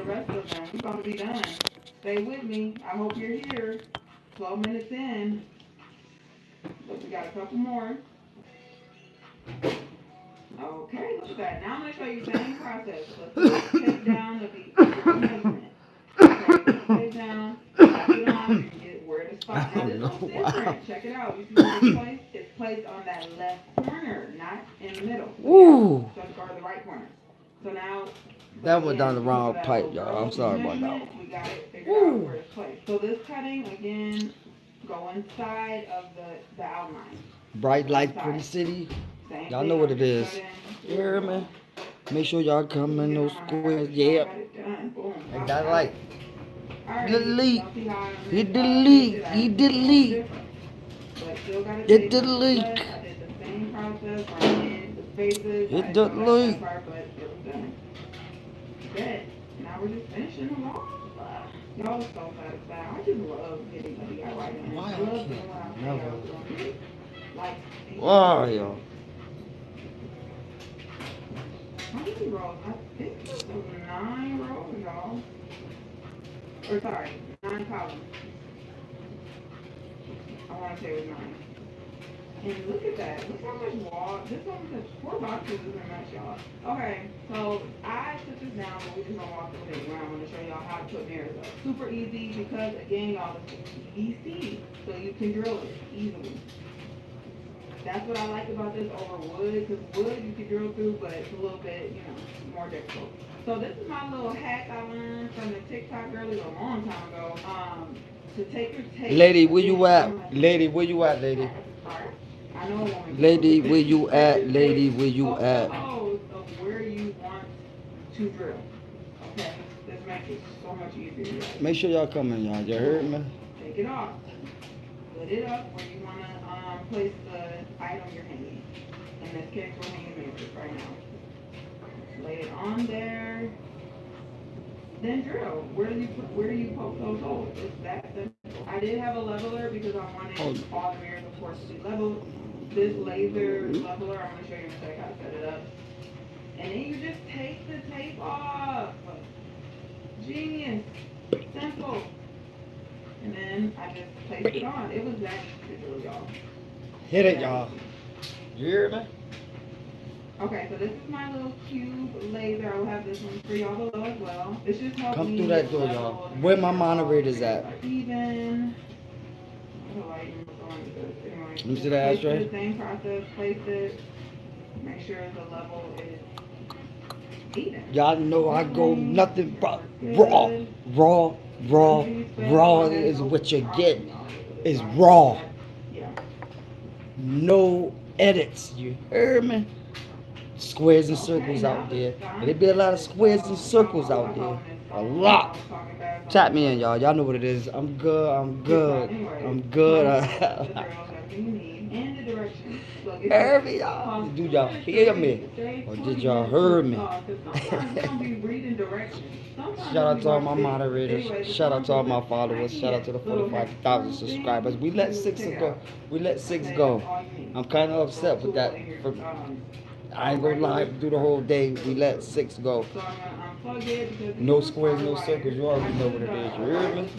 rest of them. We're going to be done. Stay with me. I hope you're here. 12 minutes in. Look, we got a couple more. Okay, look at that. Now I'm going to show you the same process. Let's take down the measurement. Okay, let's take down, pass it on, you get where to stop. Now this one's different. Check it out. You see where it's placed? It's placed on that left corner, not in the middle. Ooh. So it's the right corner. So now that went down the wrong pipe, y'all. I'm sorry about that. We got it figured out where it's placed. So this cutting again, go inside of the outline. Bright light, pretty city. Y'all know what it is. You hear me? Make sure y'all come in those squares. Yeah. And that light. Delete. Hit delete. Hit delete. Hit delete. Hit delete. Now we're just finishing them off. Y'all are so satisfied. I just love getting the DIY. Why I can't? Never. Why, y'all? How many rows? I think it was 9 rows, y'all. Or sorry, 9 columns. I want to say it was 9. And look at that. Look how much wall. This one has 4 boxes in much, y'all. Okay, so I took this down, but we're just going to walk through it. I'm going to show y'all how to put mirrors up. Super easy because, again, y'all, it's PVC, so you can drill it easily. That's what I like about this over wood, because wood you can drill through, but it's a little bit, more difficult. So this is my little hack I learned from the TikTok girlie a long time ago. To take your tape. Lady, where you at? Lady, where you at, lady? I know a woman. Lady, where you at? Lady, where you at? Of where you want to drill. Okay, this makes it so much easier. Make sure y'all come in, y'all. You heard me? Take it off. Put it up where you want to place the item you're hanging. In this case, we're hanging mirrors right now. Lay it on there. Then drill. Where do you poke those holes? It's that simple. I did have a leveler because I wanted all the mirrors, of course, to be leveled. This laser leveler, I'm going to show you in a second how to set it up. And then you just take the tape off. Genius. Simple. And then I just placed it on. It was that easy to do, y'all. Hit it, y'all. You hear me? Okay, so this is my little cube laser. I'll have this one for y'all below as well. This just helps come me through that door, y'all. Where my moderators at? Even. Let me see the ashtray. Same process. Place it. Make sure the level is even. Y'all know I go nothing but raw is what you get. Is raw. No edits. You hear me? Squares and circles out there. There be a lot of squares and circles out there. A lot. Tap me in, y'all. Y'all know what it is. I'm good. Hear me, y'all. Did y'all hear me? Or did y'all hear me? Shout out to all my moderators. Shout out to all my followers. Shout out to the 45,000 subscribers. We let 6 go. I'm kind of upset with that. I ain't gonna lie, through the whole day, we let 6 go. No squares, no circles. You already know what it is. You hear me?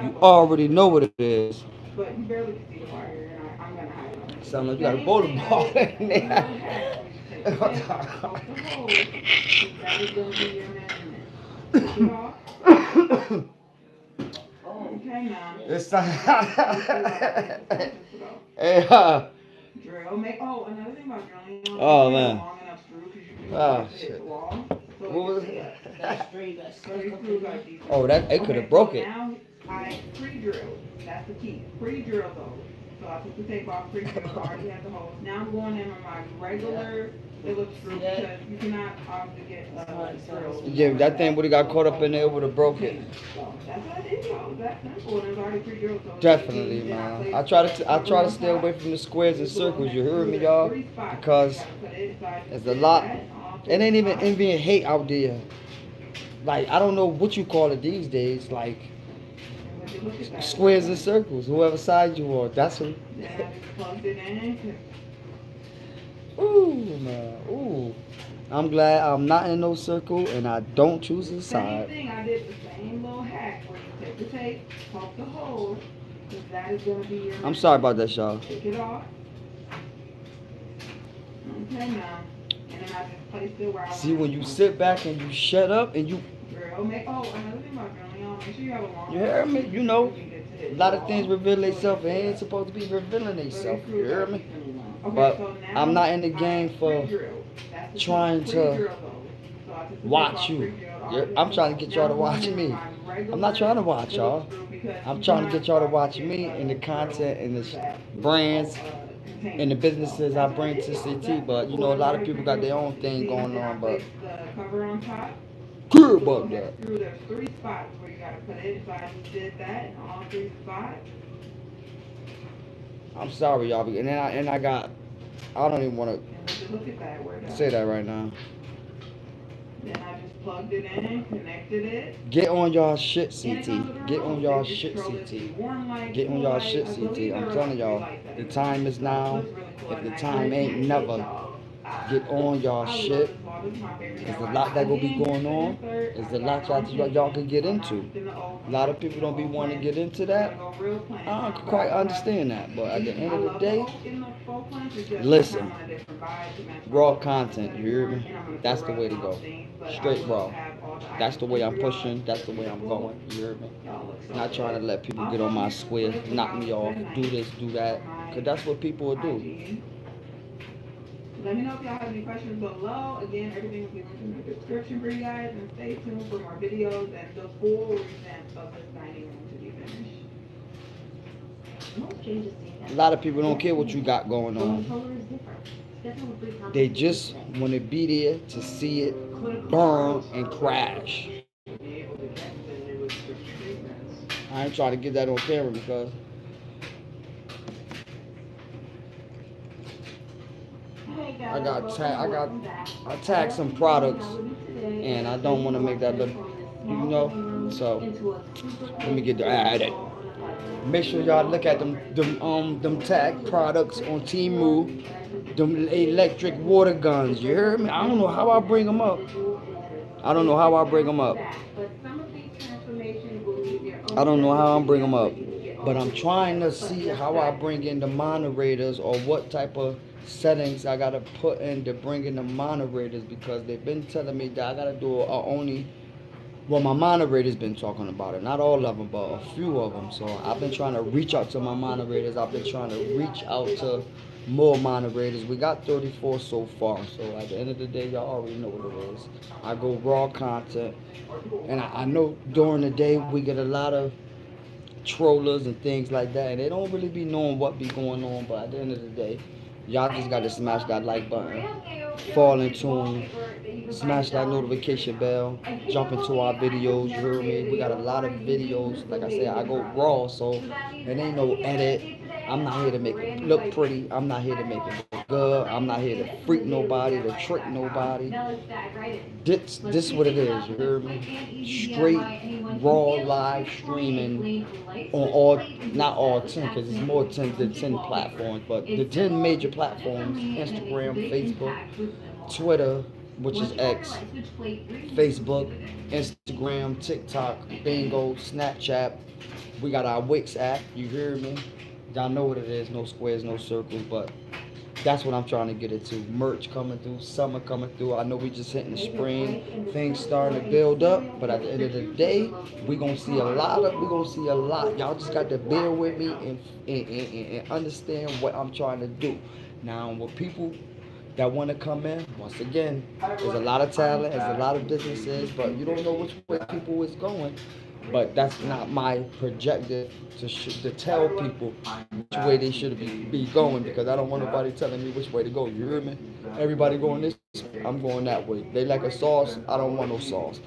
You already know what it is. But you barely can see the wire, and I'm gonna hide it. Sound like you got a bowling ball in there. Okay, now. It's time. Hey, drill. Another thing about drilling. Oh, man. Long enough screw because you can shit. the wall. So What was it? Oh, it could have broke it. Now I pre-drilled. That's the key. Pre-drill those. So I took the tape off, pre-drilled. I already had the holes. Now I'm going in with my regular Phillips screw because you cannot obviously get drills. Yeah, that thing would have got caught up in there, it would have broke it. So that's what I did, y'all. That's simple. And it's already pre-drilled. So Definitely, man. I try to stay away from the squares and circles. You hear me, y'all? Because there's a lot. It ain't even envy and hate out there. Like, I don't know what you call it these days. Like, squares and circles. Whoever side you are, that's who. Ooh, man. Ooh. I'm glad I'm not in no circle and I don't choose a Same side. thing, I did the same little hack where you take the tape, poke the hole, because that is going to be your I'm sorry measurement. about that, y'all. Take it off. Okay, now. And then I just placed it where I See, want when it you to sit back and you shut up and you drill. Another thing about drilling, y'all, make sure you have a long You hear me? You know, a a lot of things reveal themselves. It ain't supposed to be revealing themselves. You hear me? Okay, But so now I'm not in the game for trying to watch you. I'm trying to get y'all to watch me. I'm not trying to watch y'all. I'm trying to get y'all to watch me and the content and the brands and the businesses I bring to CT. But you know, a lot of people got their own thing going on. But the cover on top. good about that. Screw, there's 3 spots where you gotta put it. So I just did that in all 3 spots. I'm sorry, y'all. And I got. I don't even want Look at that. Where to say that right now. Then I just plugged it in, connected it. Get on y'all shit, CT. Get on y'all shit, CT. Get on y'all shit, CT. I'm telling y'all, the time is now. If the time ain't never, get on y'all shit. There's a lot that will be going on. There's a lot y'all can get into. A lot of people don't be wanting to get into that. I don't quite understand that, but at the end of the day, listen, raw content, you hear me? That's the way to go. Straight raw. That's the way I'm pushing. That's the way I'm going. You hear me? Not trying to let people get on my square, knock me off, do this, do that, because that's what people will do. Let me know if y'all have any questions below. Again, everything will be linked in the description for you guys. And stay tuned for more videos and the full revamp of this dining room to be finished. A lot of people don't care what you got going on. They just want to be there to see it burn and crash. I ain't trying to get that on camera because I tagged some products and I don't want to make that look, you know. So let me get at it. Make sure y'all look at them tag products on Temu. Them electric water guns. You heard me? I don't know how I bring them up. I don't know how I bring them up. I don't know how I bring them up. But I'm trying to see how I bring in the moderators or what type of settings I gotta put in to bring in the moderators because they've been telling me that I gotta do only. Well, my moderators been talking about it. Not all of them, but a few of them. So I've been trying to reach out to my moderators. I've been trying to reach out to more moderators. We got 34 so far. So at the end of the day, y'all already know what it is. I go raw content. And I know during the day we get a lot of trollers and things like that. And they don't really be knowing what be going on. But at the end of the day, y'all just got to smash that like button. Fall in tune. Smash that notification bell. Jump into our videos. You heard me? We got a lot of videos. Like I said, I go raw, so it ain't no edit. I'm not here to make it look pretty. I'm not here to make it look good. I'm not here to freak nobody, to trick nobody. This what it is. You heard me? Straight raw live streaming on all, not all 10, because it's more 10 than 10 platforms, but the 10 major platforms: Instagram, Facebook, Twitter, which is X, Facebook, Instagram, TikTok, Bingo, Snapchat. We got our Wix app. You hear me? Y'all know what it is. No squares, no circles, but that's what I'm trying to get into. Merch coming through, summer coming through. I know we just hitting the spring. Things starting to build up, but at the end of the day, we gonna see a lot. Y'all just got to bear with me and understand what I'm trying to do. Now, with people that want to come in, once again, there's a lot of talent, there's a lot of businesses, but you don't know which way people is going. But that's not my projective to tell people which way they should be going, because I don't want nobody telling me which way to go. You hear me? Everybody going this way, I'm going that way. They like a sauce, I don't want no sauce.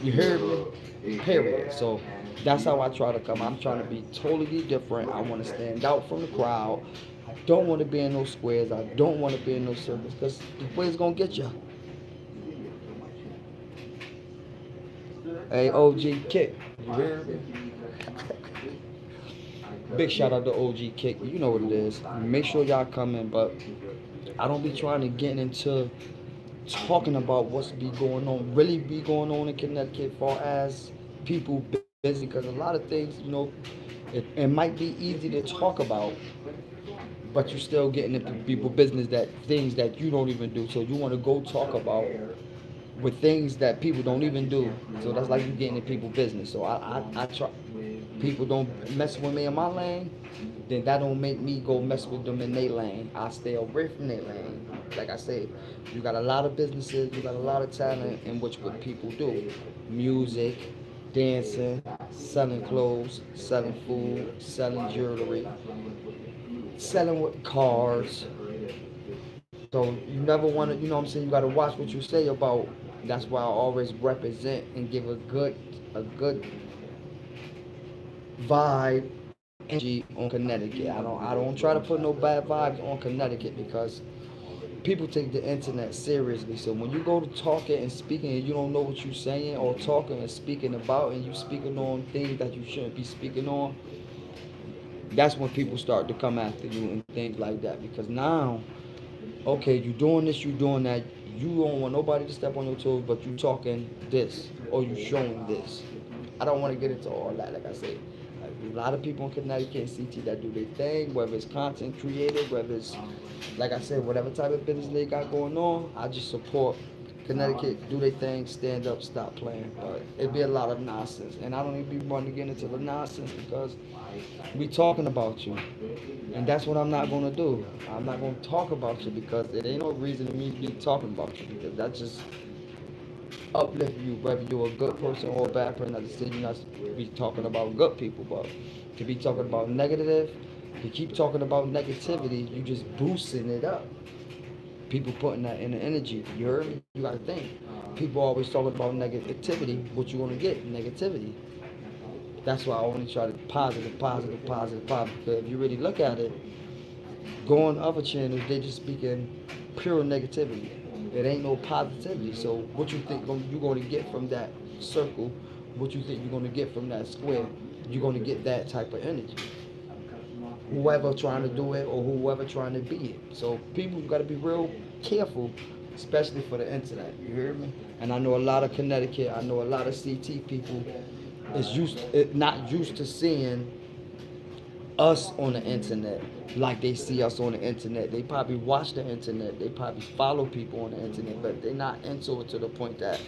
You hear me? Period. So that's how I try to come. I'm trying to be totally different. I want to stand out from the crowd. I don't want to be in no squares. I don't want to be in no circles, because the way it's going to get you. Hey, OG Kick. You hear me? Big shout out to OG Kick. You know what it is. Make sure y'all come in, but I don't be trying to get into talking about what's be going on, really be going on in Connecticut, far as people busy. Because a lot of things, it might be easy to talk about, but you're still getting into people business, that things that you don't even do. So you want to go talk about with things that people don't even do. So that's like you getting in people business. So I try. People don't mess with me in my lane, then that don't make me go mess with them in their lane. I stay away from their lane. Like I said, you got a lot of businesses, you got a lot of talent in which what people do. Music, dancing, selling clothes, selling food, selling jewelry, selling with cars. So you never want to, what I'm saying, you got to watch what you say about. That's why I always represent and give a good vibe and energy on Connecticut. I don't try to put no bad vibes on Connecticut, because people take the internet seriously. So when you go to talking and speaking and you don't know what you're saying, or talking and speaking about, and you speaking on things that you shouldn't be speaking on, that's when people start to come after you and things like that. Because now, okay, you doing this, you doing that, you don't want nobody to step on your toes, but you talking this or you showing this. I don't want to get into all that. Like I say, a lot of people in Connecticut and CT that do their thing, whether it's content creative, whether it's, like I said, whatever type of business they got going on. I just support Connecticut, do their thing, stand up, stop playing. But it'd be a lot of nonsense, and I don't even be wanting to get into the nonsense, because we talking about you, and that's what I'm not gonna do. I'm not gonna talk about you, because it ain't no reason to me to be talking about you, because that just uplift you, whether you're a good person or a bad person. I just said you're not to be talking about good people, but to be talking about negative, to keep talking about negativity, you just boosting it up. People putting that in the energy. You heard me? You gotta think. People always talking about negativity. What you gonna get? Negativity. That's why I only try to positive, positive, positive, positive. Because if you really look at it, go on other channels, they just speaking pure negativity. It ain't no positivity. So what you think you're going to get from that circle? What you think you're going to get from that square? You're going to get that type of energy. Whoever trying to do it or whoever trying to be it. So people got to be real careful, especially for the internet. You hear me? And I know a lot of Connecticut. I know a lot of CT people not used to seeing us on the internet like they see us on the internet. They probably watch the internet. They probably follow people on the internet, but they're not into it to the point that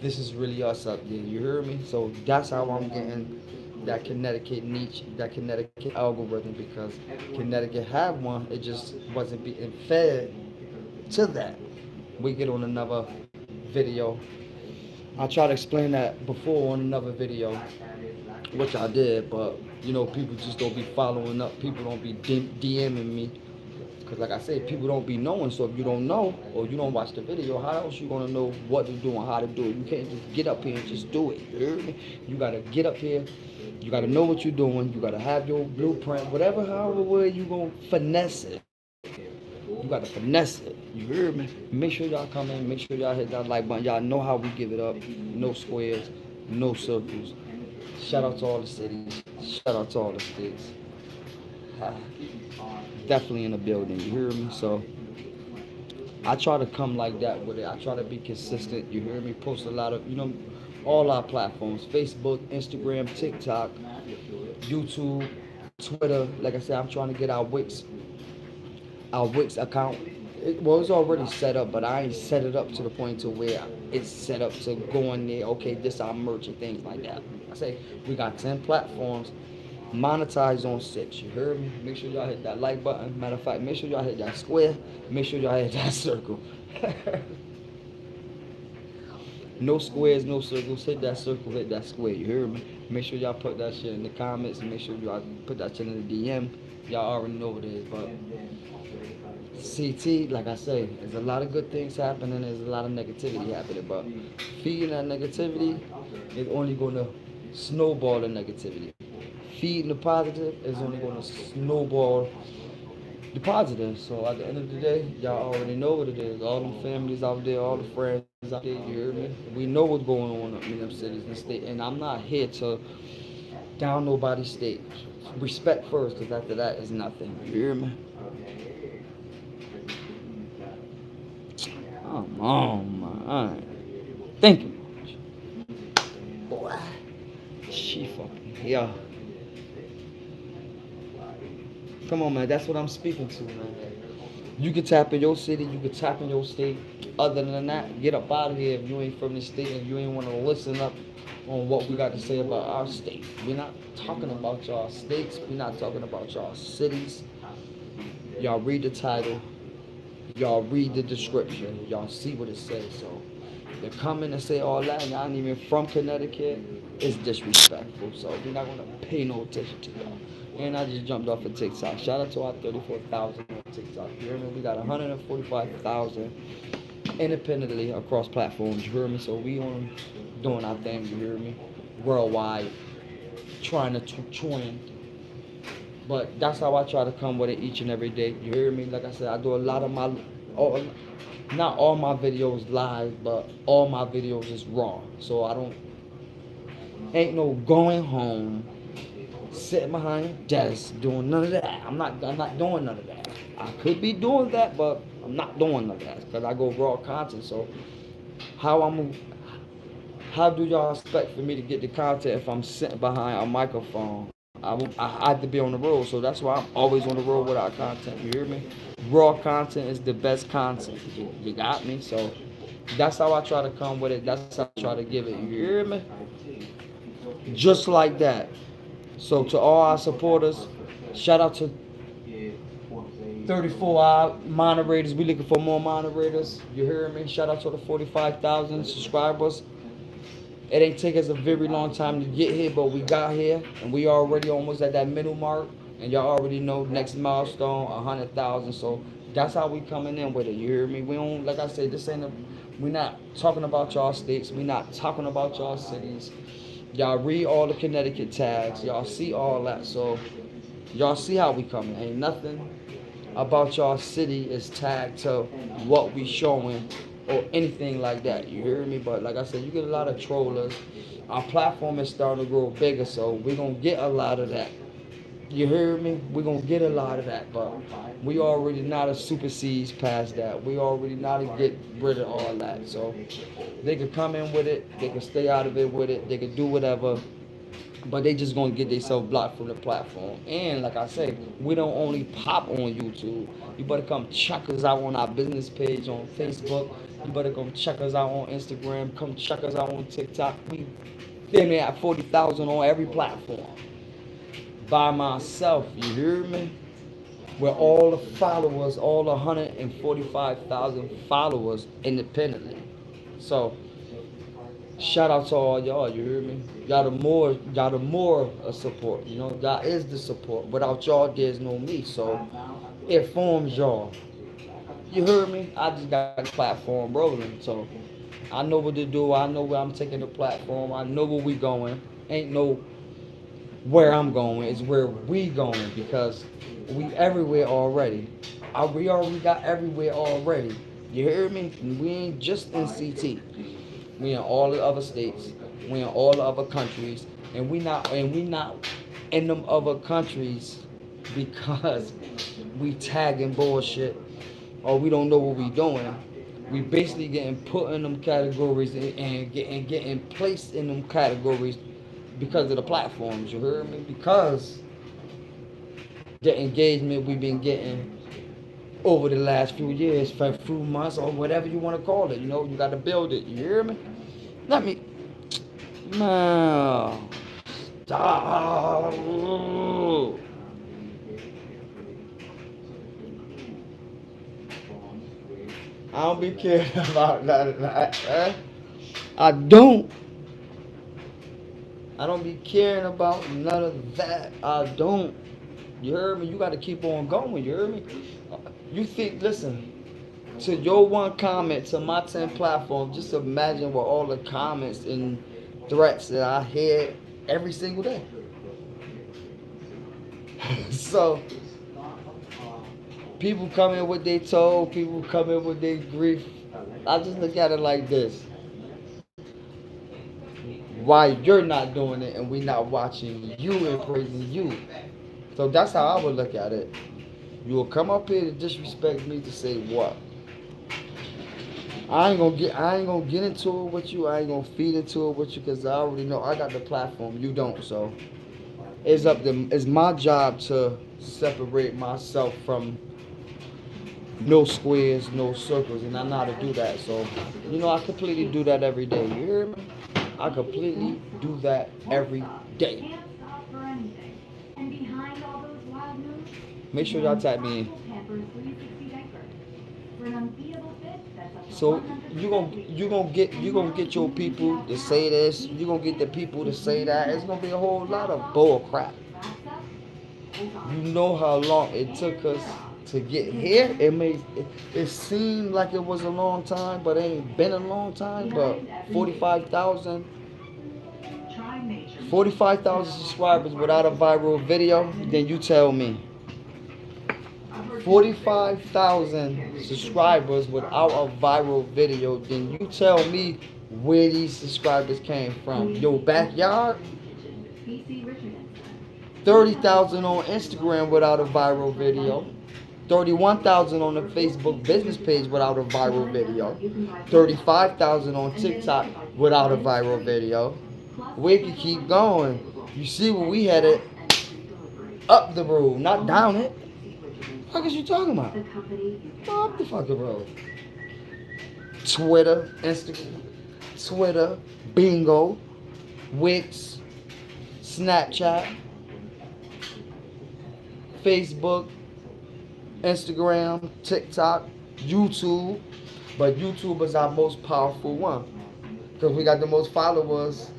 this is really us up there. You hear me? So that's how I'm getting that Connecticut niche, that Connecticut algorithm, because Connecticut had one. It just wasn't being fed to that. We get on another video. I try to explain that before on another video, which I did, but people just don't be following up. People don't be DMing me, because, like I said, people don't be knowing. So if you don't know or you don't watch the video, how else you gonna know what to do and how to do it? You can't just get up here and just do it. You hear me? You gotta get up here. You gotta know what you're doing. You gotta have your blueprint, whatever, however way you gonna finesse it. You gotta finesse it. You hear me? Make sure y'all come in. Make sure y'all hit that like button. Y'all know how we give it up. No squares, no circles. Shout out to all the cities. Shout out to all the states. Definitely in the building. You hear me? So I try to come like that with it. I try to be consistent. You hear me? Post a lot of, all our platforms: Facebook, Instagram, TikTok, YouTube, Twitter. Like I said, I'm trying to get our Wix account. Well, it's already set up, but I ain't set it up to the point to where it's set up to go in there. Okay, this our merch and things like that. I say we got 10 platforms. Monetize on 6. You heard me? Make sure y'all hit that like button. Matter of fact, make sure y'all hit that square. Make sure y'all hit that circle. No squares, no circles. Hit that circle, hit that square. You hear me? Make sure y'all put that shit in the comments, and make sure y'all put that shit in the DM. Y'all already know what it is, but CT, like I say, there's a lot of good things happening. There's a lot of negativity happening, but feeding that negativity is only going to snowball the negativity. Feeding the positive is only going to snowball the positive. So at the end of the day, y'all already know what it is. All them families out there, all the friends out there, you hear me? We know what's going on in them cities and states, and I'm not here to down nobody's state. Respect first, because after that is nothing. You hear me? Oh Oh my. Thank you. Boy. She fucking. Yeah. Come on, man. That's what I'm speaking to, man. You can tap in your city. You can tap in your state. Other than that, get up out of here if you ain't from the state and you ain't want to listen up on what we got to say about our state. We're not talking about y'all states. We're not talking about y'all cities. Y'all read the title. Y'all read the description. Y'all see what it says. So to come in and say all that and y'all ain't even from Connecticut is disrespectful. So we're not gonna pay no attention to y'all. And I just jumped off of TikTok. Shout out to our 34,000 on TikTok. You hear me? We got 145,000 independently across platforms. You hear me? So we on doing our thing. You hear me? Worldwide, trying to twin. But that's how I try to come with it each and every day. You hear me? Like I said, I do a lot of my, not all my videos live, but all my videos is raw. So I don't, ain't no going home, sitting behind a desk doing none of that. I'm not doing none of that. I could be doing that, but I'm not doing none of that because I go raw content. So how do y'all expect for me to get the content if I'm sitting behind a microphone? I have to be on the road, so that's why I'm always on the road with our content. You hear me? Raw content is the best content. You got me? So that's how I try to come with it. That's how I try to give it. You hear me? Just like that. So to all our supporters, shout out to 34 moderators. We looking for more moderators. You hear me? Shout out to the 45,000 subscribers. It ain't take us a very long time to get here, but we got here, and we already almost at that middle mark. And y'all already know next milestone, 100,000. So that's how we coming in with it. You hear me? We don't, like I said, this ain't we not talking about y'all states. We not talking about y'all cities. Y'all read all the Connecticut tags. Y'all see all that. So y'all see how we coming. Ain't nothing about y'all city is tagged to what we showing or anything like that. You hear me? But like I said, you get a lot of trollers. Our platform is starting to grow bigger, so we're gonna get a lot of that. You hear me? We're gonna get a lot of that, but we already not a supersedes past that. We already not to get rid of all that. So they could come in with it, they could stay out of it with it, they could do whatever. But they just gonna get themselves blocked from the platform. And like I say, we don't only pop on YouTube. You better come check us out on our business page on Facebook. You better come check us out on Instagram. Come check us out on TikTok. We damn near at 40,000 on every platform. By myself, you hear me? With all the followers, all 145,000 followers independently. So shout out to all y'all, you hear me? Y'all the more support, you know, y'all is the support. Without y'all, there's no me. So it forms y'all. You heard me? I just got the platform rolling. So I know what to do. I know where I'm taking the platform. I know where we going. Ain't no where I'm going. It's where we going because we everywhere already. We already got everywhere already. You hear me? We ain't just in CT. We in all the other states. We in all the other countries, and we not in them other countries because we tagging bullshit or we don't know what we doing. We basically getting put in them categories and getting placed in them categories because of the platforms. You heard me? Because the engagement we've been getting over the last few years, for few months, or whatever you want to call it. You know, you got to build it. You hear me? Let me, man, stop. I don't be caring about none of that. I don't. I don't be caring about none of that. I don't. You heard me? You got to keep on going. You heard me? You think, listen, to your one comment to my 10 platforms, just imagine what all the comments and threats that I hear every single day. So, people come in with their told, people come in with their grief. I just look at it like this. Why you're not doing it and we not watching you and praising you. So that's how I would look at it. You will come up here to disrespect me to say what? I ain't gonna get into it with you. I ain't gonna feed into it with you because I already know I got the platform. You don't, so it's my job to separate myself from no squares, no circles, and I know how to do that. So, I completely do that every day. You hear me? I completely do that every day. Make sure y'all tag me in. So you gonna get your people to say this. You gonna get the people to say that. It's gonna be a whole lot of bull crap. You know how long it took us to get here. It seemed like it was a long time, but it ain't been a long time. But 45,000 subscribers without a viral video. Then you tell me. 45,000 subscribers without a viral video, then you tell me where these subscribers came from. Your backyard? 30,000 on Instagram without a viral video. 31,000 on the Facebook business page without a viral video. 35,000 on TikTok without a viral video. We can keep going. You see what we had it up the road, not down it. What is you talking about? Up the fucking road. Twitter, Instagram, Twitter, Bingo, Wix, Snapchat, Facebook, Instagram, TikTok, YouTube. But YouTube is our most powerful one because we got the most followers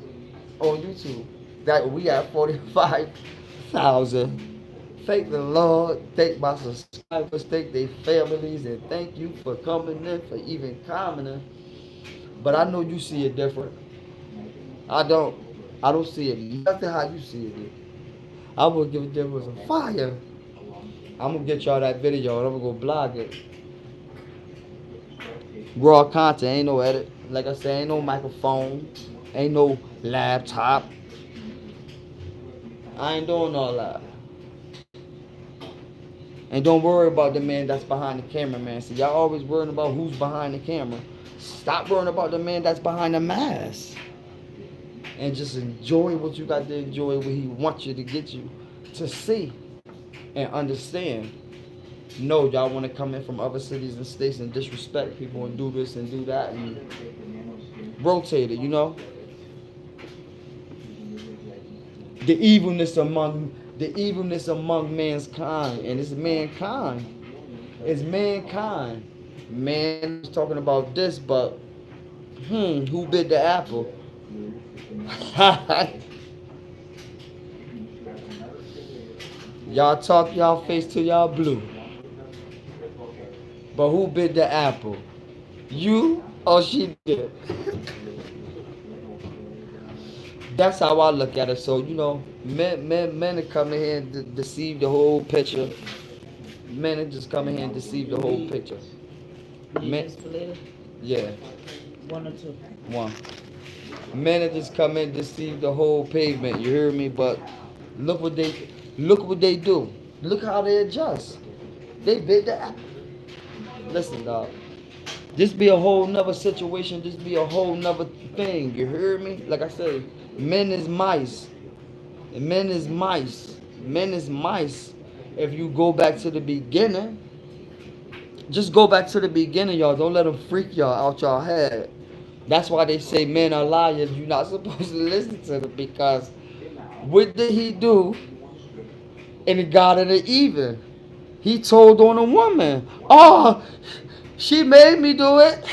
on YouTube. That we have 45,000. Thank the Lord, thank my subscribers, thank their families, and thank you for coming in, for even commenting. But I know you see it different. I don't. I don't see it nothing how you see it. I will give it difference a fire. I'm gonna get y'all that video and I'm gonna go blog it. Raw content, ain't no edit. Like I said, ain't no microphone, ain't no laptop. I ain't doing all that. And don't worry about the man that's behind the camera, man. See, y'all always worrying about who's behind the camera. Stop worrying about the man that's behind the mask. And just enjoy what you got to enjoy, what he wants you to get you to see and understand. No, y'all want to come in from other cities and states and disrespect people and do this and do that and rotate it, The evilness among mankind, and it's mankind. It's mankind. Man is talking about this, but who bit the apple? Y'all talk y'all face till y'all blue. But who bit the apple? You or she did? That's how I look at it. So, men are coming here and deceive the whole picture. Men are just coming here and deceive the whole picture. Men, yeah. One or two. One. Men are just coming and deceive the whole pavement. You hear me? But look what they do. Look how they adjust. They bit the apple. Listen, dog. This be a whole nother situation. This be a whole nother thing. You hear me? Like I said, men is mice. Men is mice. Men is mice. If you go back to the beginning, just go back to the beginning, y'all. Don't let them freak y'all out y'all head. That's why they say men are liars. You're not supposed to listen to them because what did he do in the Garden of Eden? He told on a woman, "Oh, she made me do it."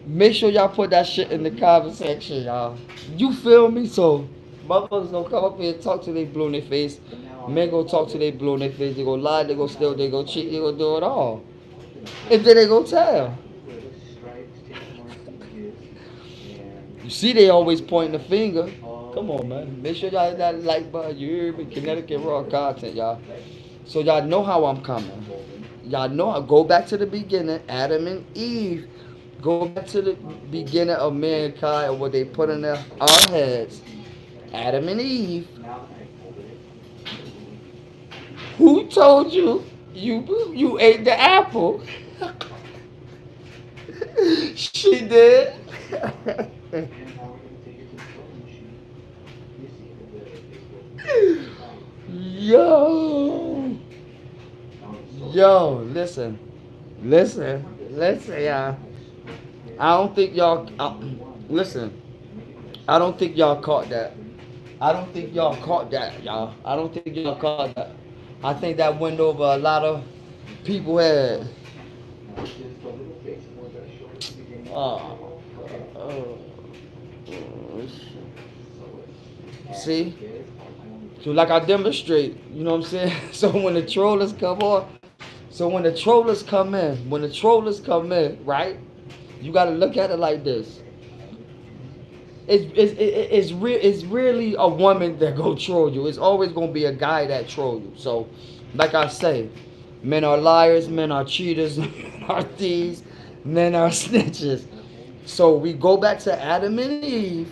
Make sure y'all put that shit in the comment section, y'all. You feel me? So, motherfuckers gonna come up here and talk to they blue in their face. Men gonna talk to they blue in their face. They gonna lie, they gonna steal, they gonna cheat, they gonna do it all. And then they gonna tell. You see, they always pointing the finger. Come on, man. Make sure y'all hit that like button. You hear me? Connecticut raw content, y'all. So y'all know how I'm coming. Y'all know I go back to the beginning. Adam and Eve. Go back to the beginning of mankind and what they put in our heads. Adam and Eve. Who told you you ate the apple? She did. Yo, yo, listen, y'all. I don't think y'all. Listen, I don't think y'all caught that. I don't think y'all caught that, y'all. I don't think y'all caught that. I think that went over a lot of people head. Oh, oh, oh, see? So like I demonstrate, you know what I'm saying? So when the trollers come on, so when the trollers come in, right? You gotta look at it like this. It's really a woman that go troll you. It's always gonna be a guy that troll you. So, like I say, men are liars, men are cheaters, men are thieves, men are snitches. So we go back to Adam and Eve.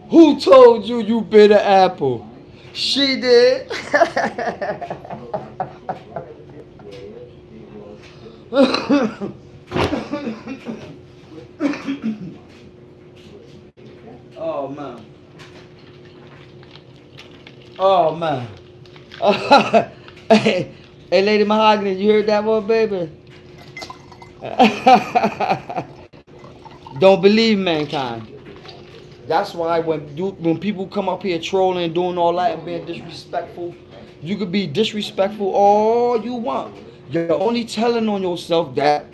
Who told you you bit an apple? She did. Oh man. Oh man. Hey, hey, Lady Mahogany, you heard that one, baby? Don't believe mankind. That's why when people come up here trolling, doing all that, and being disrespectful, you could be disrespectful all you want. You're only telling on yourself that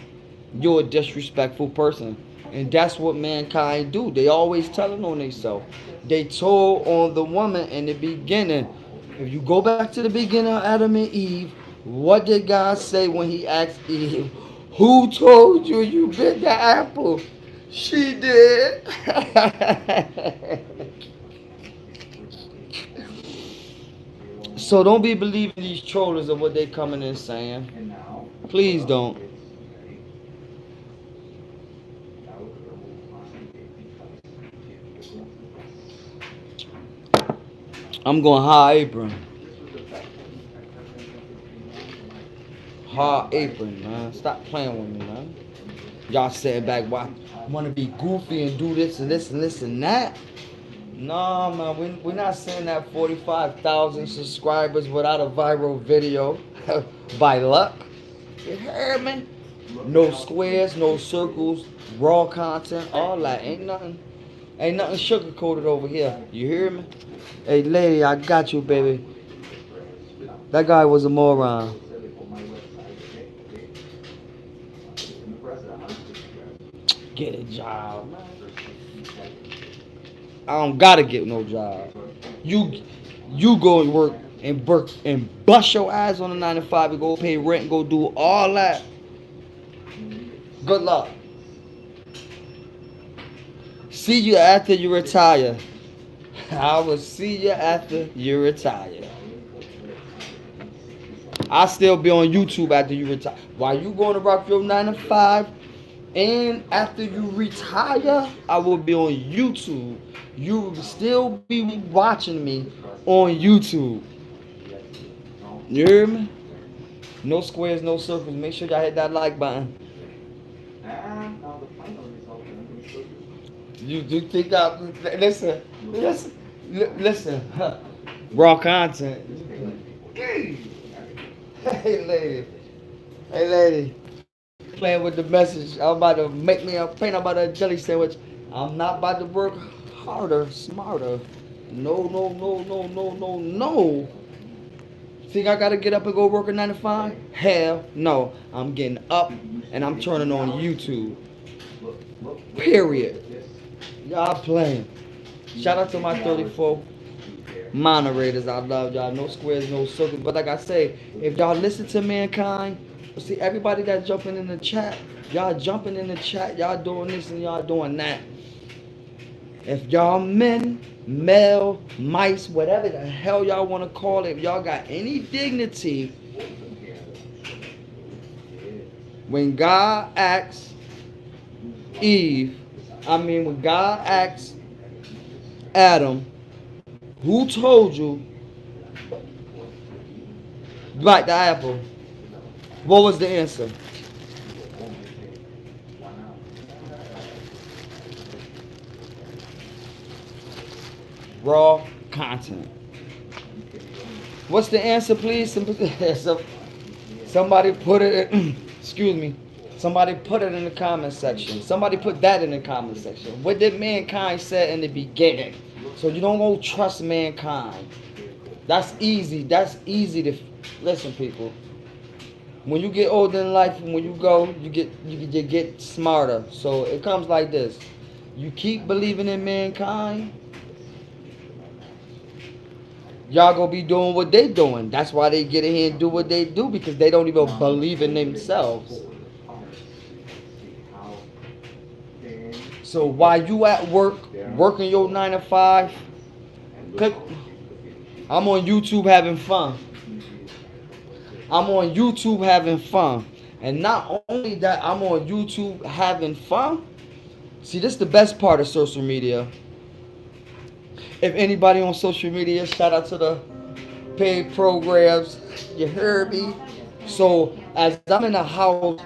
you're a disrespectful person, and that's what mankind do. They always telling on themselves. They told on the woman in the beginning. If you go back to the beginning of Adam and Eve, what did God say when He asked Eve, "Who told you you bit the apple?" She did. So don't be believing these trollers of what they coming in saying. Please don't. I'm going high apron. Hard apron, man. Stop playing with me, man. Y'all sitting back, why want to be goofy and do this and this and this and that? No, man, we're not saying that 45,000 subscribers without a viral video by luck. You heard me? No squares, no circles, raw content, all that. Ain't nothing sugar coated over here. You hear me? Hey, lady, I got you, baby. That guy was a moron. Get a job. I don't gotta get no job. You go and work and bust your ass on the 9 to 5 and go pay rent and go do all that. Good luck. See you after you retire. I will see you after you retire. I'll still be on YouTube after you retire. While you going to rock your 9 to 5, and after you retire, I will be on YouTube. You will still be watching me on YouTube. You hear me? No squares, no circles. Make sure y'all hit that like button. You think that? Listen. Raw content. Hey lady. Playing with the message. I'm about to make me a paint about a jelly sandwich. I'm not about to work harder, smarter. No. Think I gotta get up and go work a 9 to 5? Hell no. I'm getting up and I'm turning on YouTube. Period. Y'all playing. Shout out to my 34 moderators. I love y'all. No squares, no circles. But like I say, if y'all listen to mankind, see everybody that jumping in the chat, y'all jumping in the chat, y'all doing this and y'all doing that. If y'all men, male, mice, whatever the hell y'all want to call it, if y'all got any dignity, when God asks when God asks Adam, who told you Bite the apple. What was the answer? Raw content. What's the answer, please? Somebody put it in, excuse me. Somebody put it in the comment section. Somebody put that in the comment section. What did mankind say in the beginning? So you don't go trust mankind. That's easy. That's easy to listen, people. When you get older in life, when you go, you get smarter. So it comes like this: you keep believing in mankind, y'all gonna be doing what they doing. That's why they get in here and do what they do, because they don't even believe in themselves. So while you at work, working your 9 to 5, I'm on YouTube having fun. I'm on YouTube having fun. And not only that, I'm on YouTube having fun. See, this is the best part of social media. If anybody on social media, shout out to the paid programs. You heard me? So as I'm in the house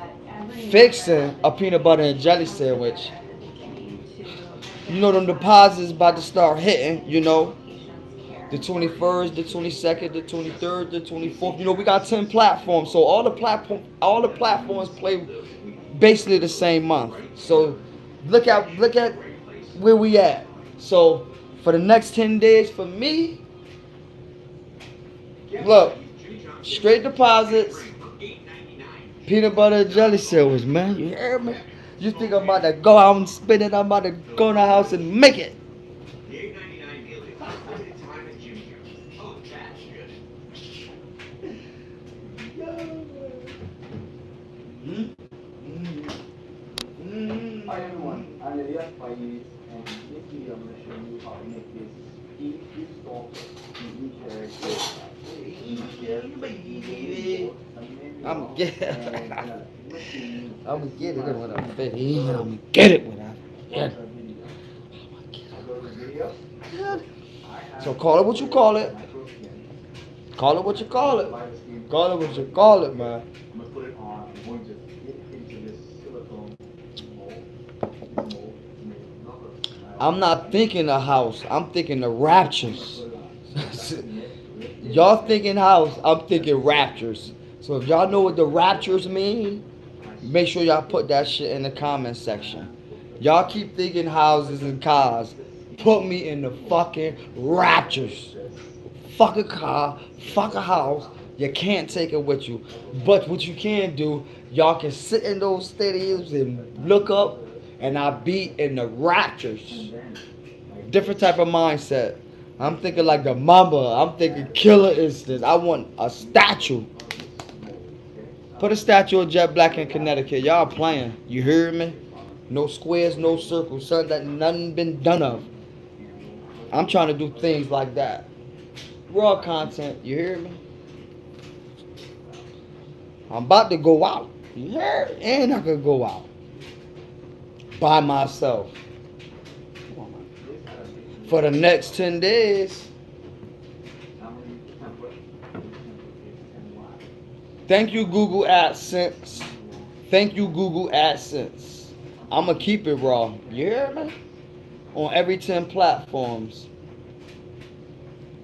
fixing a peanut butter and jelly sandwich, you know them deposits about to start hitting, you know. The 21st, the 22nd, the 23rd, the 24th. You know, we got 10 platforms. So all the platforms play basically the same month. So look at where we at. So for the next 10 days for me, look, straight deposits, peanut butter and jelly sandwich, man. You hear me? You think I'm about to go out and spend it? I'm about to go in the house and make it. Hi everyone, I'm Elias Pais, and this video I'm going to show you how to make this easy stalk I'm get I'm get it when I'm fit in. I'm get it when I get. So call it what you call it. Call it what you call it. Call it what you call it, man. I'm going to put it on. I'm going to get into this silicone mold. I'm not thinking the house. I'm thinking the raptures. Y'all thinking house. I'm thinking raptures. So if y'all know what the raptures mean, make sure y'all put that shit in the comment section. Y'all keep thinking houses and cars. Put me in the fucking raptures. Fuck a car. Fuck a house. You can't take it with you. But what you can do, y'all can sit in those stadiums and look up, and I'll be in the raptures. Different type of mindset. I'm thinking like the Mamba. I'm thinking Killer Instinct. I want a statue. Put a statue of Jet Black in Connecticut. Y'all playing. You hear me? No squares, no circles. Something that nothing been done of. I'm trying to do things like that. Raw content. You hear me? I'm about to go out. You hear? And I could go out. By myself. For the next 10 days. Thank you, Google AdSense. Thank you, Google AdSense. I'm going to keep it raw. You hear me? On every 10 platforms.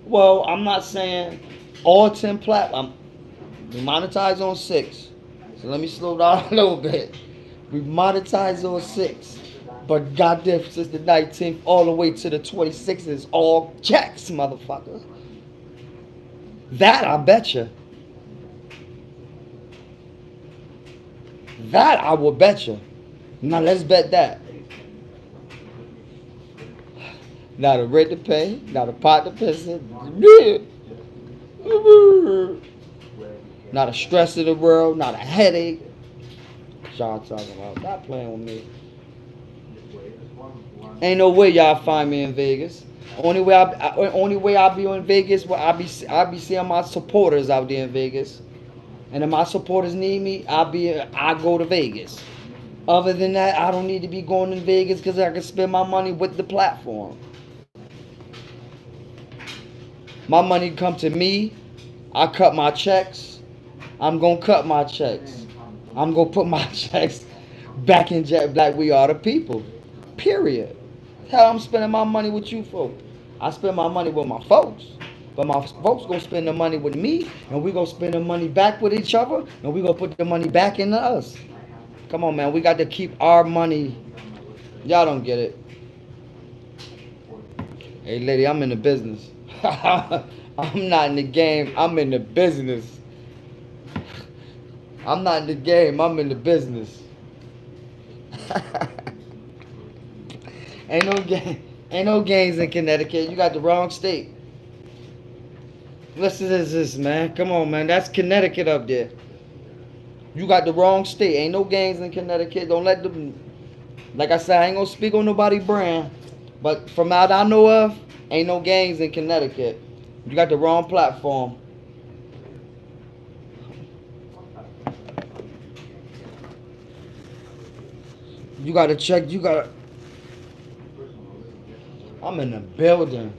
Well, I'm not saying all 10 platforms. We monetize on 6. So let me slow down a little bit. We monetize on 6. But goddamn, since the 19th all the way to the 26th is all checks, motherfucker. That I betcha. That I will betcha. Now let's bet that. Now the rent to pay, now the pot to piss in. Not a stress in the world, not a headache. Y'all talking about, not playing with me. Ain't no way y'all find me in Vegas. Only way I'll be in Vegas, where I'll be seeing my supporters out there in Vegas. And if my supporters need me, I go to Vegas. Other than that, I don't need to be going to Vegas because I can spend my money with the platform. My money come to me. I cut my checks. I'm gonna cut my checks. I'm gonna put my checks back in Jet Black. We are the people. Period. Hell, I'm spending my money with you folks. I spend my money with my folks. But my folks gonna spend the money with me, and we gonna spend the money back with each other, and we gonna put the money back into us. Come on, man. We got to keep our money. Y'all don't get it. Hey, lady, I'm in the business. I'm not in the game. I'm in the business. I'm not in the game. I'm in the business. ain't no game. Ain't no games in Connecticut. You got the wrong state. Listen to this, man. Come on, man. That's Connecticut up there. You got the wrong state. Ain't no games in Connecticut. Don't let them. Like I said, I ain't gonna speak on nobody brand. But from out I know of, ain't no gangs in Connecticut. You got the wrong platform. You gotta check. You gotta. I'm in the building.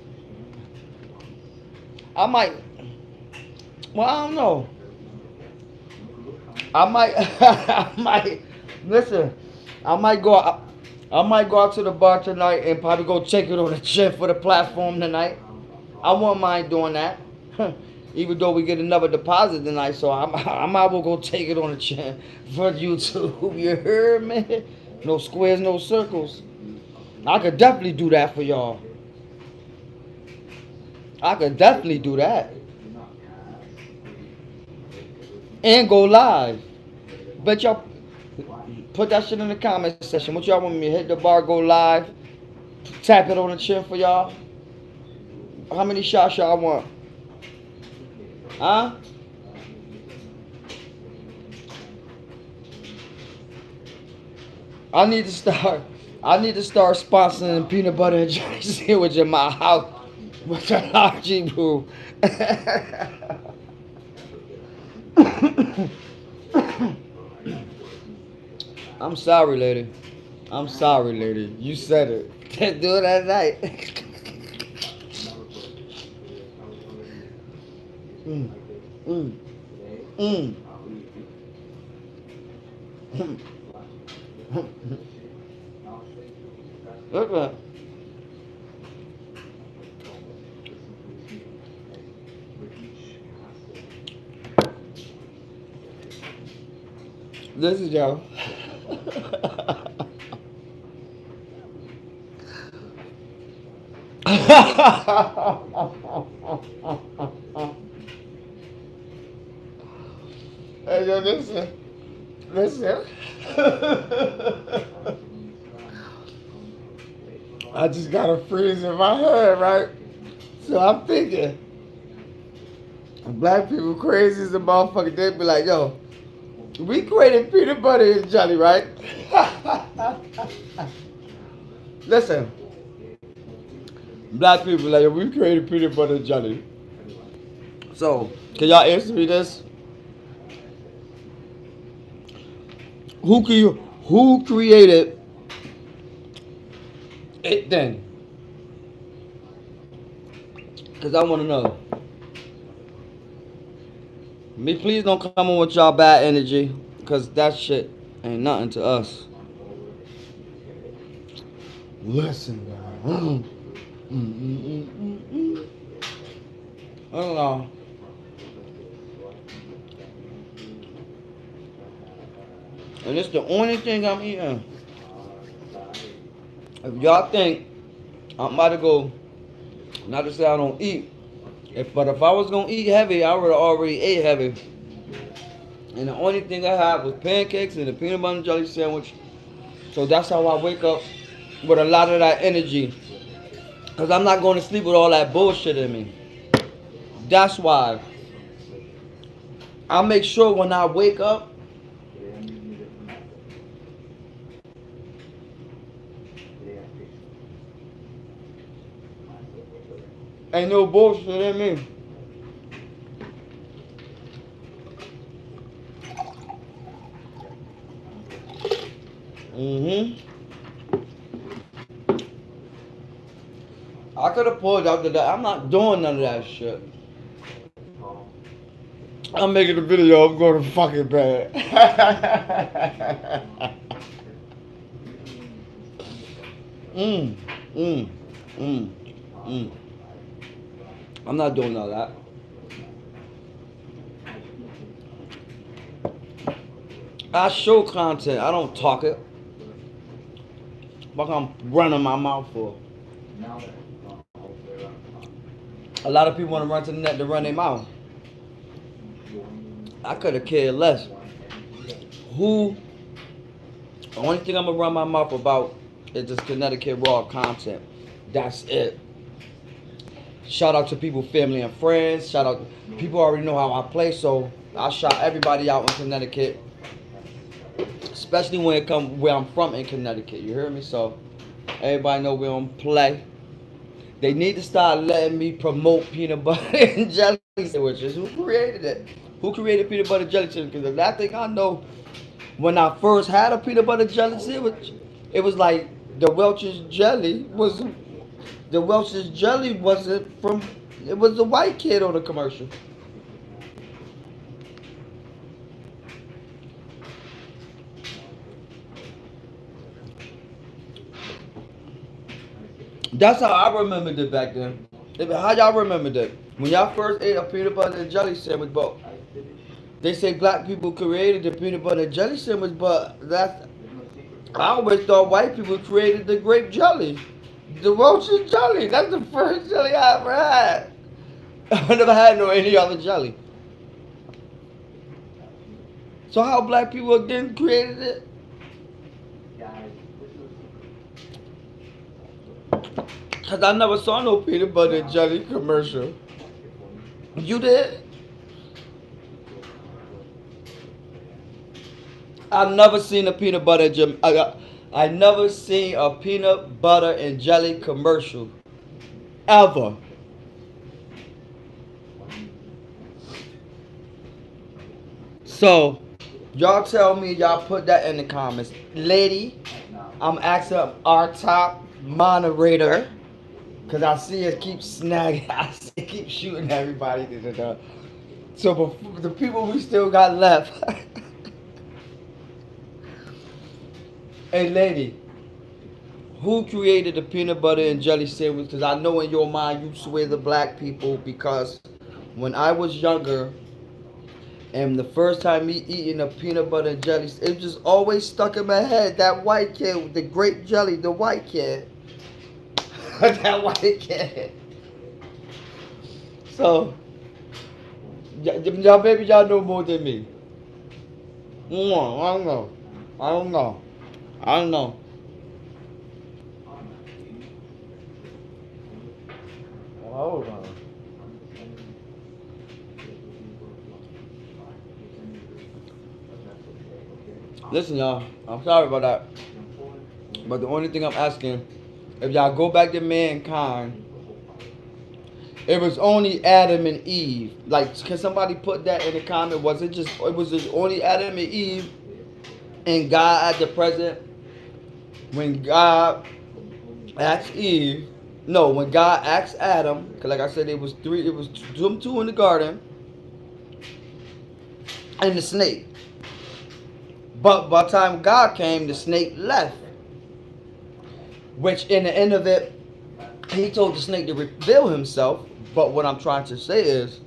I might. Well, I don't know. I might. I might. Listen. I might go. I might go out to the bar tonight and probably go check it on the chin for the platform tonight. I won't mind doing that. Even though we get another deposit tonight, so I might well go take it on the chin for YouTube. You heard me? No squares, no circles. I could definitely do that for y'all. I could definitely do that. And go live. Bet y'all put that shit in the comment section. What y'all want me to hit the bar, go live, tap it on the chin for y'all? How many shots y'all want? Huh? I need to start sponsoring peanut butter and jelly sandwich in my house with the allergy boo. I'm sorry, lady. I'm sorry, lady. You said it. Can't do it at night. mm. Mm. Mm. Look at. This is y'all. Hey, yo, listen. I just got a freeze in my head, right? So I'm thinking, black people crazy as a motherfucker. They be like, yo, we created peanut butter and jelly, right? Listen, black people like, yo, we created peanut butter and jelly. So, can y'all answer me this? Who created it then? Because I want to know. Me, please don't come on with y'all bad energy. Because that shit ain't nothing to us. Listen, man. I don't know. And it's the only thing I'm eating. If y'all think I'm about to go, not to say I don't eat, but if I was gonna eat heavy, I would have already ate heavy. And the only thing I had was pancakes and a peanut butter and jelly sandwich. So that's how I wake up with a lot of that energy. Because I'm not going to sleep with all that bullshit in me. That's why I make sure when I wake up, ain't no bullshit in me. I could have pulled out the. I'm not doing none of that shit. I'm making a video. I'm going to fucking bed. mm, mm, mm, mm. I'm not doing all that. I show content. I don't talk it. Fuck, I'm running my mouth for. A lot of people want to run to the net to run their mouth. I could have cared less. Who? The only thing I'm gonna run my mouth about is this Connecticut raw content. That's it. Shout out to people, family, and friends. Shout out. People already know how I play, so I shout everybody out in Connecticut, especially when it comes where I'm from in Connecticut. You hear me? So everybody know we don't play. They need to start letting me promote peanut butter and jelly sandwiches. Who created it? Who created peanut butter jelly sandwiches? Because that thing I know, when I first had a peanut butter jelly sandwich, it was like the Welch's jelly was. The Welch's jelly wasn't from. It was the white kid on the commercial. That's how I remembered it back then. How y'all remembered it? When y'all first ate a peanut butter and jelly sandwich, but they say black people created the peanut butter and jelly sandwich, but that's. I always thought white people created the grape jelly. The Welch's jelly. That's the first jelly I ever had. I never had no any other jelly. So how black people then created it? Cause I never saw no peanut butter and jelly commercial. You did? I've never seen a peanut butter and jelly. I never seen a peanut butter and jelly commercial. Ever. So, y'all tell me, y'all put that in the comments. Lady, I'm asking our top moderator, because I see it keep snagging, I see it keep shooting everybody. So, the people we still got left. Hey, lady, who created the peanut butter and jelly sandwich? Because I know in your mind you swear the black people, because when I was younger, and the first time me eating a peanut butter and jelly, it just always stuck in my head. That white kid with the grape jelly, the white kid. That white kid. So, y'all baby, y'all know more than me. I don't know. I don't know. I don't know. Hold on. Listen, y'all. I'm sorry about that. But the only thing I'm asking, if y'all go back to mankind, it was only Adam and Eve. Like, can somebody put that in the comment? It was just only Adam and Eve and God at the present? When God asked Eve, no, when God asked Adam, because like I said, it was two in the garden, and the snake. But by the time God came, the snake left. Which in the end of it, he told the snake to reveal himself. But what I'm trying to say is,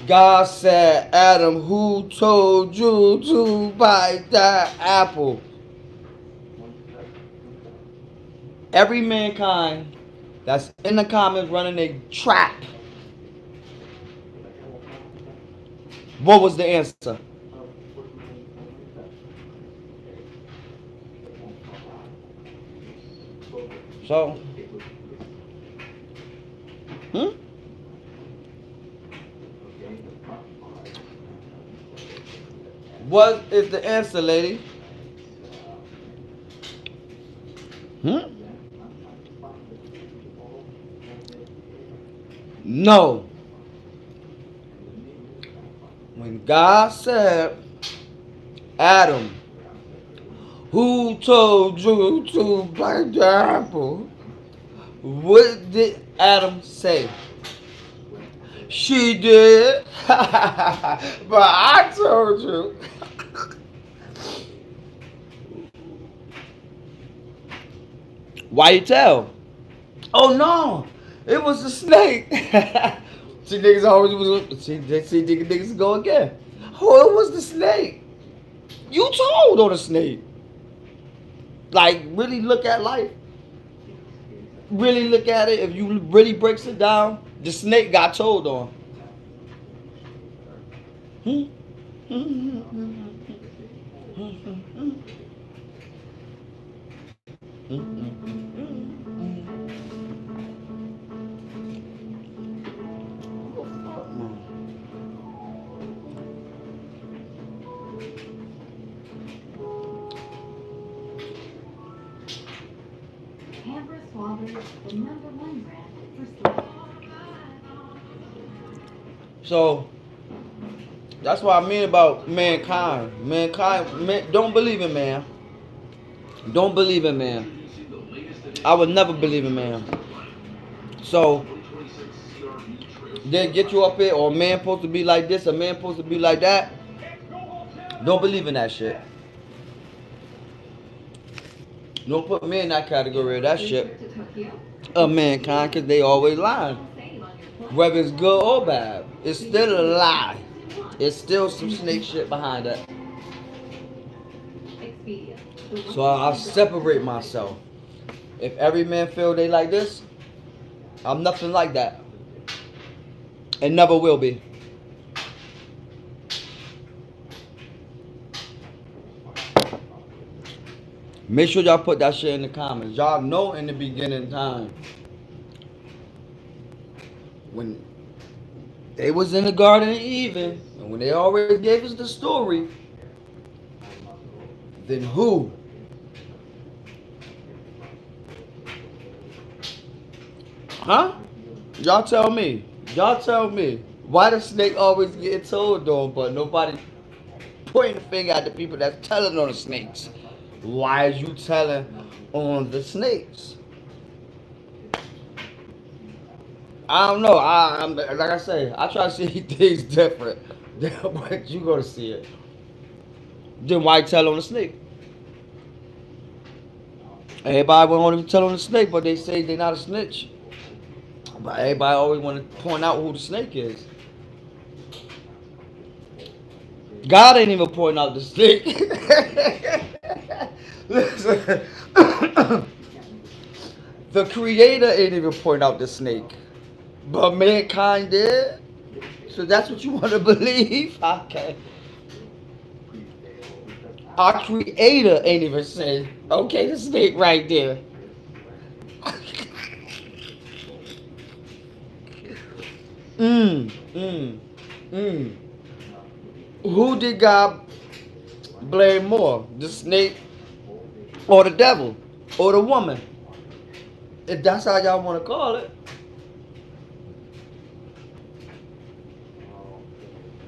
God said, Adam, who told you to bite that apple? Every mankind that's in the comments running a trap. What was the answer? So, what is the answer, lady? No. When God said, Adam, who told you to bite the apple? What did Adam say? She did. But I told you. Why you tell? Oh no, it was a snake. See niggas always was. See niggas go again. Oh, it was the snake. You told on the snake. Like really look at life. Really look at it. If you really breaks it down, the snake got told on. Hmm? So that's what I mean about mankind. Don't believe in man. Don't believe in man. I would never believe in man. So they get you up here, or a man supposed to be like this, a man supposed to be like that. Don't believe in that shit. Don't put me in that category of that shit. Of mankind, because they always lying. Whether it's good or bad, it's still a lie. It's still some snake shit behind that. So I separate myself. If every man feel they like this, I'm nothing like that. And never will be. Make sure y'all put that shit in the comments. Y'all know in the beginning time, when they was in the Garden of Eden, and when they already gave us the story, then who? Huh? Y'all tell me. Y'all tell me. Why the snake always get told on, but nobody pointing the finger at the people that's telling on the snakes? Why is you telling on the snakes? I don't know. I'm like I say, I try to see things different than what you gonna see it. Then why tell on the snake? Everybody won't even tell on the snake, but they say they're not a snitch. But everybody always want to point out who the snake is. God ain't even pointing out the snake. Listen, the creator ain't even pointing out the snake. But mankind did. So that's what you want to believe? Okay. Our creator ain't even saying, okay, the snake right there. Mm. Who did God blame more? The snake or the devil? Or the woman? If that's how y'all want to call it.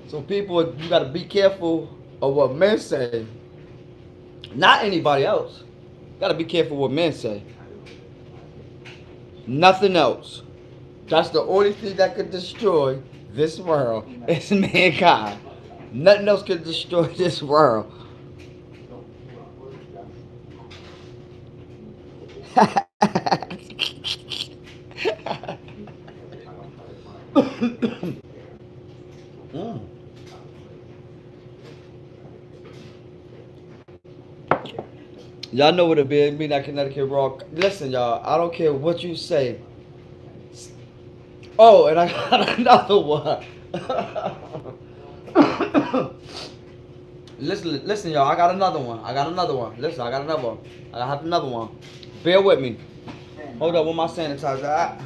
So people, you got to be careful of what men say. Not anybody else. You got to be careful what men say. Nothing else. That's the only thing that could destroy this world. It's mankind. Nothing else could destroy this world. Mm. Y'all know what it be. Me that Connecticut Rock. Listen, y'all. I don't care what you say. Oh, and I got another one. listen, y'all. I got another one. Listen, I got another one. I have another one. Bear with me. Hold up with my sanitizer.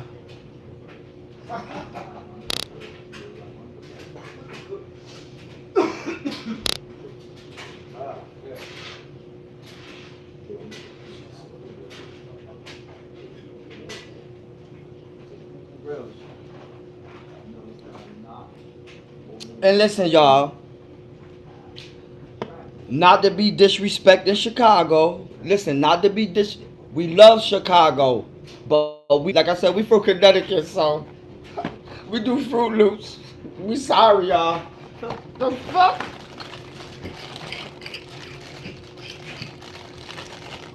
And listen, y'all. Not to be disrespecting Chicago. Listen, not to be we love Chicago. But we, like I said, we from Connecticut, so We do Fruit Loops. We sorry, y'all. The fuck?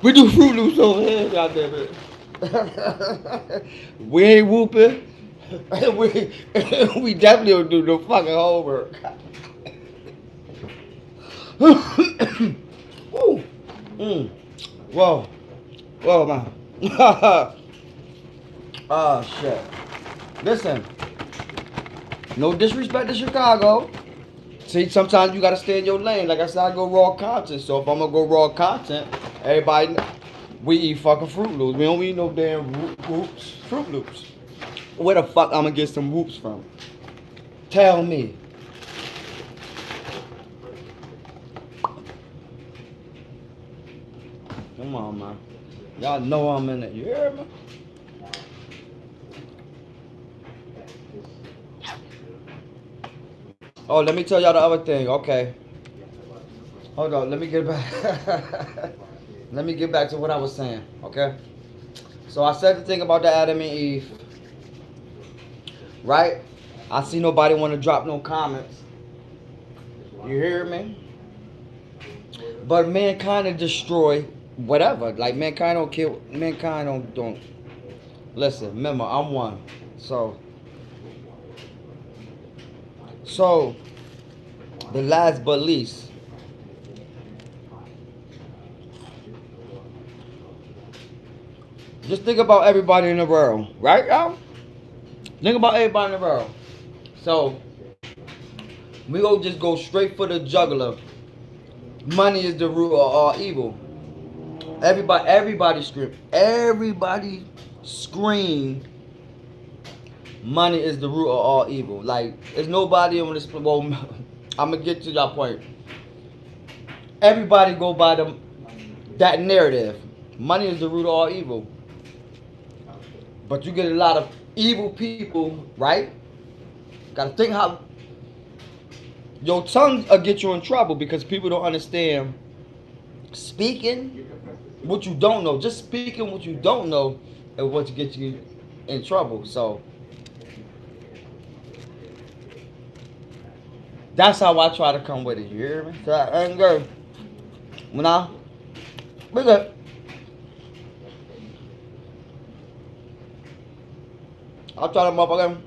We do Fruit Loops over here, goddamn it. We ain't whooping. we, we definitely don't do no fucking homework. Woo. Mm. Whoa. Whoa, man. Oh, shit. Listen. No disrespect to Chicago. See, sometimes you gotta stay in your lane. Like I said, I go raw content. So if I'm gonna go raw content, everybody, we eat fucking Fruit Loops. We don't eat no damn Whoops, Fruit Loops. Where the fuck I'm gonna get some Whoops from? Tell me. Come on, man. Y'all know I'm in it. You hear me? Oh, let me tell y'all the other thing. Okay. Hold on. Let me get back. Let me get back to what I was saying. Okay. So I said the thing about the Adam and Eve. Right? I see nobody want to drop no comments. You hear me? But mankind to destroy whatever. Like mankind don't kill. Mankind don't. Listen. Remember, I'm one. So the last but least. Just think about everybody in the world, right, y'all? Think about everybody in the world. So we go just go straight for the jugular. Money is the root of all evil. Everybody scream. Everybody scream. Money is the root of all evil. Like, there's nobody on this. Well, I'm gonna get to that point. Everybody go by that narrative. Money is the root of all evil. But you get a lot of evil people, right? Gotta think how your tongue will get you in trouble because people don't understand speaking what you don't know. Just speaking what you don't know is what gets you in trouble. So that's how I try to come with it. You hear me? So I ain't good. We good. I'll try to motherfucker.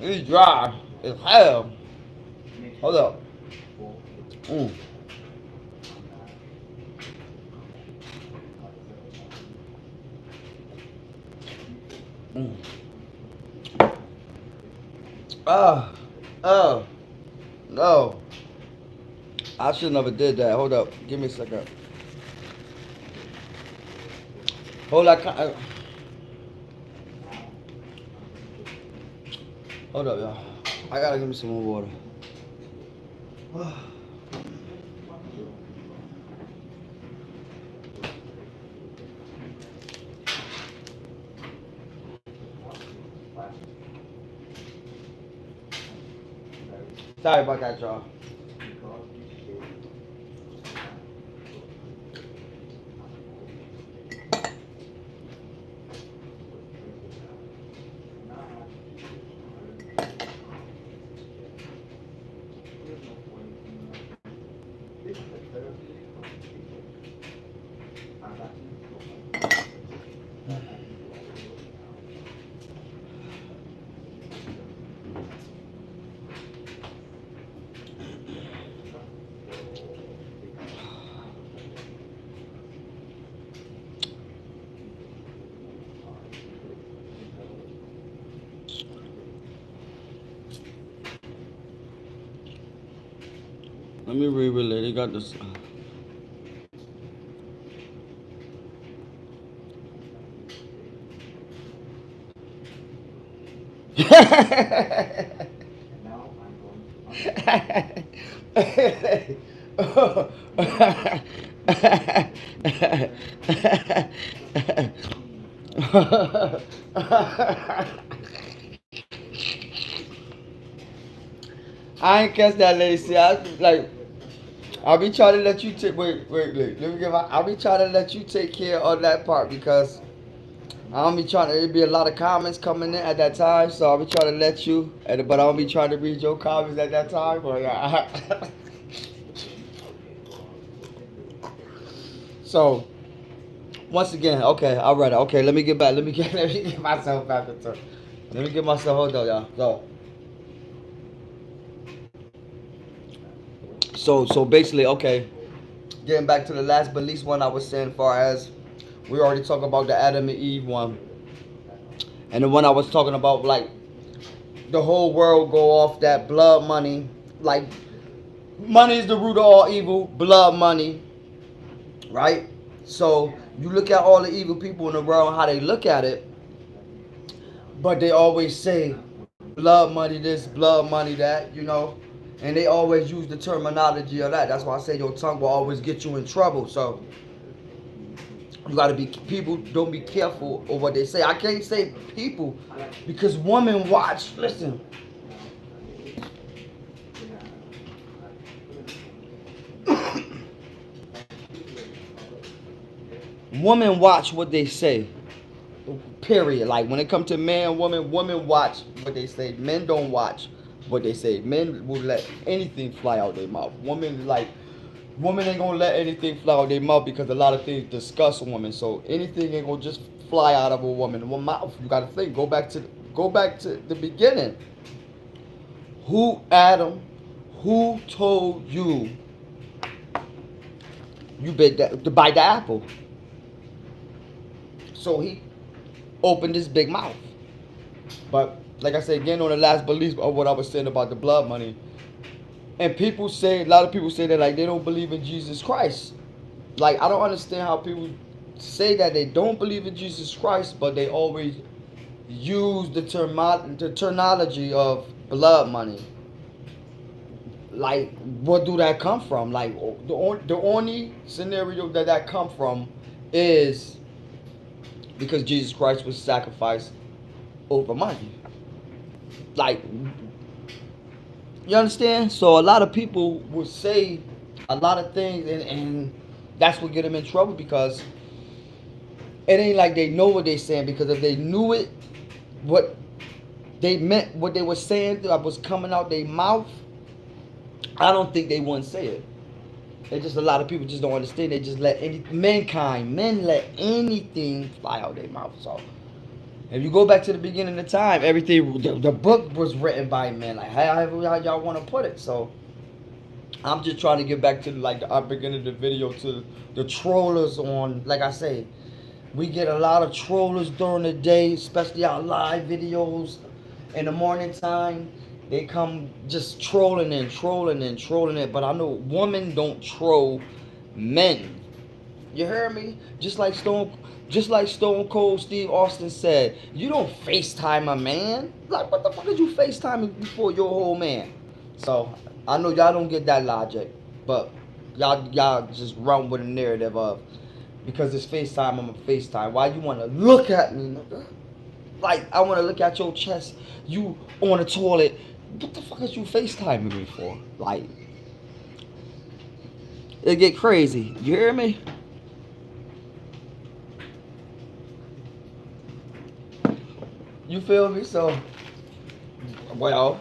It's dry. It's hell. Hold up. Mm. Mm. Oh, no. I should never did that. Hold up. Give me a second. Hold up. Hold up, y'all. I gotta give me some more water. Sorry about that, y'all. Let me re-relay. They got this. I ain't catch that lady. See, I'll be trying to let you take. Wait. Let me give. I'll be trying to let you take care of that part because I don't be trying to. It'd be a lot of comments coming in at that time, so I'll be trying to let you. But I don't be trying to read your comments at that time. But so once again, okay, I read it. Okay, let me get back. Let me get myself back to turn. Let me get myself. Hold on, y'all. So basically, okay. Getting back to the last but least one I was saying, far as we already talked about the Adam and Eve one, and the one I was talking about, like the whole world go off that blood money, like money is the root of all evil, blood money, right? So you look at all the evil people in the world, how they look at it, but they always say blood money this, blood money that, and they always use the terminology of that. That's why I say your tongue will always get you in trouble. So you gotta be people. Don't be careful of what they say. I can't say people because women watch. Listen, women watch what they say. Period. Like when it comes to man, woman, women watch what they say. Men don't watch what they say. Men will let anything fly out their mouth. Women ain't gonna let anything fly out their mouth because a lot of things disgust a woman. So anything ain't gonna just fly out of a woman's mouth. You gotta think. Go back to the beginning. Who Adam? Who told you bit that to bite the apple? So he opened his big mouth. But like I said again on the last belief of what I was saying about the blood money. And a lot of people say that like they don't believe in Jesus Christ. Like I don't understand how people say that they don't believe in Jesus Christ, but they always use the terminology of blood money. Like, what do that come from? Like, the only scenario that come from is because Jesus Christ was sacrificed over money. Like, you understand? So a lot of people will say a lot of things, and that's what get them in trouble because it ain't like they know what they're saying. Because if they knew it, what they meant, what they were saying that was coming out their mouth, I don't think they wouldn't say it. It's just a lot of people just don't understand. They just let men let anything fly out their mouth. So if you go back to the beginning of time, everything, the book was written by men. Like however y'all want to put it. So I'm just trying to get back to like the beginning of the video to the trollers on. Like I say, we get a lot of trollers during the day, especially our live videos in the morning time. They come just trolling it. But I know women don't troll men. You hear me? Just like Stone Cold Steve Austin said, you don't FaceTime a man. Like what the fuck did you FaceTime before your whole man? So I know y'all don't get that logic, but y'all just run with a narrative of because it's FaceTime, I'm a FaceTime. Why you wanna look at me, nigga? Like I wanna look at your chest. You on the toilet. What the fuck is you FaceTiming me for? Like, it get crazy. You hear me? You feel me? So, well,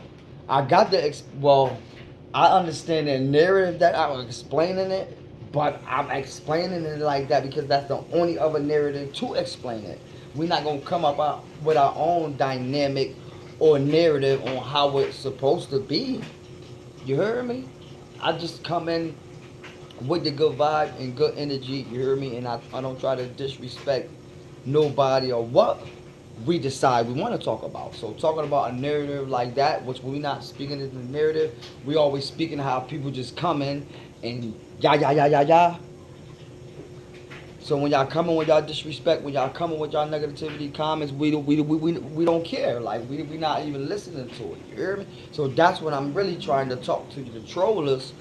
I understand the narrative that I'm explaining it, but I'm explaining it like that because that's the only other narrative to explain it. We're not gonna come up with our own dynamic or narrative on how it's supposed to be. You heard me? I just come in with the good vibe and good energy. You hear me? And I don't try to disrespect nobody or what we decide we want to talk about. So talking about a narrative like that, which we're not speaking in the narrative, we always speaking how people just come in and ya. So when y'all coming with y'all disrespect, when y'all coming with y'all negativity comments, we don't care. Like we not even listening to it. You hear me? So that's what I'm really trying to talk to the trollers.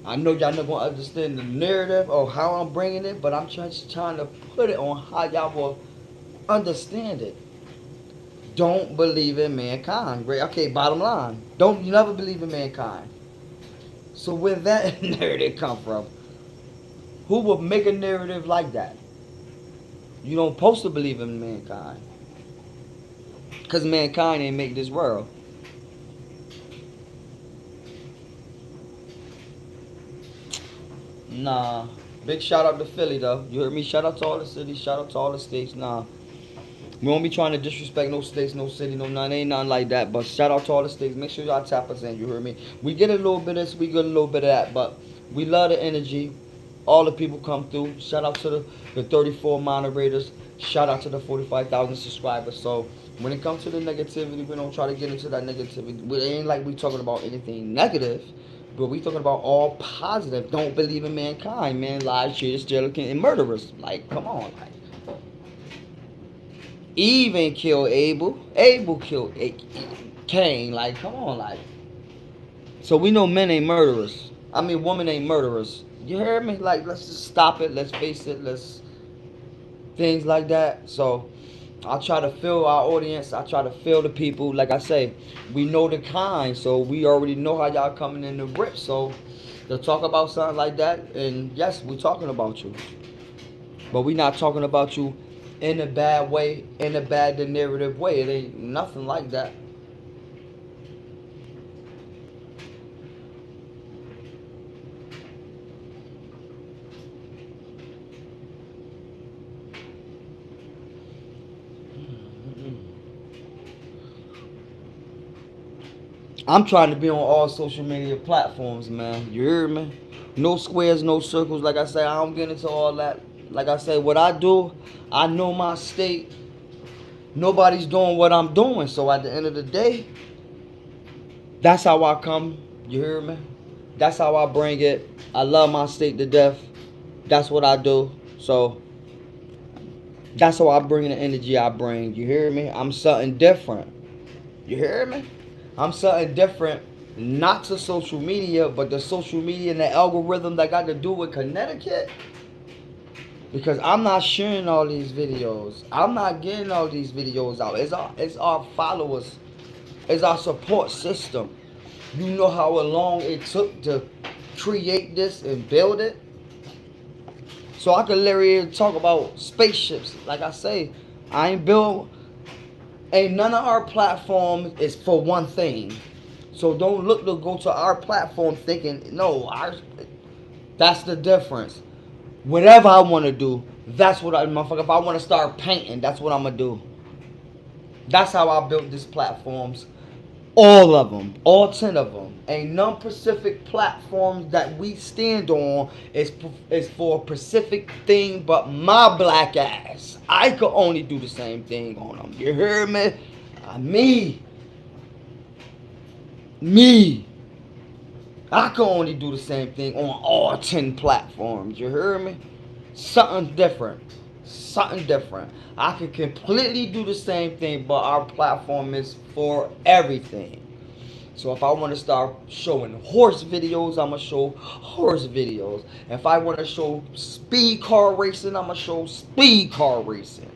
I know y'all not gonna understand the narrative or how I'm bringing it, but I'm just trying to put it on how y'all will understand it. Don't believe in mankind. Great. Okay, bottom line. You never believe in mankind. So where that narrative come from? Who would make a narrative like that? You don't supposed to believe in mankind. Because mankind ain't make this world. Nah. Big shout out to Philly though. You heard me? Shout out to all the cities. Shout out to all the states. Nah. We won't be trying to disrespect no states, no city, no none. Ain't nothing like that. But shout out to all the states. Make sure y'all tap us in. You heard me? We get a little bit of this. We get a little bit of that. But we love the energy. All the people come through. Shout out to the 34 moderators. Shout out to the 45,000 subscribers. So when it comes to the negativity, we don't try to get into that negativity. It ain't like we talking about anything negative. But we talking about all positive. Don't believe in mankind, man. Lies, cheaters, jailers, and murderers. Like, come on. Like, Eve ain't killed Abel. Abel killed Cain. Like, come on, like. So we know men ain't murderers. I mean, women ain't murderers. You heard me? Like, let's just stop it. Let's face it. Let's things like that. So I try to fill our audience. I try to fill the people. Like I say, we know the kind, so we already know how y'all coming in the grip. So to talk about something like that, and yes, we talking about you, but we not talking about you in a bad way, in a bad narrative way. It ain't nothing like that. I'm trying to be on all social media platforms, man. You hear me? No squares, no circles. Like I say, I don't get into all that. Like I say, what I do, I know my state. Nobody's doing what I'm doing. So at the end of the day, that's how I come. You hear me? That's how I bring it. I love my state to death. That's what I do. So that's how I bring the energy I bring. You hear me? I'm something different. You hear me? I'm something different, not to social media, but the social media and the algorithm that got to do with Connecticut. Because I'm not sharing all these videos. I'm not getting all these videos out. It's our followers. It's our support system. You know how long it took to create this and build it? So I could literally talk about spaceships. Like I say, I ain't built. Ain't none of our platforms is for one thing. So don't look to go to our platform thinking, no, ours. That's the difference. Whatever I want to do, that's what I, motherfucker. If I want to start painting, that's what I'm gonna do. That's how I built these platforms. All of them, all 10 of them. Ain't none Pacific platforms that we stand on is for a Pacific thing but my black ass. I could only do the same thing on them. You hear me? Me. I could only do the same thing on all 10 platforms. You hear me? Something different. Something different. I can completely do the same thing, but our platform is for everything. So if I want to start showing horse videos, I'm going to show horse videos. If I want to show speed car racing, I'm going to show speed car racing.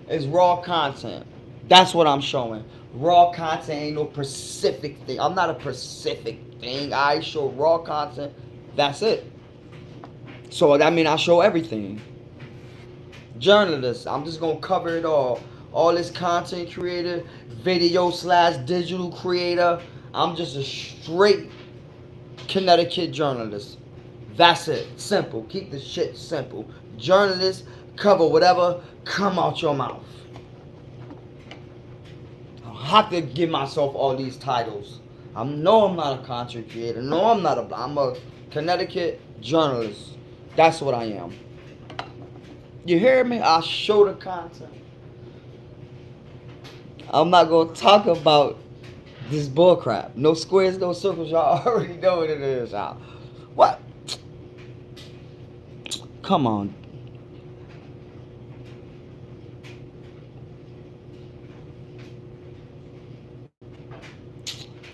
It's raw content. That's what I'm showing. Raw content ain't no Pacific thing. I'm not a Pacific thing. I show raw content. That's it. So that means I show everything. Journalists, I'm just going to cover it all. All this content creator, video / digital creator. I'm just a straight Connecticut journalist. That's it. Simple. Keep the shit simple. Journalist, cover whatever come out your mouth. I don't have to give myself all these titles. I'm not a content creator. No, I'm a Connecticut journalist. That's what I am. You hear me? I show the content. I'm not going to talk about this bullcrap. No squares, no circles. Y'all already know what it is, y'all. What? Come on.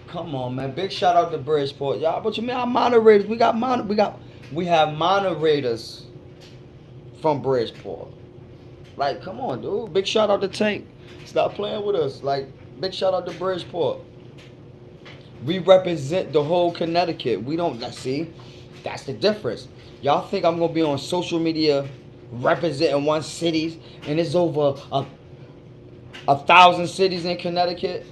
Come on, man. Big shout out to Bridgeport, y'all. But you mean our moderators? We have moderators from Bridgeport. Like, come on, dude. Big shout out to Tank. Stop playing with us. Like, big shout out to Bridgeport. We represent the whole Connecticut. We don't, see, that's the difference. Y'all think I'm going to be on social media representing one city, and it's over 1,000 cities in Connecticut.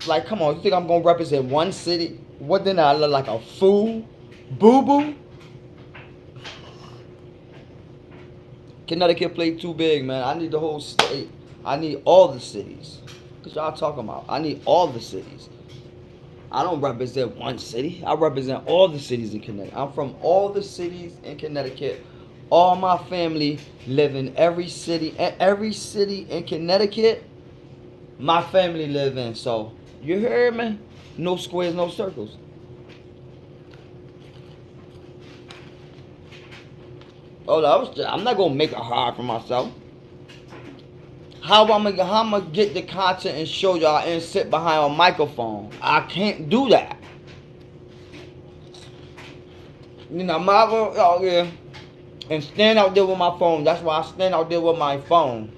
Like, come on, you think I'm gonna represent one city? What, then I look like a fool? Boo boo? Connecticut played too big, man. I need the whole state. I need all the cities. What y'all talking about? I need all the cities. I don't represent one city. I represent all the cities in Connecticut. I'm from all the cities in Connecticut. All my family live in every city. Every city in Connecticut, my family live in. So, you heard me? No squares, no circles. Oh, I'm not gonna make it hard for myself. How am I gonna get the content and show y'all and sit behind a microphone? I can't do that. You know, I'm not gonna out here and stand out there with my phone. That's why I stand out there with my phone.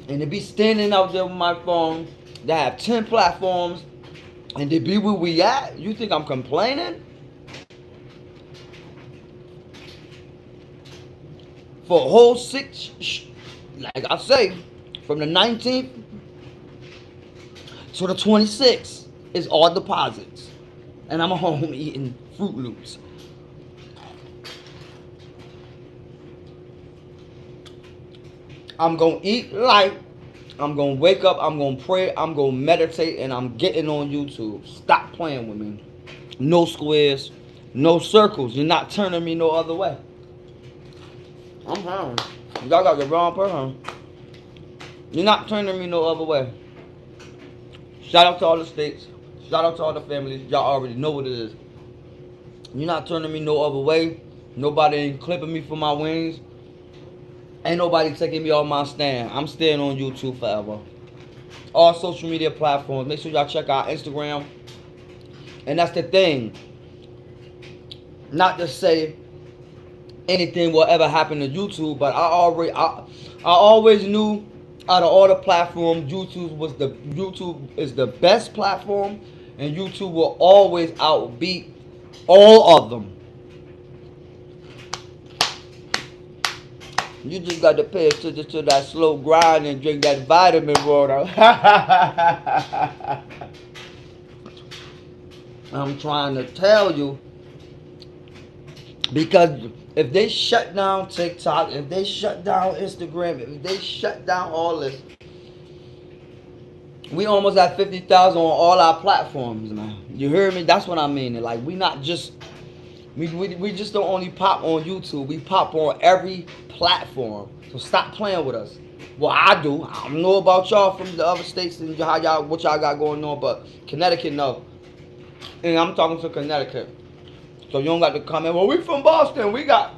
And to be standing out there with my phone, that have 10 platforms, and to be where we at, you think I'm complaining? For a whole 6, like I say, from the 19th to the 26th, is all deposits. And I'm home eating Fruit Loops. I'm going to eat light. I'm going to wake up. I'm going to pray. I'm going to meditate. And I'm getting on YouTube. Stop playing with me. No squares. No circles. You're not turning me no other way. I'm home. Y'all got the wrong person. You're not turning me no other way. Shout out to all the states. Shout out to all the families. Y'all already know what it is. You're not turning me no other way. Nobody ain't clipping me for my wings. Ain't nobody taking me off my stand. I'm staying on YouTube forever. All social media platforms. Make sure y'all check out Instagram. And that's the thing. Not to say anything will ever happen to YouTube, but I always knew out of all the platforms, YouTube is the best platform, and YouTube will always outbeat all of them. You just got to pay attention to that slow grind and drink that vitamin water. I'm trying to tell you, because if they shut down TikTok, if they shut down Instagram, if they shut down all this, we almost at 50,000 on all our platforms, man. You hear me? That's what I mean. Like, we not just, we just don't only pop on YouTube. We pop on every platform. So stop playing with us. Well, I do. I don't know about y'all from the other states and what y'all got going on, but Connecticut, no. And I'm talking to Connecticut. So you don't got to come in, well, we from Boston. We got,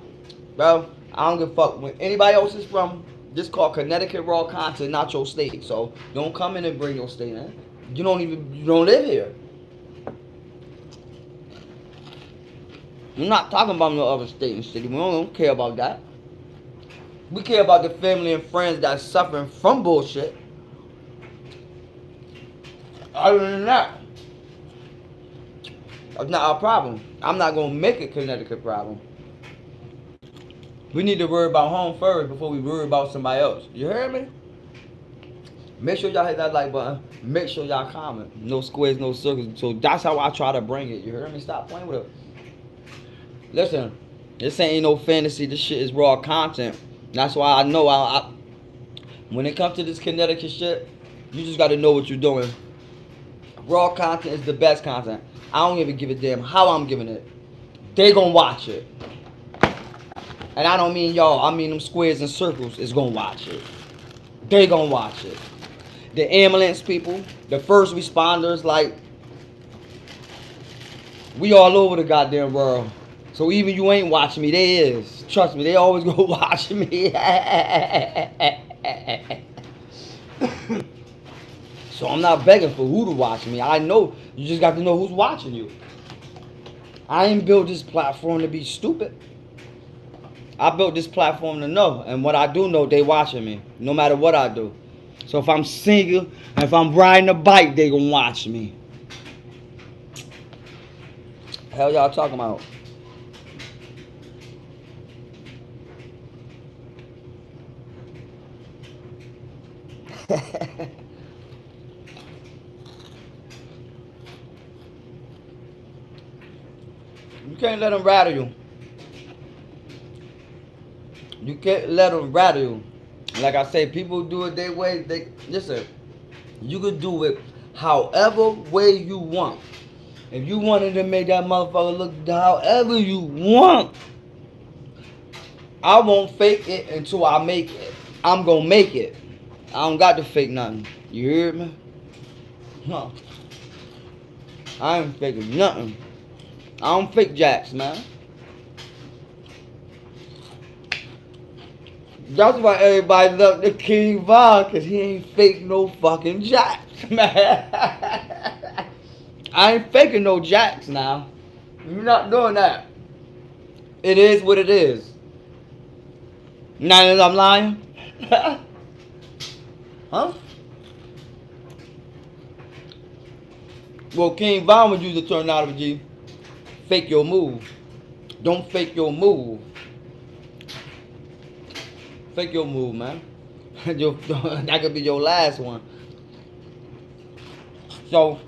bro, I don't give a fuck. When anybody else is from, this called Connecticut Raw Content, not your state. So don't come in and bring your state in. You don't live here. We're not talking about no other state and city. We don't care about that. We care about the family and friends that's suffering from bullshit. Other than that, it's not our problem. I'm not going to make it Connecticut problem. We need to worry about home first before we worry about somebody else. You hear me? Make sure y'all hit that like button. Make sure y'all comment. No squares, no circles. So that's how I try to bring it. You hear me? Stop playing with it. Listen, this ain't no fantasy. This shit is raw content. That's why I know when it comes to this Connecticut shit, you just got to know what you're doing. Raw content is the best content. I don't even give a damn how I'm giving it. They gonna watch it. And I don't mean y'all, I mean them squares and circles is gonna watch it. They gonna watch it. The ambulance people, the first responders, like, we all over the goddamn world. So even you ain't watching me, they is. Trust me, they always go watch me. So I'm not begging for who to watch me. I know, you just got to know who's watching you. I ain't built this platform to be stupid. I built this platform to know. And what I do know, they watching me. No matter what I do. So if I'm single, and if I'm riding a bike, they gonna watch me. Hell y'all talking about? You can't let them rattle you. You can't let them rattle you. Like I say, people do it their way. They listen. You can do it however way you want. If you wanted to make that motherfucker look however you want, I won't fake it until I make it. I'm gonna make it. I don't got to fake nothing. You hear me? No. I ain't faking nothing. I don't fake jacks, man. That's why everybody love the King Von, cause he ain't fake no fucking jacks, man. I ain't faking no jacks now. You're not doing that. It is what it is. Now that I'm lying? Huh? Well, King Von would use the terminology, fake your move. Don't fake your move. Fake your move, man. That could be your last one. So,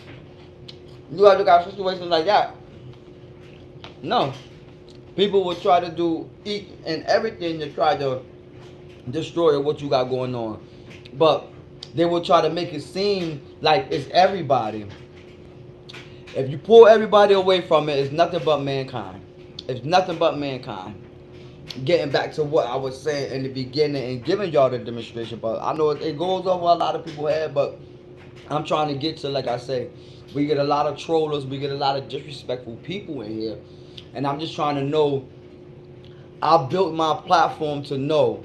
you gotta look at situations like that. No. People will try to do each and everything to try to destroy what you got going on. But they will try to make it seem like it's everybody. If you pull everybody away from it, it's nothing but mankind. It's nothing but mankind. Getting back to what I was saying in the beginning and giving y'all the demonstration, but I know it goes over a lot of people's head, but I'm trying to get to, like I say, we get a lot of trollers, we get a lot of disrespectful people in here, and I'm just trying to know, I built my platform to know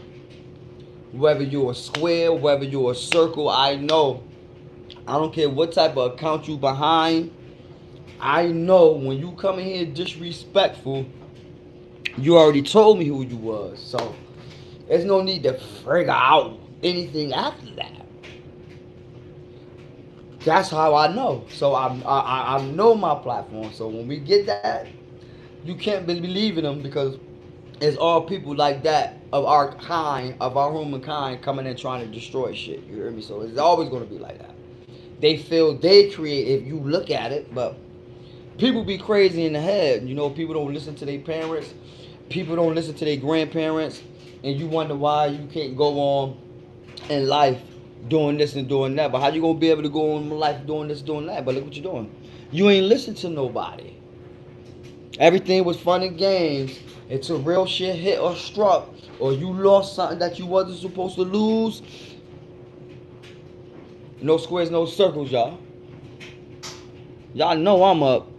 whether you're a square, whether you're a circle. I know, I don't care what type of account you behind, I know when you come in here disrespectful, you already told me who you was, so there's no need to figure out anything after that. That's how I know. So I know my platform. So when we get that, you can't believe in them because it's all people like that of our kind, of our humankind coming in trying to destroy shit. You hear me? So it's always going to be like that. They feel they create if you look at it, but people be crazy in the head. You know, people don't listen to their parents. People don't listen to their grandparents, and you wonder why you can't go on in life doing this and doing that. But how you gonna be able to go on in life doing this, doing that? But look what you're doing. You ain't listen to nobody. Everything was fun and games until real shit hit or struck, or you lost something that you wasn't supposed to lose. No squares, no circles, y'all. Y'all know I'm up.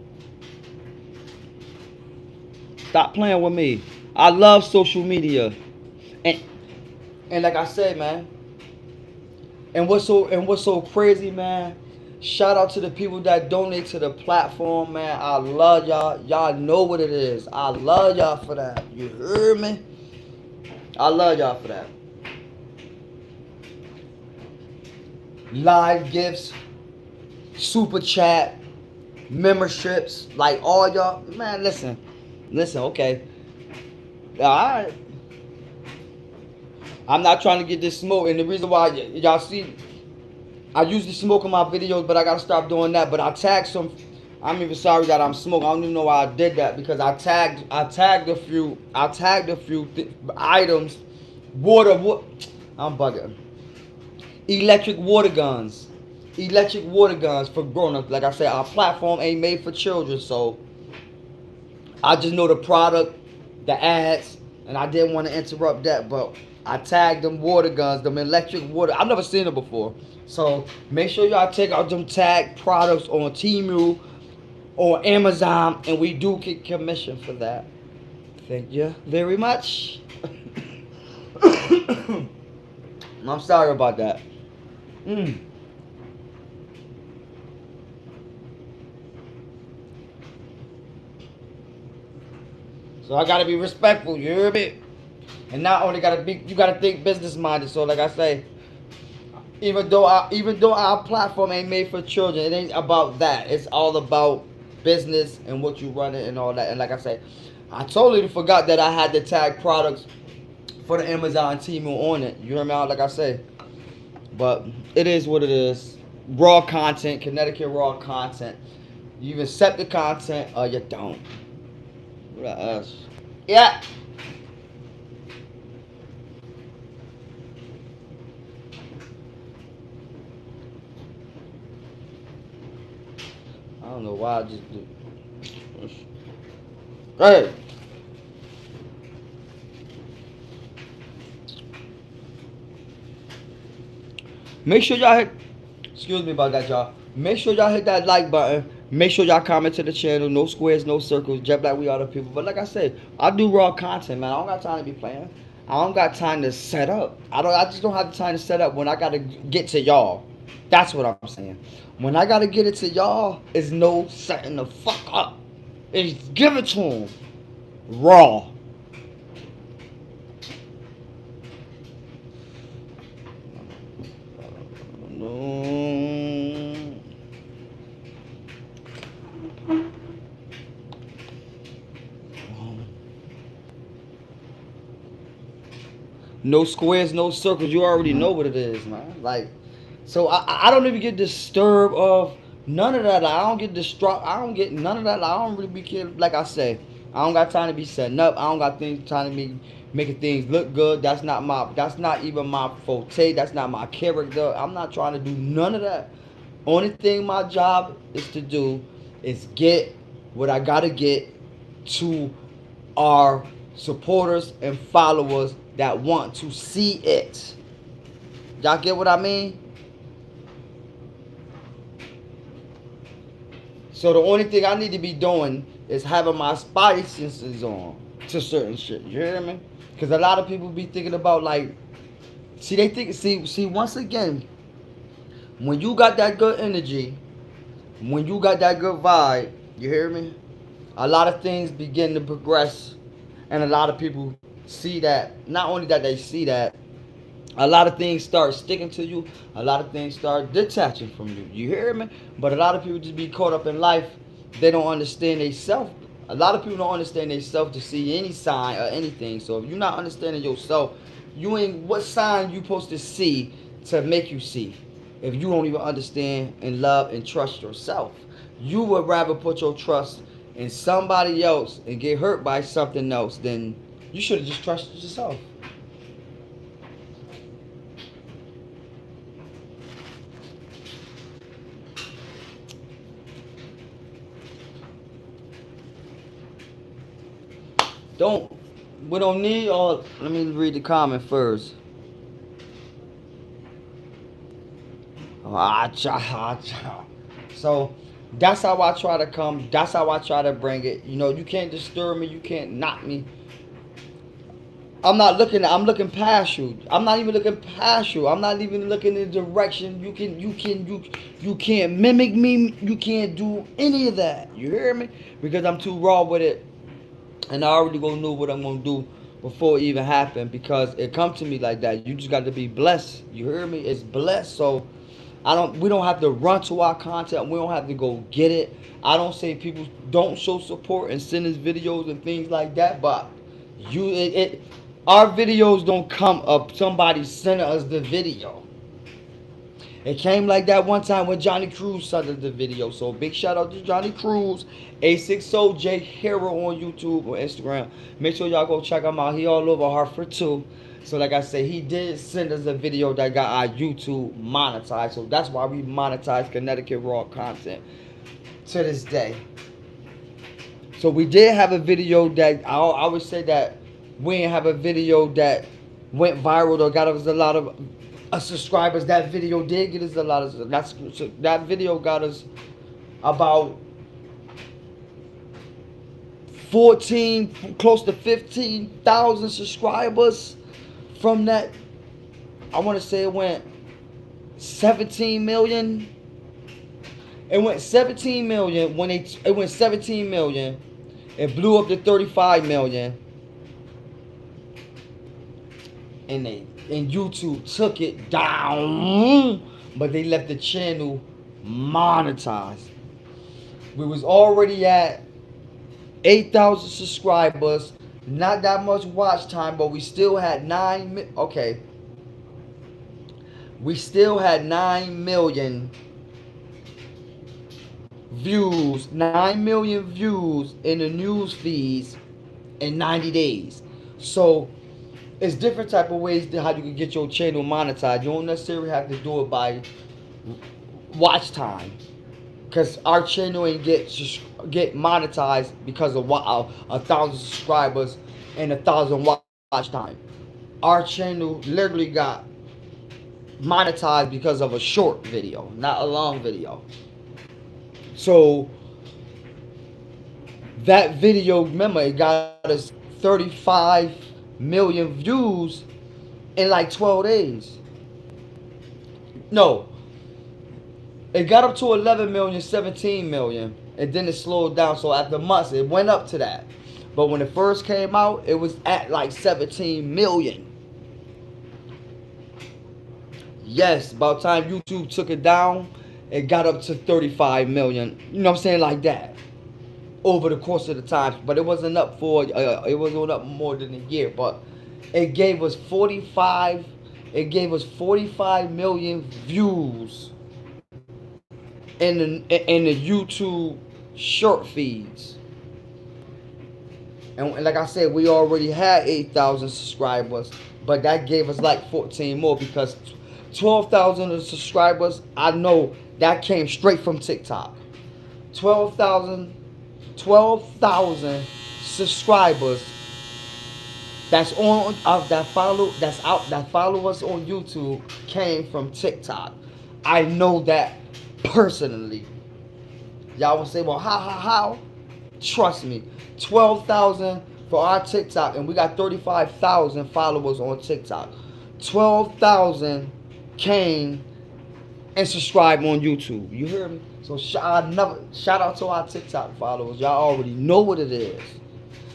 Stop playing with me. I love social media. And like I said, man. And what's so crazy, man? Shout out to the people that donate to the platform, man. I love y'all. Y'all know what it is. I love y'all for that. You heard me? I love y'all for that. Live gifts, super chat, memberships, like all y'all. Man, listen, okay. Alright. I'm not trying to get this smoke, and the reason why y'all see, I usually smoke in my videos, but I gotta stop doing that. But I tagged some. I'm even sorry that I'm smoking. I don't even know why I did that because I tagged a few items. I'm bugging. Electric water guns for grown-ups. Like I said, our platform ain't made for children, so I just know the product, the ads, and I didn't want to interrupt that, but I tagged them water guns, them electric water. I've never seen them before. So make sure y'all check out them tagged products on Temu or Amazon, and we do get commission for that. Thank you very much. I'm sorry about that. So I gotta be respectful, you hear me? And not only you gotta think business minded. So like I say, even though our platform ain't made for children, it ain't about that. It's all about business and what you run it and all that. And like I say, I totally forgot that I had the tag products for the Amazon team on it. You hear me out? Like I say, but it is what it is. Raw content, Connecticut raw content. You either accept the content or you don't. Us. Yeah. I don't know why I just do. Hey. Make sure y'all hit. Excuse me about that, y'all. Make sure y'all hit that like button. Make sure y'all comment to the channel. No squares, no circles. Just like we other people. But like I said, I do raw content, man. I don't got time to be playing. I don't got time to set up. I just don't have the time to set up when I gotta get to y'all. That's what I'm saying. When I gotta get it to y'all, it's no setting the fuck up. It's give it to them raw. No. No squares, no circles. You already know what it is, man. Like, so I don't even get disturbed of none of that. Like, I don't get distraught. I don't get none of that. Like, I don't really be care. Like I say, I don't got time to be setting up. I don't got things trying to be making things look good. That's not my. That's not even my forte. That's not my character. I'm not trying to do none of that. Only thing my job is to do is get what I gotta get to our supporters and followers that want to see it. Y'all get what I mean? So the only thing I need to be doing is having my spidey senses on to certain shit. You hear me? Because a lot of people be thinking about like, see once again, when you got that good energy, when you got that good vibe, you hear me? A lot of things begin to progress, and a lot of people see that. Not only that they see that, a lot of things start sticking to you. A lot of things start detaching from you. You hear me? But a lot of people just be caught up in life. They don't understand they self. A lot of people don't understand they self to see any sign or anything. So if you're not understanding yourself, you ain't what sign you supposed to see to make you see. If you don't even understand and love and trust yourself, you would rather put your trust in somebody else and get hurt by something else than you should have just trusted yourself. Don't we don't need all. Let me read the comment first. So that's how I try to come. That's how I try to bring it. You know, you can't disturb me. You can't knock me. I'm not looking. I'm looking past you. I'm not even looking past you. I'm not even looking in the direction. You can't mimic me. You can't do any of that. You hear me? Because I'm too raw with it, and I already gonna know what I'm gonna do before it even happened. Because it come to me like that. You just got to be blessed. You hear me? It's blessed. So we don't have to run to our content. We don't have to go get it. I don't say people don't show support and send us videos and things like that, but our videos don't come up somebody sending us the video. It came like that one time when Johnny Cruz sent us the video. So big shout out to Johnny Cruz, A60J Hero on YouTube or Instagram. Make sure y'all go check him out. He all over Hartford too. So like I said, he did send us a video that got our YouTube monetized. So that's why we monetize Connecticut raw content to this day. So we did have a video that I always say that we didn't have a video that went viral or got us a lot of subscribers. That video did get us a lot of. That video got us about 14, close to 15,000 subscribers. From that, I want to say it went 17 million. It went 17 million when it went 17 million. It blew up to 35 million. And YouTube took it down, but they left the channel monetized. We was already at 8,000 subscribers. Not that much watch time, but we still had we still had 9 million views, 9 million views in the news feeds in 90 days. So it's different type of ways to how you can get your channel monetized. You don't necessarily have to do it by watch time, because our channel ain't get monetized because of 1,000 subscribers and 1,000 watch time. Our channel literally got monetized because of a short video, not a long video. So that video, remember, it got us 35 million views in like 12 days. No, it got up to 11 million, 17 million, and then it slowed down. So after months, it went up to that. But when it first came out, it was at like 17 million. Yes, by the time YouTube took it down, it got up to 35 million. You know what I'm saying? Like that. Over the course of the time. But it wasn't up it wasn't up more than a year. But it gave us 45 million views in the YouTube short feeds. And like I said, we already had 8,000 subscribers, but that gave us like 14 more, because 12,000 subscribers, I know that came straight from TikTok. 12,000 subscribers that follow us on YouTube came from TikTok. I know that personally. Y'all will say, well, how? Trust me, 12,000 for our TikTok, and we got 35,000 followers on TikTok. 12,000 came and subscribed on YouTube. You hear me? So shout out to our TikTok followers. Y'all already know what it is.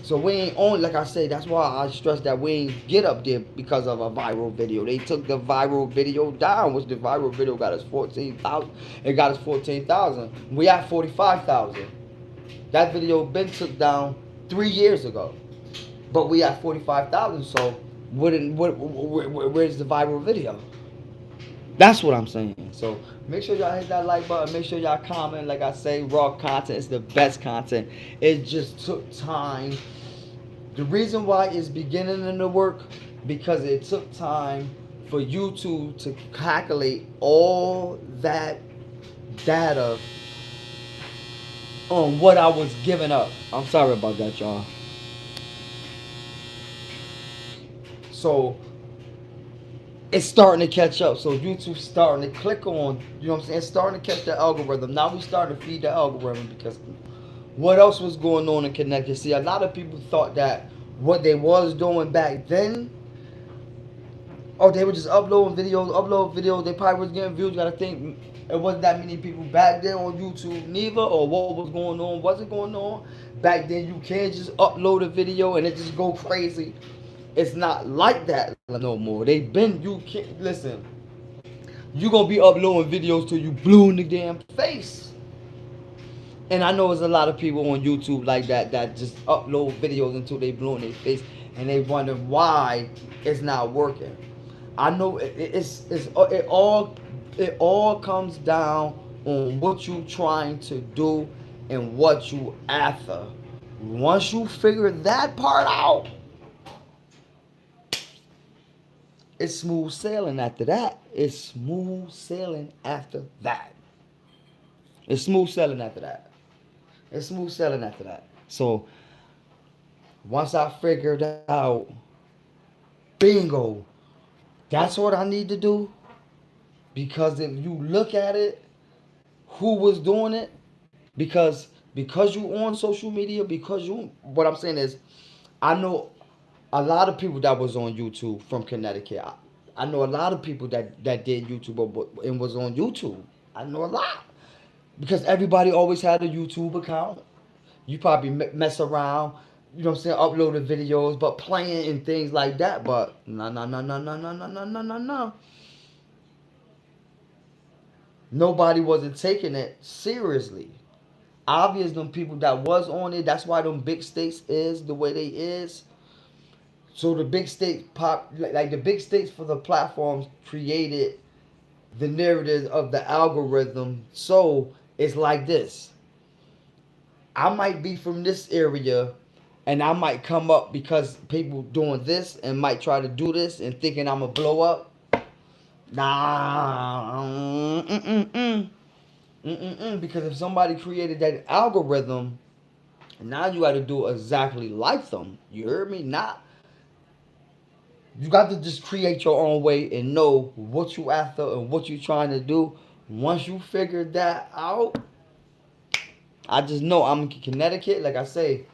So we ain't only, like I said, that's why I stress that we ain't get up there because of a viral video. They took the viral video down, which the viral video got us 14,000. It got us 14,000. We at 45,000. That video been took down 3 years ago, but we at 45,000. So where's the viral video? That's what I'm saying. So make sure y'all hit that like button. Make sure y'all comment. Like I say, raw content is the best content. It just took time. The reason why it's beginning in the work, because it took time for YouTube to calculate all that data on what I was giving up. I'm sorry about that, y'all. So it's starting to catch up. So YouTube's starting to click on, you know what I'm saying? It's starting to catch the algorithm. Now we starting to feed the algorithm, because what else was going on in Connecticut? See, a lot of people thought that what they was doing back then, they were just upload videos. They probably was getting views. You gotta think, it wasn't that many people back then on YouTube neither, or what was going on wasn't going on. Back then you can't just upload a video and it just go crazy. It's not like that no more. You can't, listen, you gonna be uploading videos till you blue in the damn face. And I know there's a lot of people on YouTube like that just upload videos until they blue in their face, and they wonder why it's not working. I know it all comes down on what you trying to do and what you after. Once you figure that part out, it's smooth sailing after that. It's smooth sailing after that. It's smooth sailing after that. It's smooth sailing after that. So once I figured out, bingo, that's what I need to do. Because if you look at it, who was doing it? Because you on social media, what I'm saying is, I know a lot of people that was on YouTube from Connecticut. I know a lot of people that did YouTube and was on YouTube. I know a lot. Because everybody always had a YouTube account. You probably mess around, you know what I'm saying, uploaded videos, but playing and things like that. But no. Nobody wasn't taking it seriously. Obvious, them people that was on it, that's why them big states is the way they is. So the big states like the big states for the platforms created the narrative of the algorithm. So it's like this. I might be from this area, and I might come up because people doing this and might try to do this and thinking I'm gonna blow up. Nah, because if somebody created that algorithm, now you got to do exactly like them. You heard me? Not you got to just create your own way and know what you after and what you trying to do. Once you figure that out, I just know I'm in Connecticut. Like I say,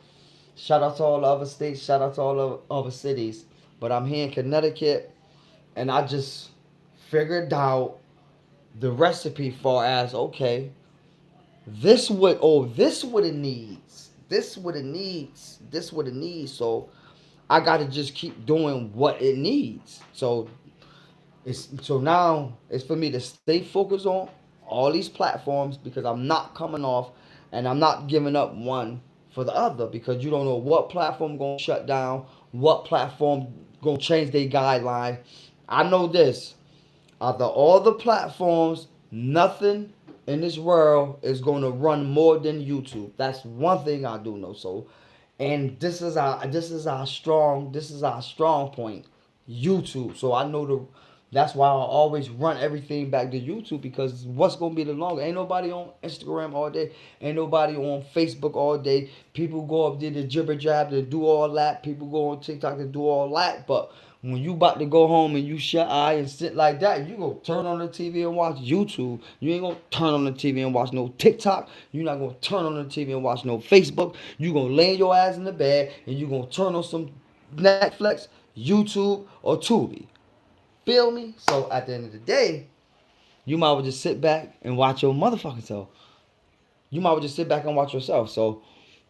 shout out to all the other states. Shout out to all the other cities. But I'm here in Connecticut, and I just figured out the recipe for as okay. This what it needs. This what it needs. This what it needs. So I gotta just keep doing what it needs. So now it's for me to stay focused on all these platforms because I'm not coming off and I'm not giving up one for the other because you don't know what platform gonna shut down, what platform gonna change their guideline. I know this. Out of all the platforms, nothing in this world is gonna run more than YouTube. That's one thing I do know. So and this is our strong point, YouTube. So I know that's why I always run everything back to YouTube because what's gonna be the longer? Ain't nobody on Instagram all day, ain't nobody on Facebook all day. People go up there to jibber jab to do all that. People go on TikTok to do all that, but when you about to go home and you shut eye and sit like that, you go turn on the TV and watch YouTube. You ain't gonna turn on the TV and watch no TikTok. You're not gonna turn on the TV and watch no Facebook. You gonna lay your ass in the bed and you gonna turn on some Netflix, YouTube, or Tubi. Feel me? So at the end of the day, you might as well just sit back and watch your motherfucking self. You might as well just sit back and watch yourself. So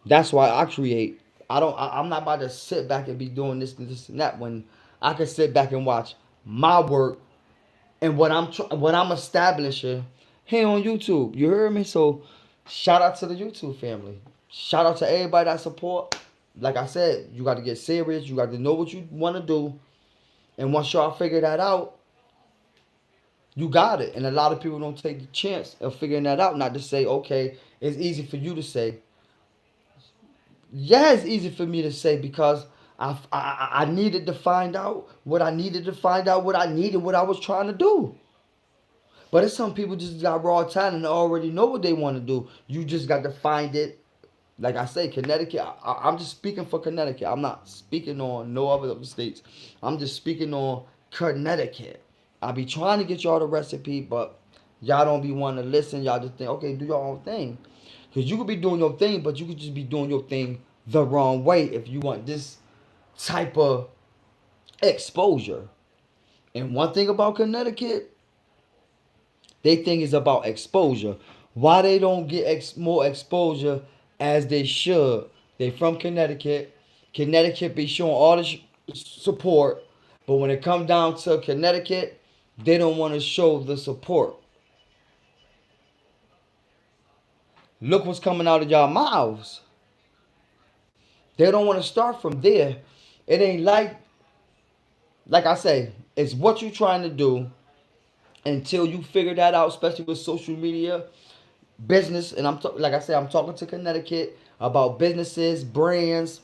that's why I create. I'm not about to sit back and be doing this and that when I can sit back and watch my work and what I'm establishing here on YouTube. You heard me? So shout out to the YouTube family. Shout out to everybody that support. Like I said, you got to get serious. You got to know what you want to do. And once y'all figure that out, you got it. And a lot of people don't take the chance of figuring that out. Not to say, okay, it's easy for you to say. Yeah, it's easy for me to say because I needed to find out what I needed to find out what I needed, what I was trying to do. But it's some people just got raw talent and already know what they want to do. You just got to find it. Like I say, Connecticut, I'm just speaking for Connecticut. I'm not speaking on no other states. I'm just speaking on Connecticut. I be trying to get y'all the recipe, but y'all don't be wanting to listen. Y'all just think, okay, do your own thing. Because you could be doing your thing, but you could just be doing your thing the wrong way if you want this type of exposure. And one thing about Connecticut, they think it's about exposure. Why they don't get more exposure as they should? They from Connecticut. Connecticut be showing all the support, but when it comes down to Connecticut, they don't want to show the support. Look what's coming out of y'all mouths. They don't want to start from there. It ain't like I say, it's what you trying to do until you figure that out, especially with social media, business. And like I said, I'm talking to Connecticut about businesses, brands,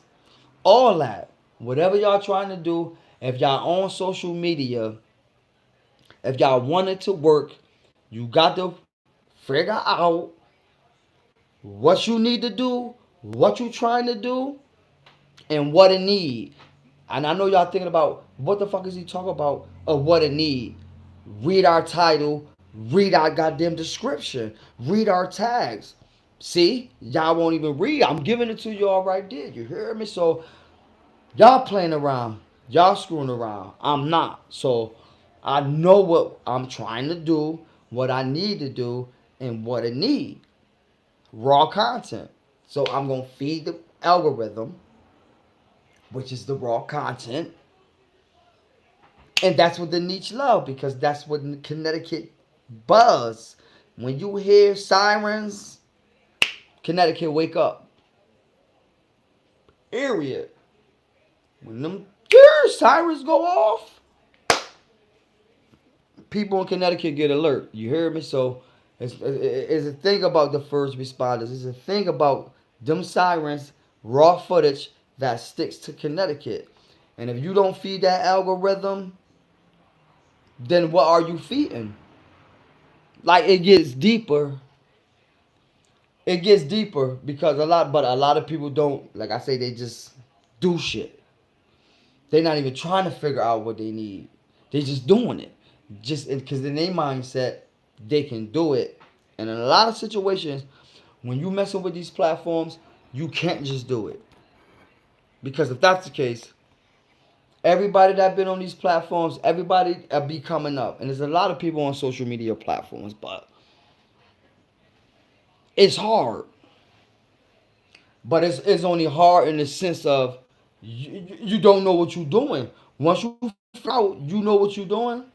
all that. Whatever y'all trying to do, if y'all on social media, if y'all want it to work, you got to figure out what you need to do, what you trying to do, and what it need. And I know y'all thinking about what the fuck is he talking about or what it need. Read our title, read our goddamn description, read our tags. See, y'all won't even read. I'm giving it to y'all right there. You hear me? So y'all playing around, y'all screwing around. I'm not. So I know what I'm trying to do, what I need to do, and what it need. Raw content. So I'm gonna feed the algorithm, which is the raw content. And that's what the niche love because that's what Connecticut buzz. When you hear sirens, Connecticut wake up. Period. When them sirens go off, people in Connecticut get alert. You hear me? So it's a thing about the first responders. It's a thing about them sirens, raw footage, that sticks to Connecticut. And if you don't feed that algorithm, then what are you feeding? Like it gets deeper. It gets deeper because a lot of people don't, like I say, they just do shit. They're not even trying to figure out what they need. They just doing it. Just because in their mindset, they can do it. And in a lot of situations, when you messing with these platforms, you can't just do it. Because if that's the case, everybody that been on these platforms, everybody be coming up. And there's a lot of people on social media platforms, but it's hard. But it's only hard in the sense of you don't know what you're doing. Once you figure out you know what you're doing,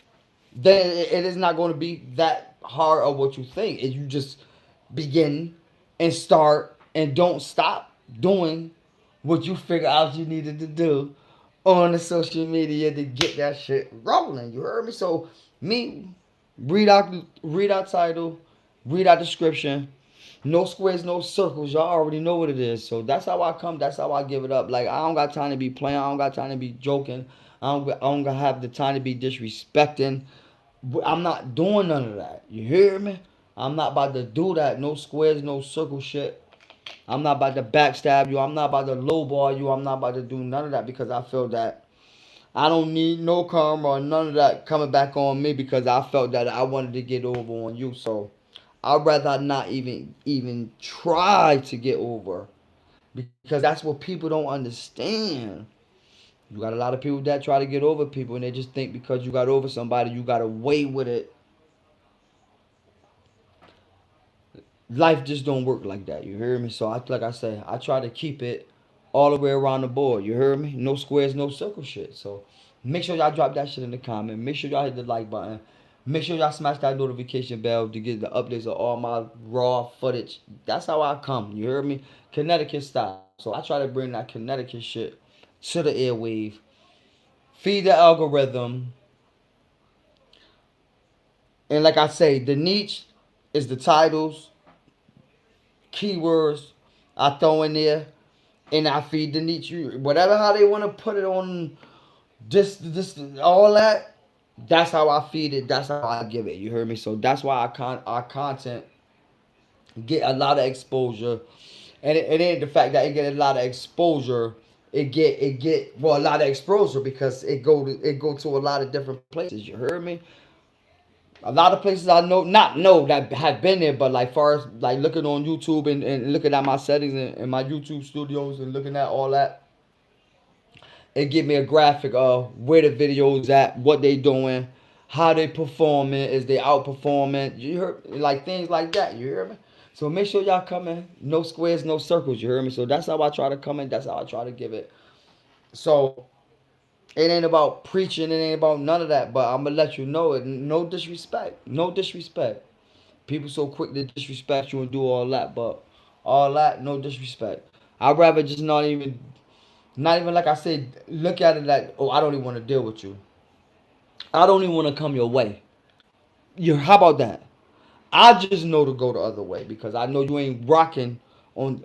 then it is not going to be that hard of what you think. If you just begin and start and don't stop doing what you figure out you needed to do on the social media to get that shit rolling. You heard me? So me, read our title, read our description. No squares, no circles. Y'all already know what it is. So that's how I come. That's how I give it up. Like I don't got time to be playing. I don't got time to be joking. I don't have the time to be disrespecting. I'm not doing none of that. You hear me? I'm not about to do that. No squares, no circle shit. I'm not about to backstab you. I'm not about to lowball you. I'm not about to do none of that because I feel that I don't need no karma or none of that coming back on me because I felt that I wanted to get over on you. So I'd rather not even try to get over because that's what people don't understand. You got a lot of people that try to get over people and they just think because you got over somebody you got away with it. Life just don't work like that. You hear me? So like I say, I try to keep it all the way around the board. You hear me? No squares, no circle shit. So make sure y'all drop that shit in the comment. Make sure y'all hit the like button. Make sure y'all smash that notification bell to get the updates of all my raw footage. That's how I come. You hear me? Connecticut style. So I try to bring that Connecticut shit to the airwave. Feed the algorithm. And like I say, the niche is the titles, keywords I throw in there, and I feed the niche. Whatever how they want to put it on, this all that. That's how I feed it. That's how I give it. You heard me. So that's why our content get a lot of exposure, and it ain't the fact that it get a lot of exposure. It get well a lot of exposure because it go to a lot of different places. You heard me. A lot of places I know not know that have been there, but like far as like looking on YouTube and looking at my settings and my YouTube studios and looking at all that, it give me a graphic of where the videos at, what they doing, how they performing, is they outperforming. You heard like things like that. You hear me? So make sure y'all come in. No squares, no circles. You hear me? So that's how I try to come in. That's how I try to give it. So it ain't about preaching. It ain't about none of that. But I'm gonna let you know it. No disrespect. No disrespect. People so quick to disrespect you and do all that, but all that, no disrespect. I'd rather just not even like I said, look at it like, oh, I don't even want to deal with you. I don't even want to come your way. How about that? I just know to go the other way because I know you ain't rocking on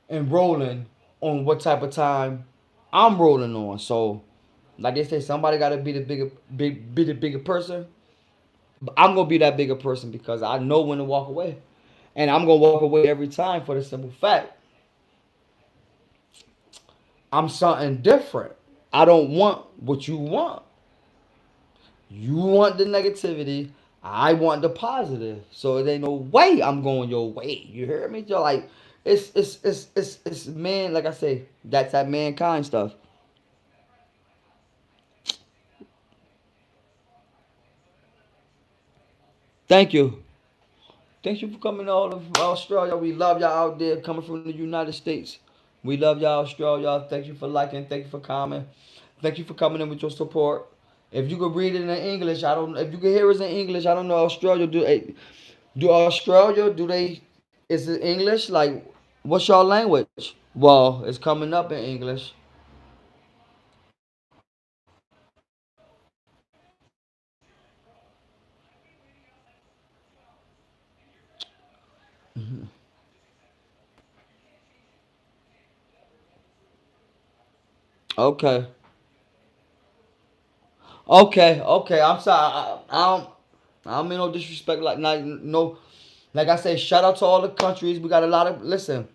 and rolling on what type of time I'm rolling on. So, like they say, somebody got to be the bigger person. But I'm gonna be that bigger person because I know when to walk away, and I'm gonna walk away every time for the simple fact I'm something different. I don't want what you want. You want the negativity. I want the positive. So there ain't no way I'm going your way. You hear me? You're like, it's man. Like I say, that's that mankind stuff. Thank you. Thank you for coming all of Australia. We love y'all out there coming from the United States. We love y'all Australia. Thank you for liking. Thank you for commenting. Thank you for coming in with your support. If you could read it in English, I don't. If you could hear us in English, I don't know Australia. Do Australia? Do they? Is it English? Like, what's your language? Well, it's coming up in English. Okay. Okay. I'm sorry. I don't mean no disrespect. Like no. Like I say, shout out to all the countries. We got a lot of listen.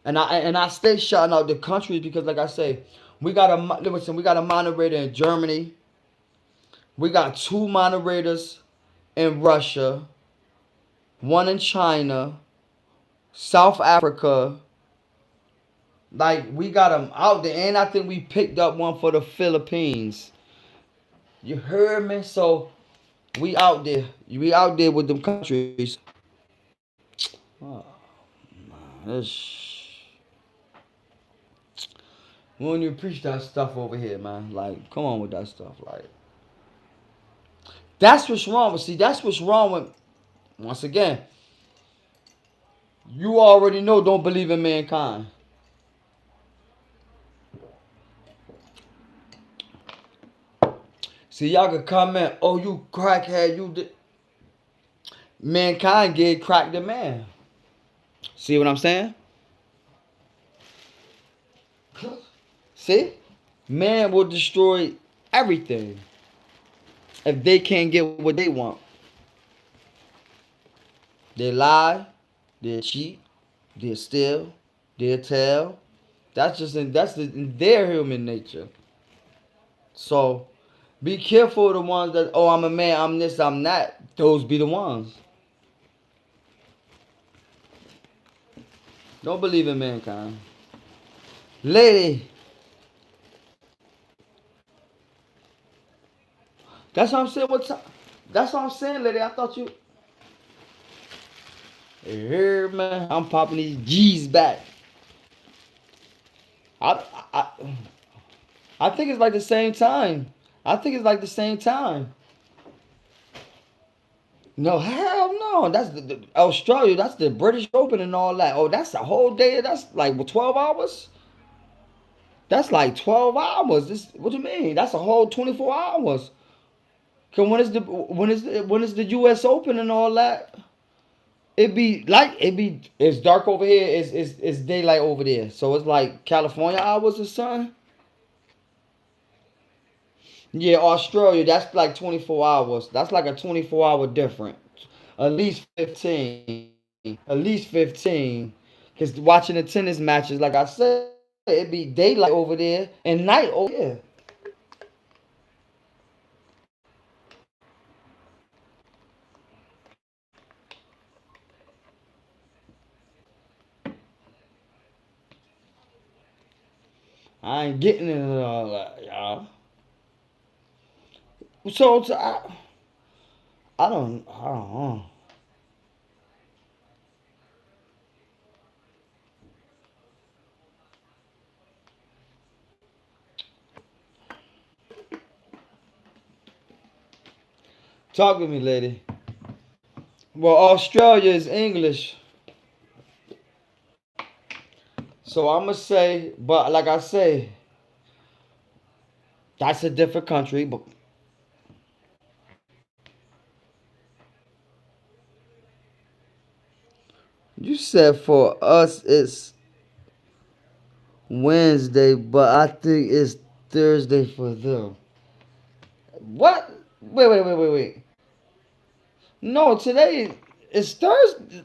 And I stay shouting out the countries because, like I say, we got a moderator in Germany. We got two moderators in Russia, one in China, South Africa. Like we got them out there, and I think we picked up one for the Philippines. You heard me? So we out there. We out there with them countries. Oh, this, we don't even preach that stuff over here, man. Like, come on with that stuff. Like, that's what's wrong with. See, that's what's wrong with. Once again, you already know. Don't believe in mankind. See, y'all can comment. Oh, you crackhead. You did. Mankind get cracked the man. See what I'm saying? See? Man will destroy everything if they can't get what they want. They lie, they cheat, they steal, they tell. That's in their human nature. So be careful of the ones that I'm a man, I'm this, I'm that. Those be the ones. Don't believe in mankind. Lady, that's what I'm saying. That's what I'm saying, lady. I thought you here, man. I'm popping these G's back. I, I, I think it's like the same time. I think it's like the same time. No, hell no. That's the Australia. That's the British Open and all that. Oh, that's a whole day. That's like 12 hours. That's like 12 hours. What do you mean? That's a whole 24 hours. Cause when is the U.S. Open and all that? It's dark over here. It's daylight over there. So it's like California hours or something. Yeah, Australia, that's like 24 hours. That's like a 24-hour difference. At least 15. At least 15. Because watching the tennis matches, like I said, it'd be daylight over there and night over here. I ain't getting into all that, y'all. I don't know. Talk with me, lady. Well, Australia is English. So I'm going to say, but like I say, that's a different country. But you said for us it's Wednesday, but I think it's Thursday for them. What? Wait. No, today is Thursday.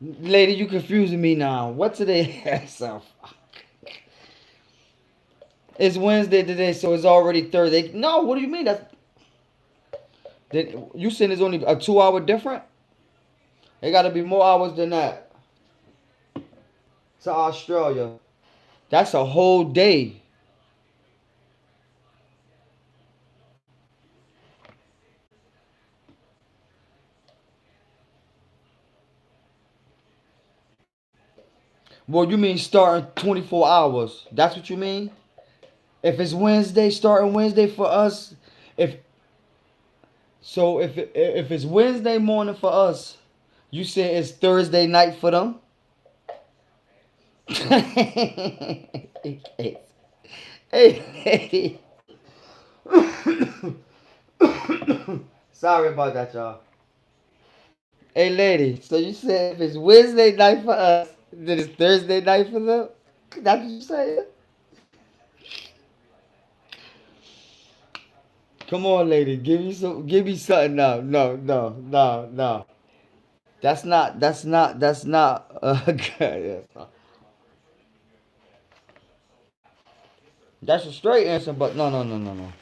Lady, you confusing me now. What today? So, it's Wednesday today, so it's already Thursday. No, what do you mean? You saying it's only a 2 hour different? It got to be more hours than that to Australia. That's a whole day. Well, you mean starting 24 hours? That's what you mean? If it's Wednesday, starting Wednesday for us, if if it's Wednesday morning for us, you say it's Thursday night for them. Hey, lady. Sorry about that, y'all. Hey, lady. So you said if it's Wednesday night for us, then it's Thursday night for them. That's what you saying? Come on, lady. Give me something now. No, no, no, no. That's not good. That's a straight answer, but no, no, no, no, no.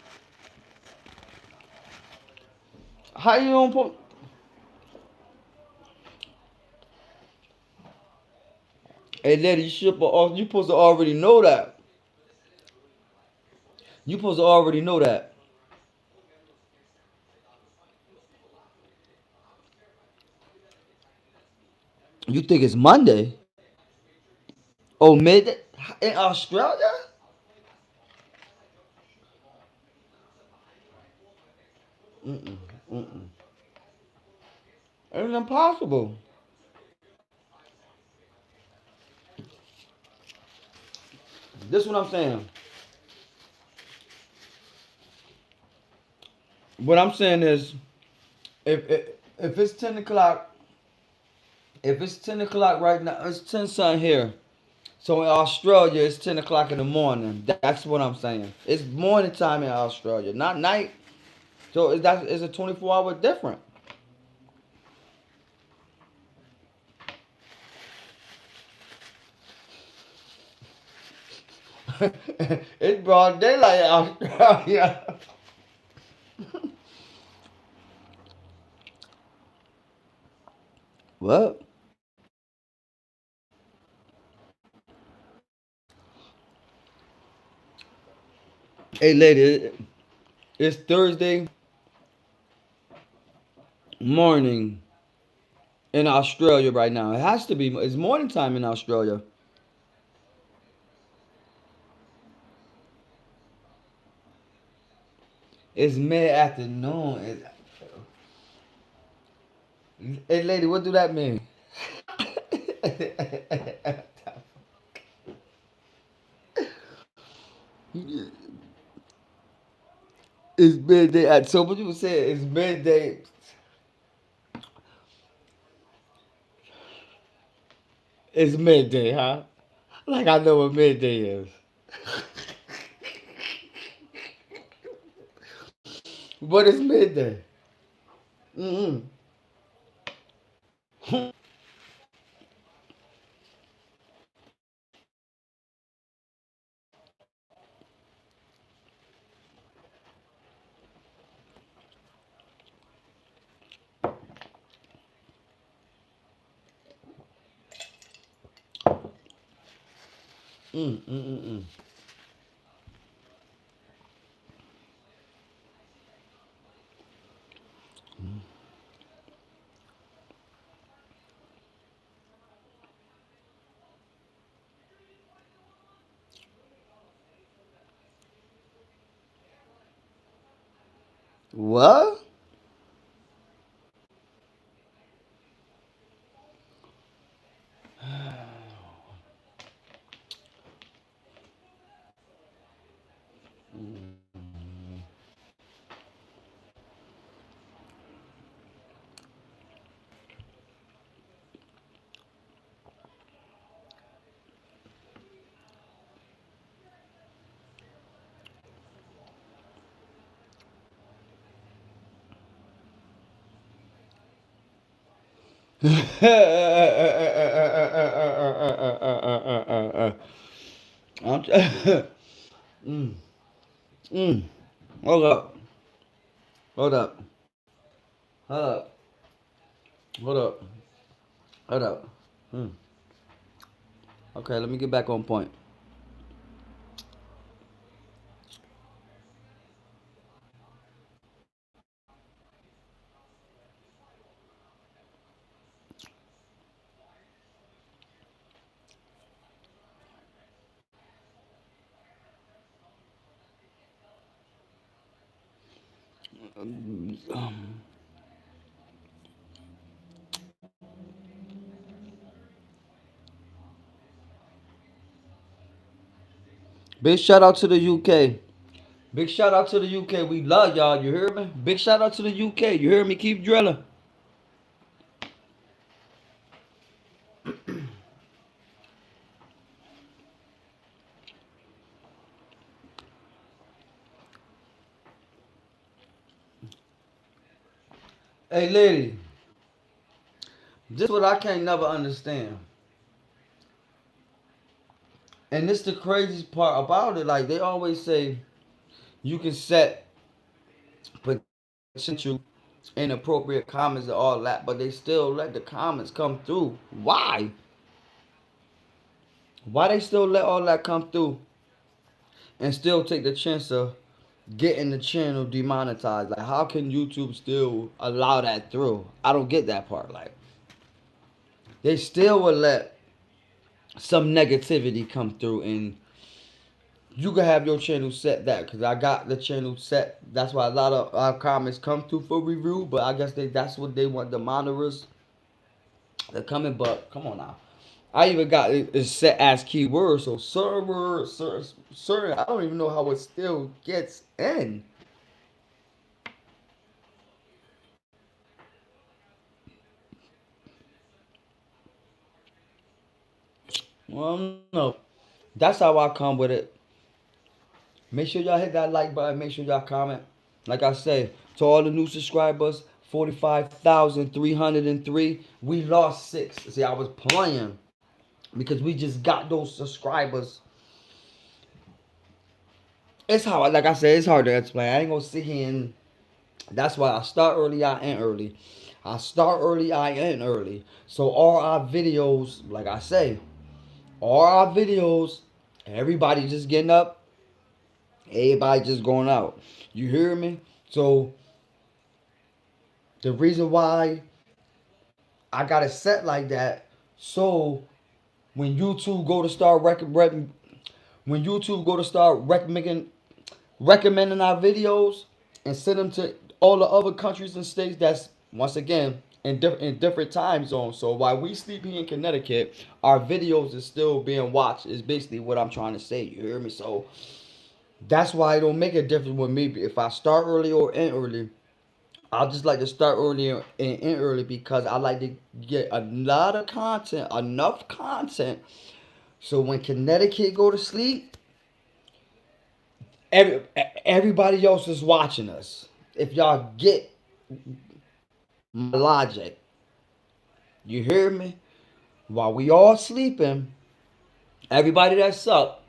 How you don't put? Hey, lady, you supposed to already know that. You supposed to already know that. You think it's Monday? Oh, mid in Australia? Mm-mm, mm-mm. It's impossible. This is what I'm saying. What I'm saying is, if it's 10 o'clock, if it's 10 o'clock right now, it's 10 something here. So in Australia, it's 10 o'clock in the morning. That's what I'm saying. It's morning time in Australia, not night. So it's a 24-hour difference. It's broad daylight in Australia. What? Hey, lady, it's Thursday morning in Australia right now. It has to be. It's morning time in Australia. It's mid afternoon. Hey, lady, what do that mean? It's midday. So what you said is midday. It's midday, huh? Like I know what midday is. What is midday? Mm-mm. Mm-mm-mm-mm. What? I'm mm, mm. Hold up. Hold up. Hold up. Hold up. Hold up. Mm. Okay, let me get back on point. Big shout out to the UK. Big shout out to the UK. We love y'all. You hear me? Big shout out to the UK. You hear me? Keep drilling. Hey, lady, this what I can't never understand. And this the craziest part about it. Like, they always say you can set potential inappropriate comments and all that, but they still let the comments come through. Why? Why they still let all that come through and still take the chance of getting the channel demonetized? Like, how can YouTube still allow that through? I don't get that part. Like, they still will let some negativity come through, and you can have your channel set that, because I got the channel set. That's why a lot of our comments come through for review, but I guess that's what they want, the monitors. They're coming, but come on now. I even got it set as keywords, so certain. I don't even know how it still gets in. Well, no, that's how I come with it. Make sure y'all hit that like button. Make sure y'all comment. Like I said, to all the new subscribers, 45,303. We lost 6. See, I was playing because we just got those subscribers. It's hard. Like I said, it's hard to explain. I ain't gonna sit here and. That's why I start early, I end early. I start early, I end early. So all our videos, like I say, all our videos, everybody just getting up, everybody just going out. You hear me? So the reason why I got it set like that, so when YouTube go to start when YouTube go to start recommending our videos and send them to all the other countries and states that's once again in different time zones. So while we sleep here in Connecticut, our videos is still being watched. Is basically what I'm trying to say. You hear me? So that's why it don't make a difference with me if I start early or end early. I just like to start early and end early because I like to get a lot of content, enough content, so when Connecticut go to sleep, every, everybody else is watching us. If y'all get my logic, you hear me? While we all sleeping, everybody that's up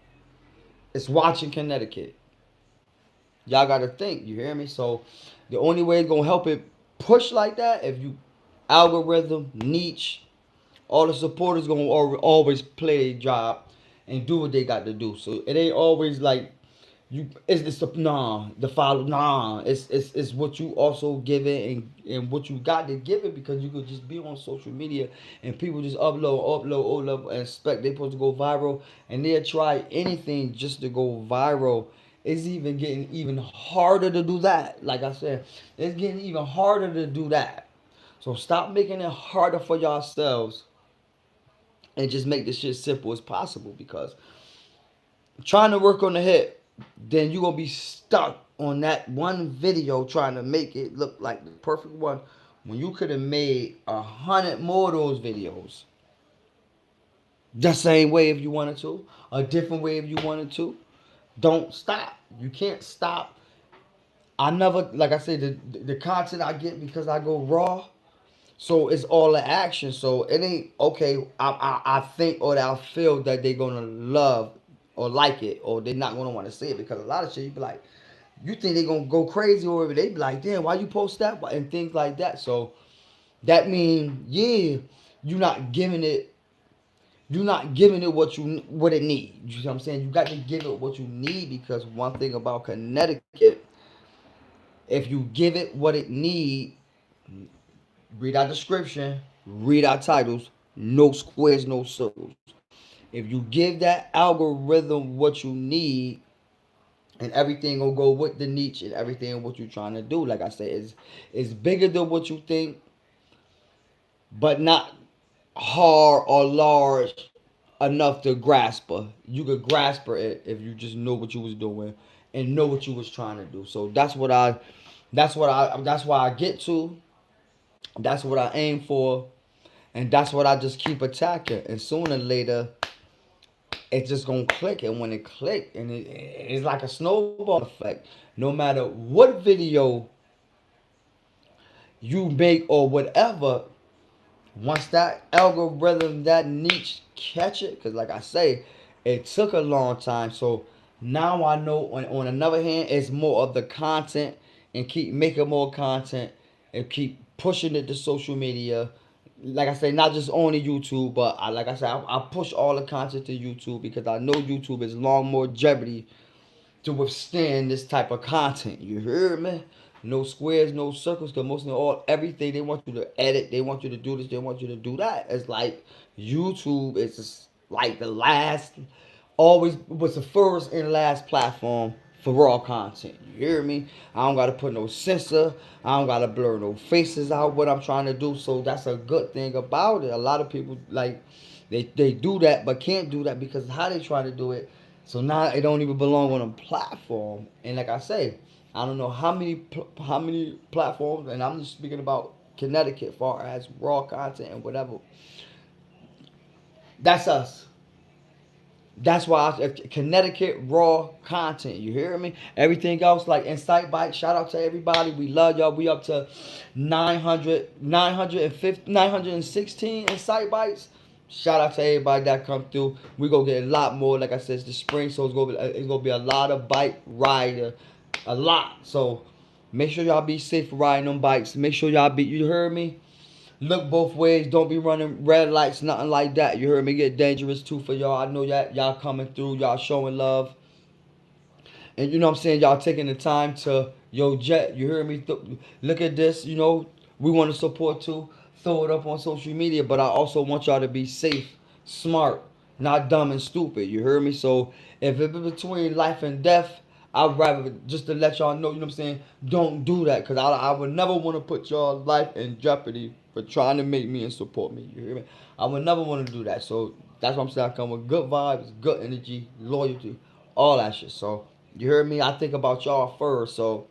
is watching Connecticut. Y'all gotta think, you hear me? So the only way it's gonna help it push like that if you algorithm, niche, all the supporters gonna always play their job and do what they got to do. So it ain't always like you. It's the nah the follow nah. It's what you also give it and what you got to give it, because you could just be on social media and people just upload and expect they supposed to go viral, and they'll try anything just to go viral. It's even getting even harder to do that. Like I said, it's getting even harder to do that. So stop making it harder for yourselves and just make this shit simple as possible, because trying to work on the hit, then you're gonna be stuck on that one video trying to make it look like the perfect one when you could have made 100 more of those videos the same way if you wanted to, a different way if you wanted to. Don't stop. You can't stop. I never, like I said, the content I get because I go raw. So it's all the action. So it ain't okay. I think or I feel that they're gonna love or like it, or they're not gonna want to see it, because a lot of shit you be like, you think they're gonna go crazy over it. They be like, damn, why you post that and things like that. So that mean, yeah, you're not giving it. You're not giving it what it needs. You know what I'm saying? You got to give it what you need, because one thing about Connecticut, if you give it what it need, read our description, read our titles, no squares, no circles. If you give that algorithm what you need, and everything will go with the niche and everything what you're trying to do. Like I said, it's bigger than what you think, but not hard or large enough to grasp her. You could grasp her if you just know what you was doing and know what you was trying to do. So that's why I get to. That's what I aim for. And that's what I just keep attacking. And sooner or later, it's just gonna click. And when it click, and it's like a snowball effect. No matter what video you make or whatever, once that algorithm, that niche catch it, because like I say, it took a long time. So now I know on another hand, it's more of the content and keep making more content and keep pushing it to social media. Like I say, not just only YouTube, but like I said, I push all the content to YouTube because I know YouTube is long more longevity to withstand this type of content. You heard me? No squares, no circles, because most of all, everything they want you to edit, they want you to do this, they want you to do that. It's like YouTube is just like the last, always was the first and last platform for raw content. You hear me? I don't gotta put no censor. I don't gotta blur no faces out what I'm trying to do. So that's a good thing about it. A lot of people like they do that but can't do that because how they try to do it. So now it don't even belong on a platform. And like I say, I don't know how many platforms, and I'm just speaking about Connecticut, far as raw content and whatever. That's us. That's why Connecticut raw content. You hear me? Everything else like Insight Bike. Shout out to everybody. We love y'all. We up to 916 Insight Bites. Shout out to everybody that come through. We gonna get a lot more. Like I said, it's the spring, so it's gonna be a lot of bike rider, a lot. So make sure y'all be safe for riding them bikes. Make sure y'all be. You heard me? Look both ways. Don't be running red lights, nothing like that. You heard me? Get dangerous too for y'all. I know y'all coming through. Y'all showing love. And you know what I'm saying? Y'all taking the time to, yo, Jet, you heard me? Look at this. We want to support too. Throw it up on social media. But I also want y'all to be safe, smart, not dumb and stupid. You heard me? So if it's between life and death, I'd rather just to let y'all know, you know what I'm saying? Don't do that. Because I would never want to put y'all life in jeopardy for trying to make me and support me. You hear me? I would never want to do that. So that's what I'm saying. I come with good vibes, good energy, loyalty, all that shit. So you heard me? I think about y'all first. So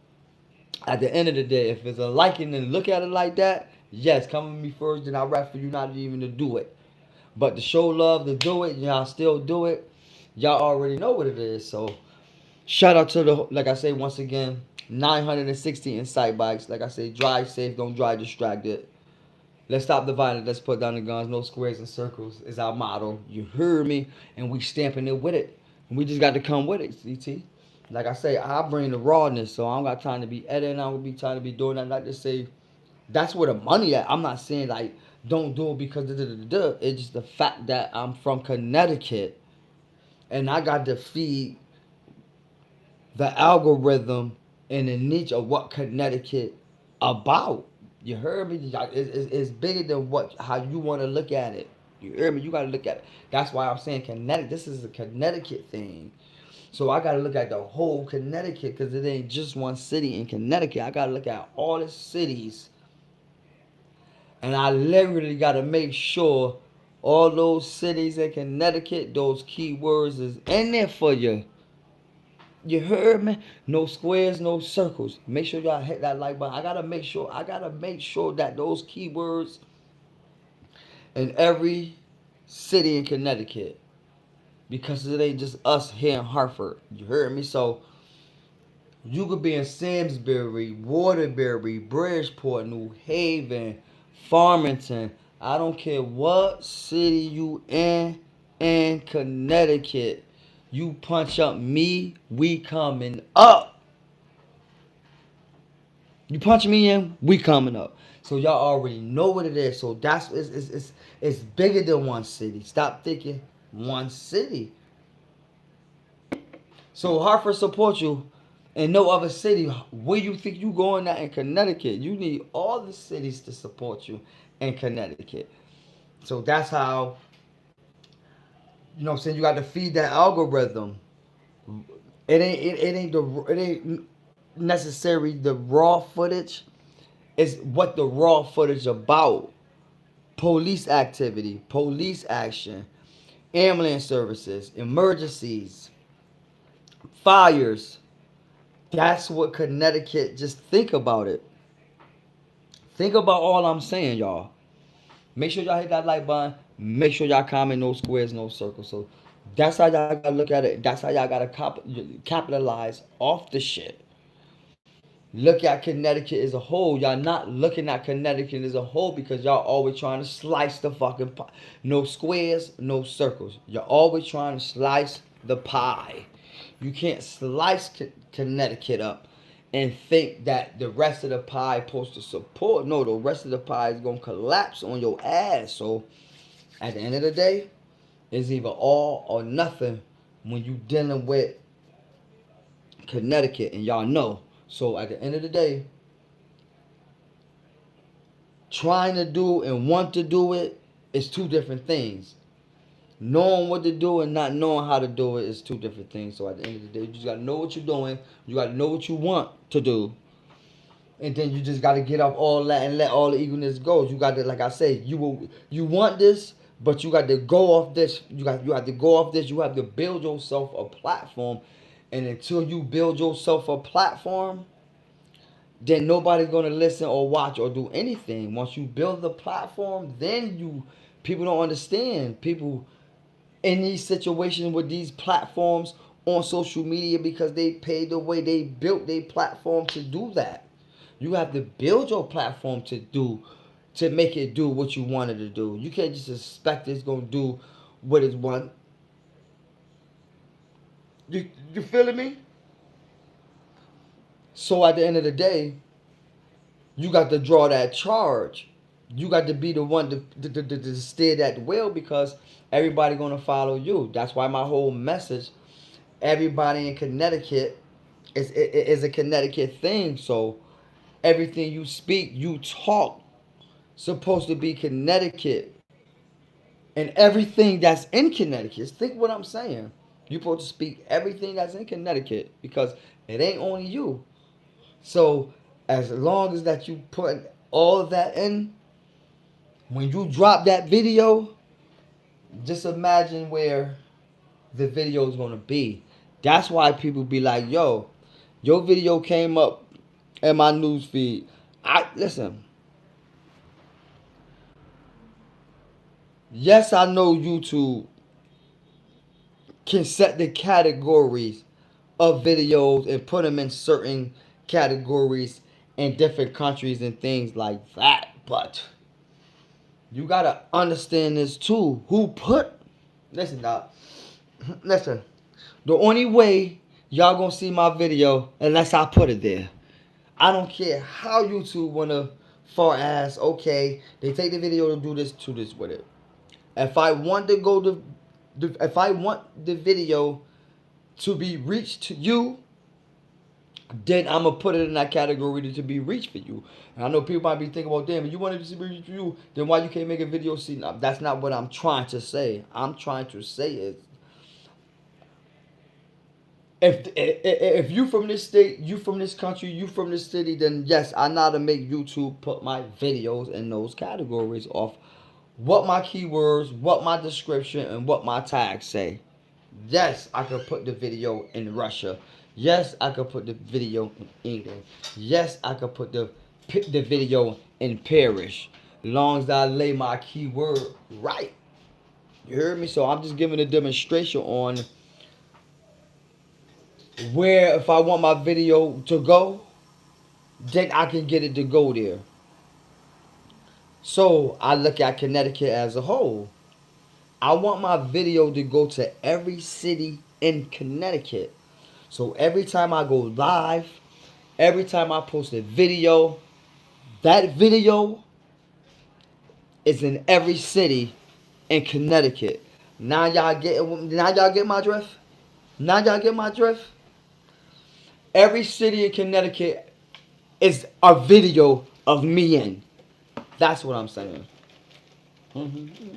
at the end of the day, if it's a liking and look at it like that, yes, come with me first. Then I'd rather for you not even to do it. But to show love, to do it, y'all still do it. Y'all already know what it is. So shout out to like I say once again, 960 Insight Bikes. Like I say, drive safe, don't drive distracted. Let's stop the violence. Let's put down the guns. No squares and circles is our motto. You heard me, and we stamping it with it. And we just got to come with it, CT. Like I say, I bring the rawness, so I don't got time to be editing. I don't be trying to be doing that. Like to say, that's where the money at. I'm not saying like don't do it because it's just the fact that I'm from Connecticut, and I got to feed the algorithm and the niche of what Connecticut about. You heard me? It's bigger than what how you want to look at it. You hear me? You got to look at it. That's why I'm saying Connecticut. This is a Connecticut thing. So I got to look at the whole Connecticut because it ain't just one city in Connecticut. I got to look at all the cities. And I literally got to make sure all those cities in Connecticut, those keywords is in there for you. You heard me? No squares, no circles. Make sure y'all hit that like button. I gotta make sure that those keywords in every city in Connecticut. Because it ain't just us here in Hartford. You heard me? So you could be in Simsbury, Waterbury, Bridgeport, New Haven, Farmington. I don't care what city you in Connecticut. You punch up me, we coming up. You punch me in, we coming up. So y'all already know what it is. So that's it's bigger than one city. Stop thinking one city. So Hartford support you and no other city. Where you think you going at in Connecticut? You need all the cities to support you in Connecticut. So that's how you know what I'm saying you got to feed that algorithm. It ain't necessarily the raw footage. It's what the raw footage about. Police activity, police action, ambulance services, emergencies, fires. That's what Connecticut, just think about it. Think about all I'm saying, y'all. Make sure y'all hit that like button. Make sure y'all comment no squares, no circles. So that's how y'all gotta look at it. That's how y'all gotta capitalize off the shit. look at Connecticut as a whole. Y'all not looking at Connecticut as a whole because y'all always trying to slice the fucking pie. No squares, no circles. You're always trying to slice the pie. You can't slice Connecticut up and think that the rest of the pie supposed to support. No, the rest of the pie is gonna collapse on your ass. So at the end of the day, it's either all or nothing when you dealing with Connecticut, and y'all know. So at the end of the day, trying to do and want to do it is two different things. Knowing what to do and not knowing how to do it is two different things. So at the end of the day, you just gotta know what you're doing. You gotta know what you want to do, and then you just gotta get off all that and let all the eagerness go. You got to, like I say, you want this, but you got to go off this. You have to go off this. You have to build yourself a platform, and until you build yourself a platform, then nobody's gonna listen or watch or do anything. Once you build the platform, then people don't understand. People in these situations with these platforms on social media because they paid the way they built their platform to do that. You have to build your platform to make it do what you wanted to do. You can't just expect it's gonna do what it want. You feeling me? So at the end of the day, you got to draw that charge. You got to be the one to steer that wheel because everybody gonna follow you. That's why my whole message, everybody in Connecticut is a Connecticut thing. So everything you speak, you talk, supposed to be Connecticut, and everything that's in Connecticut. Think what I'm saying. You supposed to speak everything that's in Connecticut because it ain't only you. So as long as that you put all of that in, when you drop that video, just imagine where the video is gonna be. That's why people be like, "Yo, your video came up in my news feed." I listen. Yes, I know YouTube can set the categories of videos and put them in certain categories in different countries and things like that, but you gotta understand this too. Who put? Listen, dog. Listen. The only way y'all gonna see my video unless I put it there. I don't care how YouTube wanna far as okay, they take the video to do this with it. If I want to go to, if I want the video to be reached to you, then I'm gonna put it in that category to be reached for you. And I know people might be thinking, well, damn, if you wanted to be reached for you, then why you can't make a video? See, now, that's not what I'm trying to say. I'm trying to say is, if you from this state, you from this country, you from this city, then yes, I know how to make YouTube put my videos in those categories of what my keywords, what my description, and what my tags say. Yes, I could put the video in Russia. Yes, I could put the video in England. Yes, I could put the video in Paris. Long as I lay my keyword right. You heard me? So I'm just giving a demonstration on where if I want my video to go, then I can get it to go there. So I look at Connecticut as a whole. I want my video to go to every city in Connecticut. So every time I go live, every time I post a video, that video is in every city in Connecticut. Now y'all get my drift? Now y'all get my drift? Every city in Connecticut is a video of me in. That's what I'm saying. Mm-hmm.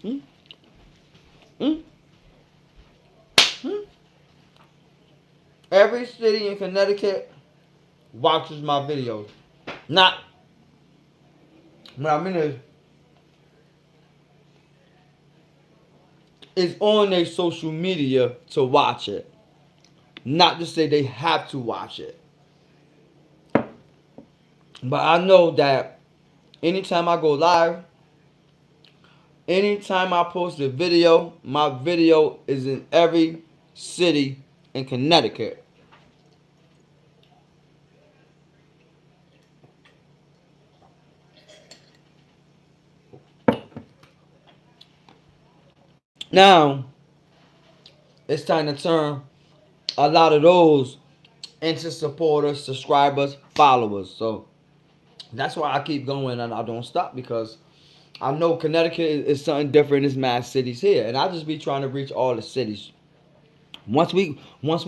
Mm-hmm. Mm-hmm. Every city in Connecticut watches my videos. Not, what I mean is on their social media to watch it. Not to say they have to watch it. But I know that anytime I go live, anytime I post a video, my video is in every city in Connecticut. Now, it's time to turn a lot of those into supporters, subscribers, followers. So that's why I keep going and I don't stop because I know Connecticut is something different. There's mass cities here, and I just be trying to reach all the cities. Once we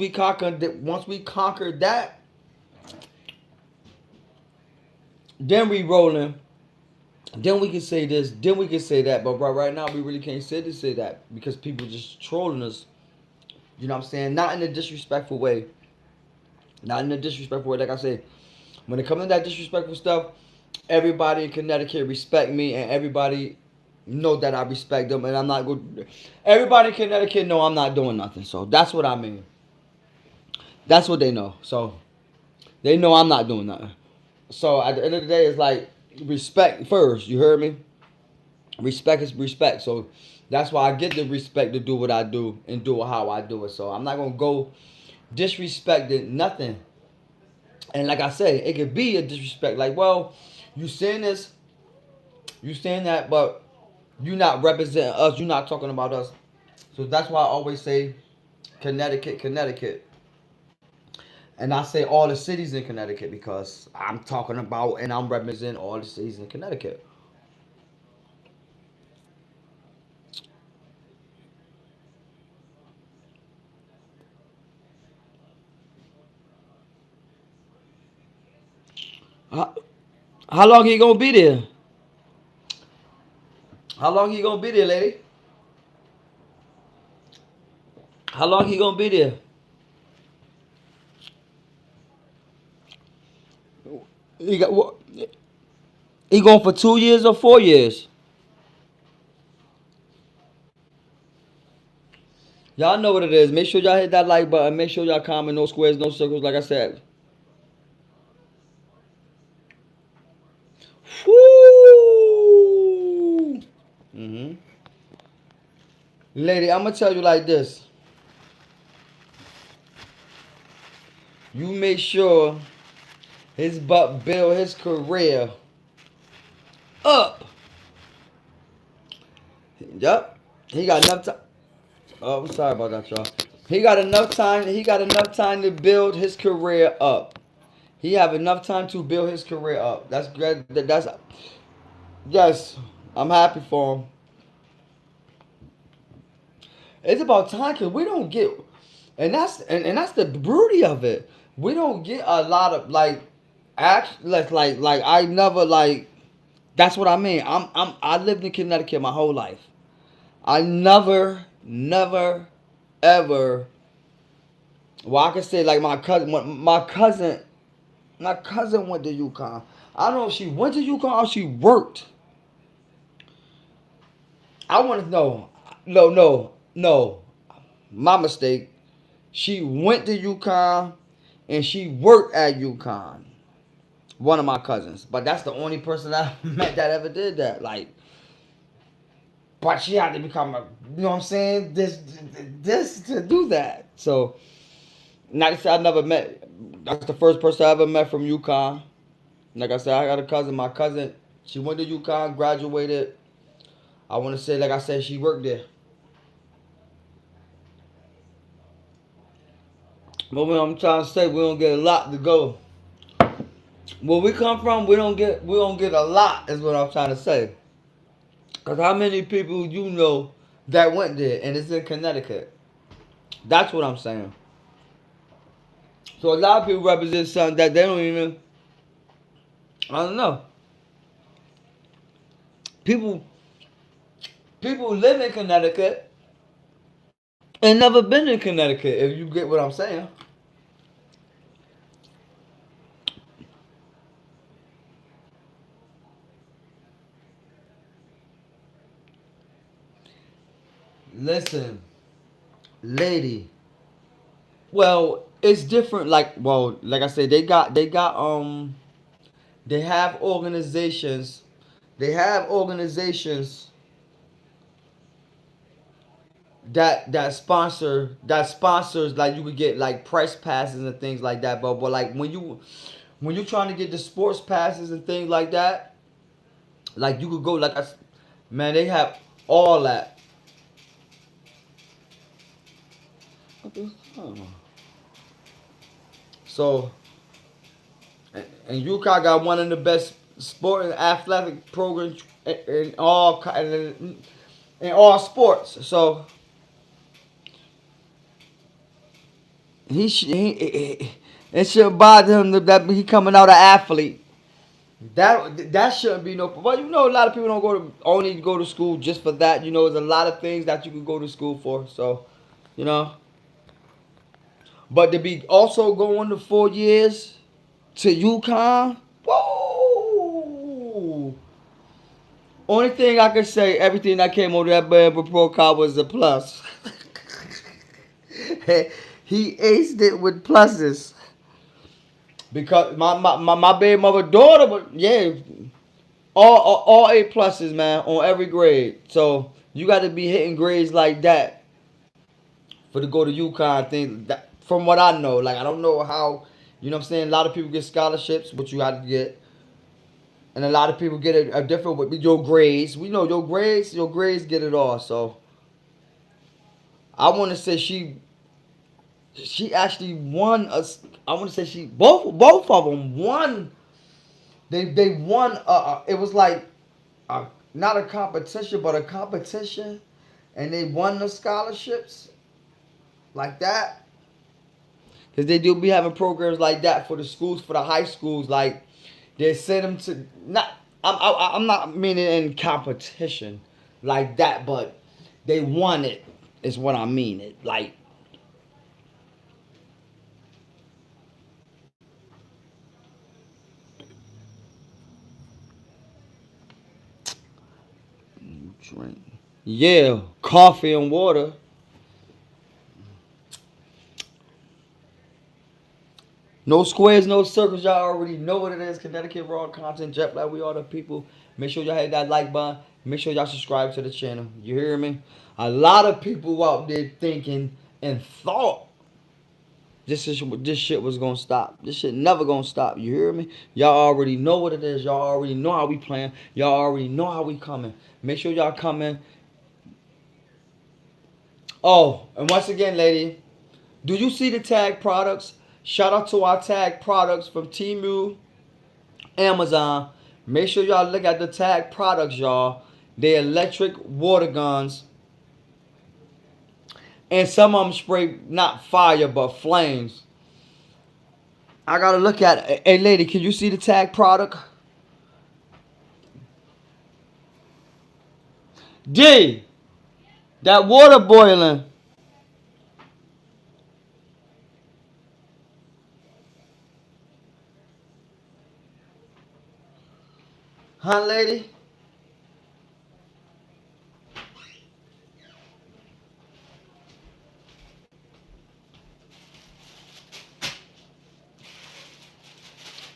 conquer that, then we rolling. Then we can say this. Then we can say that. But right now, we really can't say that because people just trolling us. You know what I'm saying? Not in a disrespectful way. Not in a disrespectful way. Like I said, when it comes to that disrespectful stuff, everybody in Connecticut respect me, and everybody know that I respect them, and I'm not good. Everybody in Connecticut know I'm not doing nothing. So that's what I mean. That's what they know. So they know I'm not doing nothing. So at the end of the day, it's like respect first. You heard me? Respect is respect. So that's why I get the respect to do what I do and do it how I do it. So I'm not gonna go disrespecting nothing. And like I say, it could be a disrespect. Like, well, you saying this, you saying that, but you not representing us. You not talking about us. So that's why I always say Connecticut, Connecticut. And I say all the cities in Connecticut because I'm talking about and I'm representing all the cities in Connecticut. How, how long he gonna be there? How long he gonna be there, lady? How long he gonna be there? He got what? He going for 2 years or 4 years? Y'all know what it is. Make sure y'all hit that like button. Make sure y'all comment. No squares, no circles. Like I said. Woo! Mhm. Lady, I'm gonna tell you like this. You make sure his butt build his career up. Yup. He got enough time. Oh, I'm sorry about that, y'all. He got enough time. He got enough time to build his career up. He have enough time to build his career up. That's great. That's yes. I'm happy for him. It's about time because we don't get, and that's the beauty of it. We don't get a lot of like, act like I never like. That's what I mean. I lived in Connecticut my whole life. I never, ever. Well, I can say like my cousin went to UConn. I don't know if she went to UConn or she worked. I want to know. No, no, no. My mistake. She went to UConn and she worked at UConn. One of my cousins, but that's the only person I met that ever did that. Like, but she had to become a, you know what I'm saying? This to do that. So, not to say I never met. That's the first person I ever met from UConn. Like I said, I got a cousin. My cousin, she went to UConn, graduated. I want to say, like I said, she worked there. But what I'm trying to say, we don't get a lot to go. Where we come from, we don't get a lot. Is what I'm trying to say. Cause how many people you know that went there and it's in Connecticut? That's what I'm saying. So a lot of people represent something that they don't even. I don't know. People people live in Connecticut and never been in Connecticut. If you get what I'm saying. Listen, lady. Well, it's different. Like I said, they have organizations. They have organizations that sponsors, like you could get like press passes and things like that. But like when you trying to get the sports passes and things like that, like you could go like man, they have all that. So and UConn got one of the best sport and athletic programs in all sports. So it shouldn't bother him that he coming out an athlete. That shouldn't be no. Well, you know, a lot of people don't only go to school just for that. You know, there's a lot of things that you can go to school for. So, you know, but to be also going to 4 years to UConn, whoa. Only thing I can say, everything that came over that bad report card was a plus. He aced it with pluses. Because my baby mother daughter, but yeah, all A pluses, man, on every grade. So you got to be hitting grades like that for to go to UConn. Thing that, from what I know, like I don't know how, you know what I'm saying. A lot of people get scholarships, which you got to get, and a lot of people get a different with your grades. We know your grades get it all. So I want to say she actually won us. I want to say she both of them won. They won. It was like not a competition, but a competition, and they won the scholarships like that. Cause they do be having programs like that for the schools, for the high schools. Like they send them to not. I'm not meaning in competition like that, but they won it. Is what I mean. It like drink. Yeah, coffee and water. No squares, no circles. Y'all already know what it is. Connecticut Raw Content, Jet Black. We are the people. Make sure y'all hit that like button. Make sure y'all subscribe to the channel. You hear me? A lot of people out there thinking and thought this shit was gonna stop. This shit never gonna stop. You hear me? Y'all already know what it is. Y'all already know how we playing. Y'all already know how we coming. Make sure y'all coming. Oh, and once again, lady, do you see the tag products? Shout out to our tag products from Temu, Amazon. Make sure y'all look at the tag products, y'all. They electric water guns. And some of them spray not fire but flames. I gotta look at it. Hey lady, can you see the tag product? D, that water boiling. Huh, lady?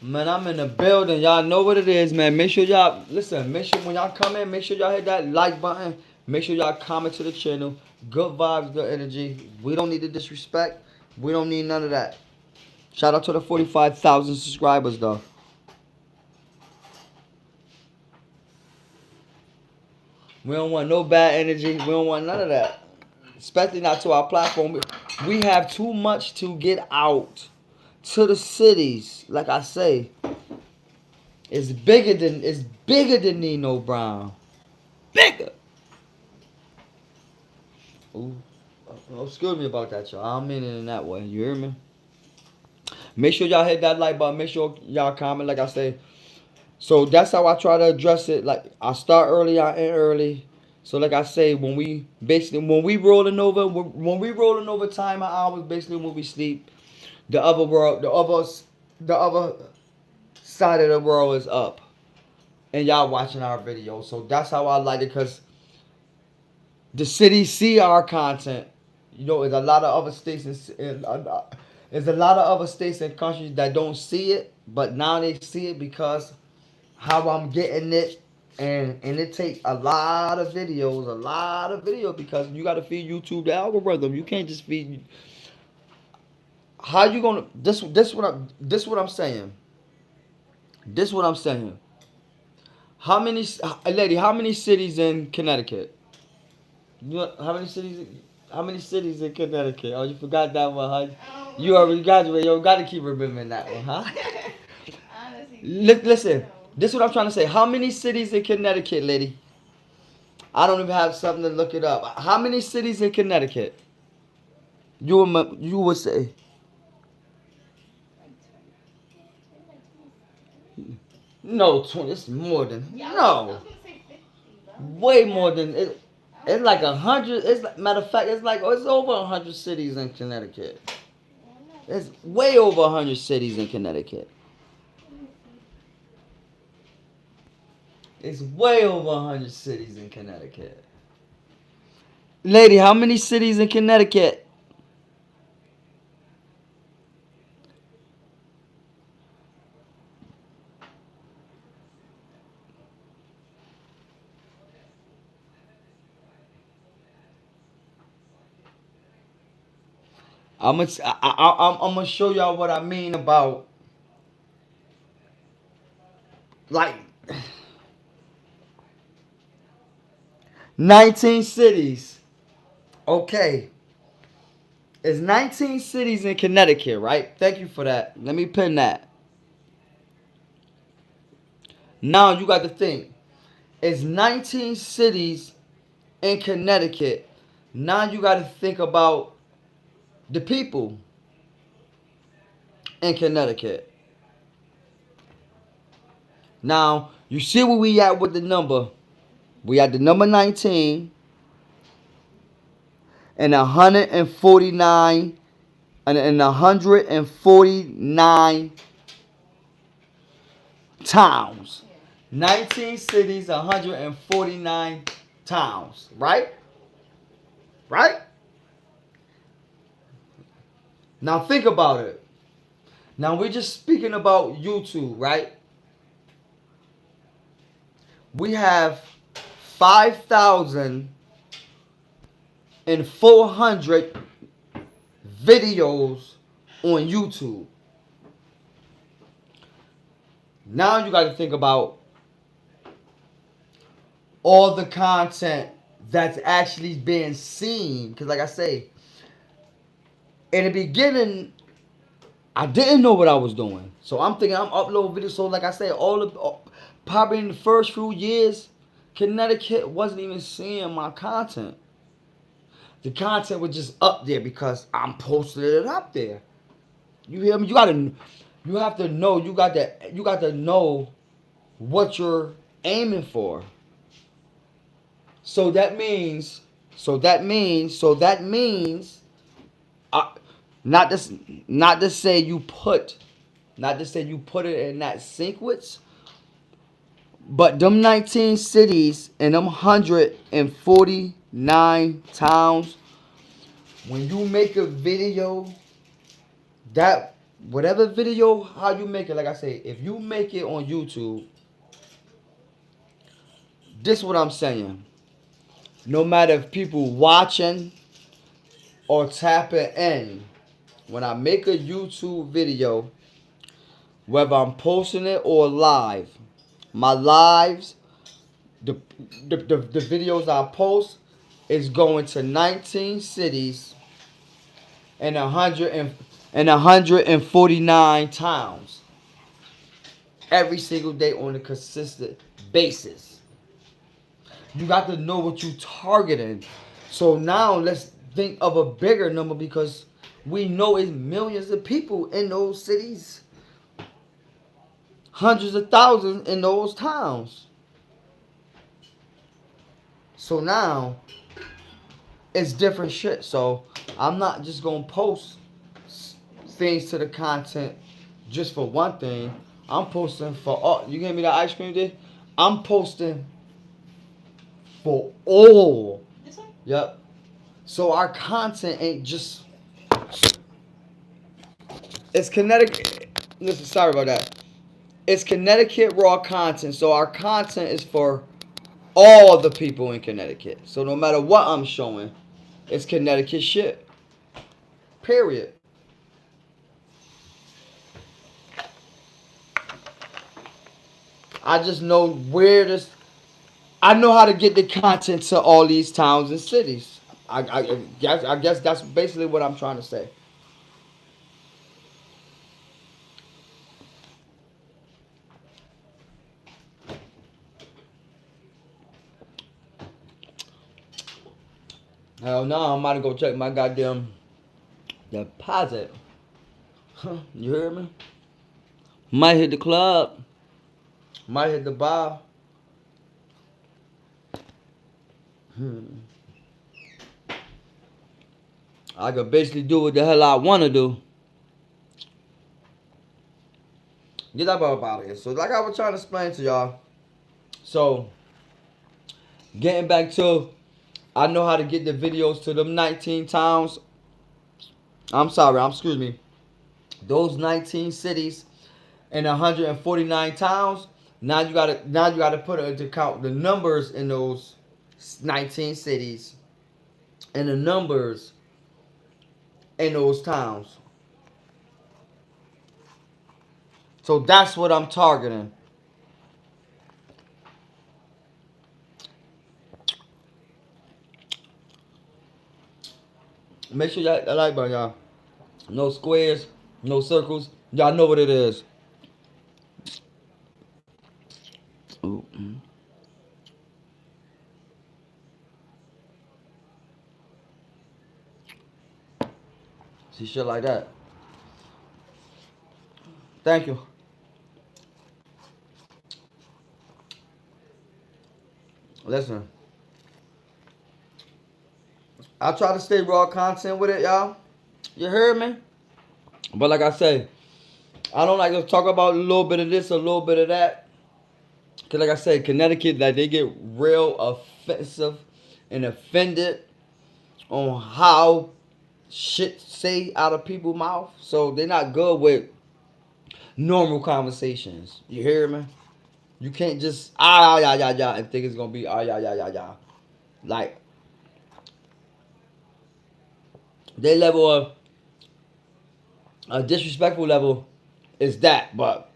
Man, I'm in the building. Y'all know what it is, man. Make sure y'all listen. Make sure when y'all come in, make sure y'all hit that like button. Make sure y'all comment to the channel. Good vibes, good energy. We don't need the disrespect. We don't need none of that. Shout out to the 45,000 subscribers, though. We don't want no bad energy. We don't want none of that. Especially not to our platform. We have too much to get out to the cities. Like I say, it's bigger than Nino Brown. Bigger. Ooh. Oh, excuse me about that, y'all. I don't mean it in that way. You hear me? Make sure y'all hit that like button. Make sure y'all comment. Like I say, so that's how I try to address it. Like I start early, I end early. So like I say, when we rolling over time and hours, basically when we sleep, the other world, the other side of the world is up, and y'all watching our videos. So that's how I like it, cause the city see our content. You know, there's a lot of other states there's a lot of other states and countries that don't see it, but now they see it because how I'm getting it And it takes a lot of videos, because you got to feed YouTube the algorithm. You can't just feed. How you gonna? This what I'm saying. This what I'm saying. How many, lady? How many cities in Connecticut? You know, how many cities? How many cities in Connecticut? Oh, you forgot that one, huh? You already graduated. You got to keep remembering that one, huh? Listen, this is what I'm trying to say. How many cities in Connecticut, lady? I don't even have something to look it up. How many cities in Connecticut? You would say. No, 20. It's more than. No. Way more than. It's like 100. It's like, matter of fact, it's over 100 cities in Connecticut. It's way over 100 cities in Connecticut. It's way over 100 cities in Connecticut. Lady, how many cities in Connecticut? I'm gonna show y'all what I mean about, like, 19 cities. Okay, it's 19 cities in Connecticut, right? Thank you for that. Let me pin that. Now you got to think. It's 19 cities in Connecticut. Now you got to think about the people in Connecticut. Now, you see where we at with the number. We at the number 19 and 149 and 149 towns. 19 cities, 149 towns, right? Right? Now think about it. Now we're just speaking about YouTube, right? We have 5,400 videos on YouTube. Now you got to think about all the content that's actually being seen. Because like I say, in the beginning, I didn't know what I was doing. So I'm thinking I'm uploading videos. So like I said, probably in the first few years, Connecticut wasn't even seeing my content. The content was just up there because I'm posting it up there. You hear me? You have to know. You got to know what you're aiming for. So that means. Uh, not to say you put it in that sequence, but them 19 cities and them 149 towns. When you make a video, that whatever video, how you make it, like I say, if you make it on YouTube, this is what I'm saying. No matter if people watching or tapping in, when I make a YouTube video, whether I'm posting it or live, my lives, the videos I post is going to 19 cities and 149 towns every single day on a consistent basis. You got to know what you're targeting. So now let's think of a bigger number, because we know it's millions of people in those cities, hundreds of thousands in those towns. So now it's different shit. So I'm not just gonna post things to the content just for one thing. I'm posting for all. You gave me that ice cream, dude? I'm posting for all. This one? Yep. So our content ain't just. It's Connecticut. Listen, sorry about that. It's Connecticut raw content. So our content is for all the people in Connecticut. So no matter what I'm showing, it's Connecticut shit. Period. I just know where this. I know how to get the content to all these towns and cities. I guess that's basically what I'm trying to say. Hell no, I'm about to go check my goddamn deposit. You hear me? Might hit the club. Might hit the bar. Hmm. I could basically do what the hell I want to do. Get that ball out of here. So, like I was trying to explain to y'all. So, getting back to, I know how to get the videos to them 19 towns. Excuse me. Those 19 cities and 149 towns. Now you gotta put into account the numbers in those 19 cities and the numbers in those towns. So that's what I'm targeting. Make sure y'all hit that like button, y'all. No squares, no circles. Y'all know what it is. Ooh. See shit like that. Thank you. Listen, I try to stay raw content with it, y'all. You heard me? But like I say, I don't like to talk about a little bit of this, a little bit of that. Cause like I said, Connecticut, like they get real offensive and offended on how shit say out of people's mouth. So they're not good with normal conversations. You hear me? You can't just and think it's gonna be ah. Like their level of a disrespectful level is that, but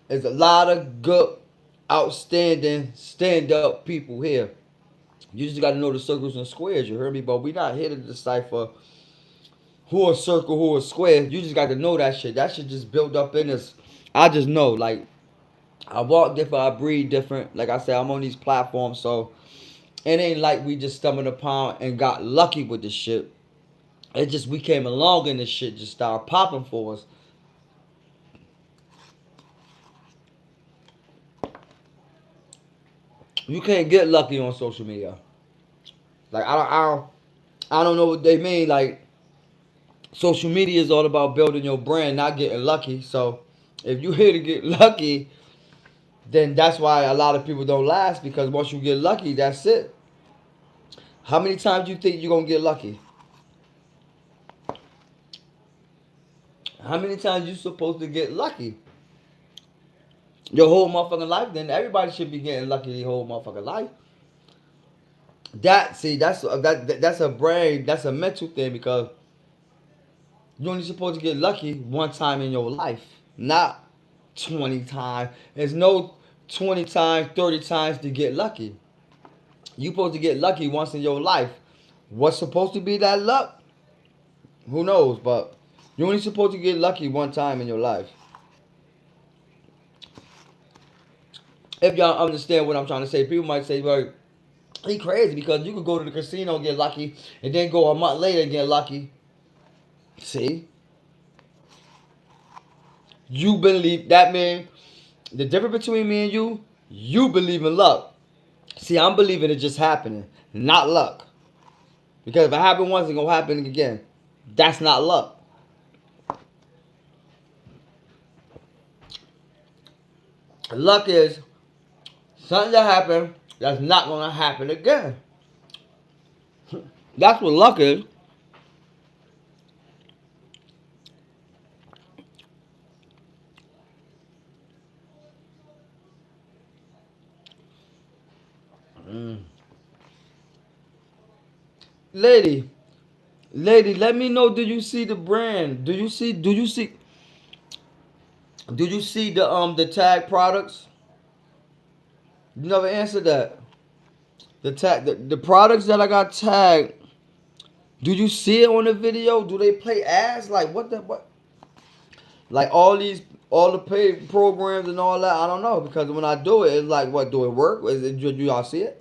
there's a lot of good, outstanding, stand up people here. You just got to know the circles and squares. You heard me, but we not here to decipher who a circle, who a square. You just got to know that shit. That shit just built up in us. I just know, like, I walk different, I breathe different. Like I said, I'm on these platforms, so it ain't like we just stumbled upon and got lucky with this shit. It just we came along and this shit just started popping for us. You can't get lucky on social media. Like I don't know what they mean. Like social media is all about building your brand, not getting lucky. So if you here to get lucky, then that's why a lot of people don't last because once you get lucky, that's it. How many times do you think you're gonna get lucky? How many times you supposed to get lucky? Your whole motherfucking life, then everybody should be getting lucky their whole motherfucking life. That's a brain, that's a mental thing because you're only supposed to get lucky one time in your life, not 20 times. There's no 20 times, 30 times to get lucky. You're supposed to get lucky once in your life. What's supposed to be that luck? Who knows? But you're only supposed to get lucky one time in your life. If y'all understand what I'm trying to say, people might say, well, he crazy because you could go to the casino and get lucky and then go a month later and get lucky. See? You believe that man. The difference between me and you believe in luck. See, I'm believing it just happening, not luck. Because if it happened once, it's gonna happen again. That's not luck. Luck is something that happened that's not gonna happen again. That's what luck is. lady, lady, let me know. Do you see the brand? Do you see the tag products? You never answered that. The products that I got tagged. Do you see it on the video? Do they play ads? Like what? Like all the paid programs and all that. I don't know because when I do it, it's like what? Do it work? Do y'all see it?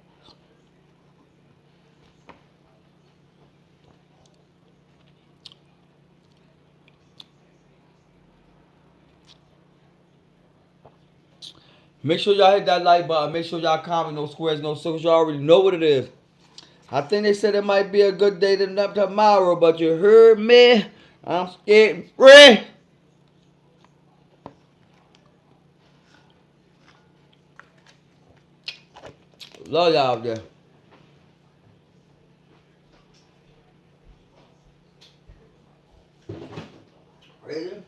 Make sure y'all hit that like button. Make sure y'all comment no squares, no circles. Y'all already know what it is. I think they said it might be a good day tomorrow, but you heard me. I'm scared. Free. Love y'all out there. Ready?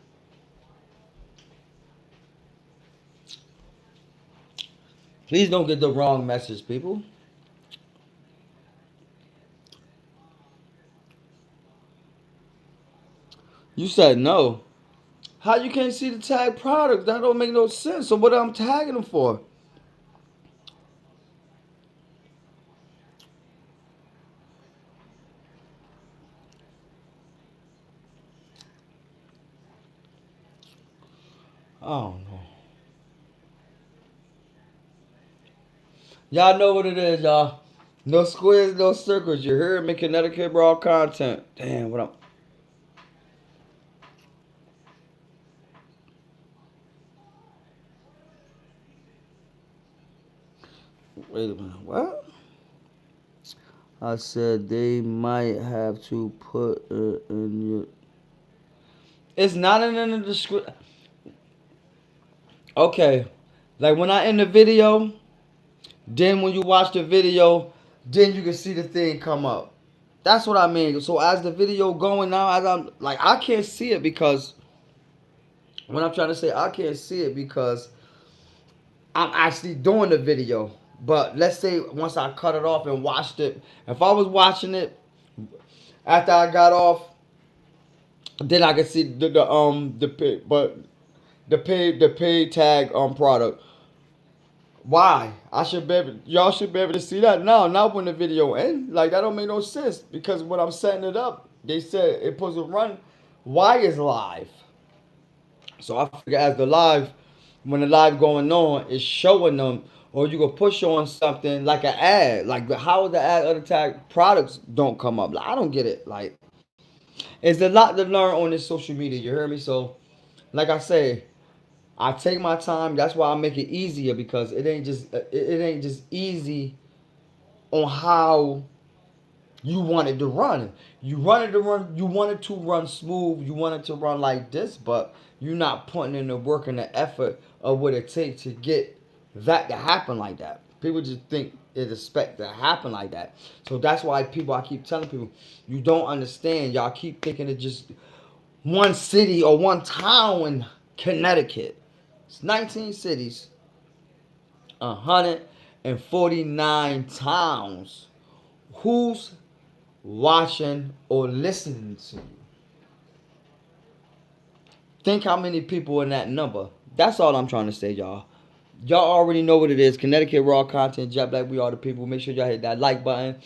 Please don't get the wrong message, people. You said no. How you can't see the tag product? That don't make no sense. So what I'm tagging them for? I don't know. Y'all know what it is, y'all. No squares, no circles. You heard me, Connecticut raw content. Damn, what I'm. Wait a minute. What? I said they might have to put it in your. It's not in the description. Okay, like when I end the video, then when you watch the video, then you can see the thing come up. That's what I mean. So as the video going now, as I'm like, I can't see it because when I'm trying to say I can't see it because I'm actually doing the video. But let's say once I cut it off and watched it, if I was watching it after I got off, then I could see the paid tag product. Why? Y'all should be able to see that now. Not when the video end. Like that don't make no sense because when I'm setting it up, they said it supposed to run. Why is live? So I figure as the live, when the live going on, it's showing them, or you can push on something like an ad. Like how the ad other tag products don't come up? Like, I don't get it. Like it's a lot to learn on this social media. You hear me? So like I say, I take my time. That's why I make it easier because it ain't just easy on how you want it to run. You want it to run smooth. You want it to run like this, but you're not putting in the work and the effort of what it takes to get that to happen like that. People just think it expect to happen like that. So that's why I keep telling people, you don't understand. Y'all keep thinking it's just one city or one town in Connecticut. It's 19 cities, 149 towns. Who's watching or listening to you? Think how many people in that number. That's all I'm trying to say, y'all. Y'all already know what it is. Connecticut Raw Content, Jet Black, we are the people. Make sure y'all hit that like button.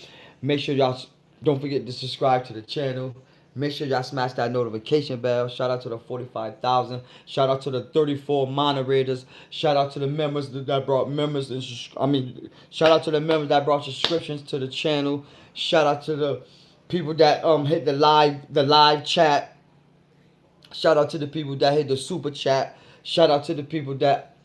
Make sure y'all don't forget to subscribe to the channel. Make sure y'all smash that notification bell. Shout out to the 45,000. Shout out to the 34 moderators. Shout out to the members that brought members. Shout out to the members that brought subscriptions to the channel. Shout out to the people that hit the live chat. Shout out to the people that hit the super chat. Shout out to the people that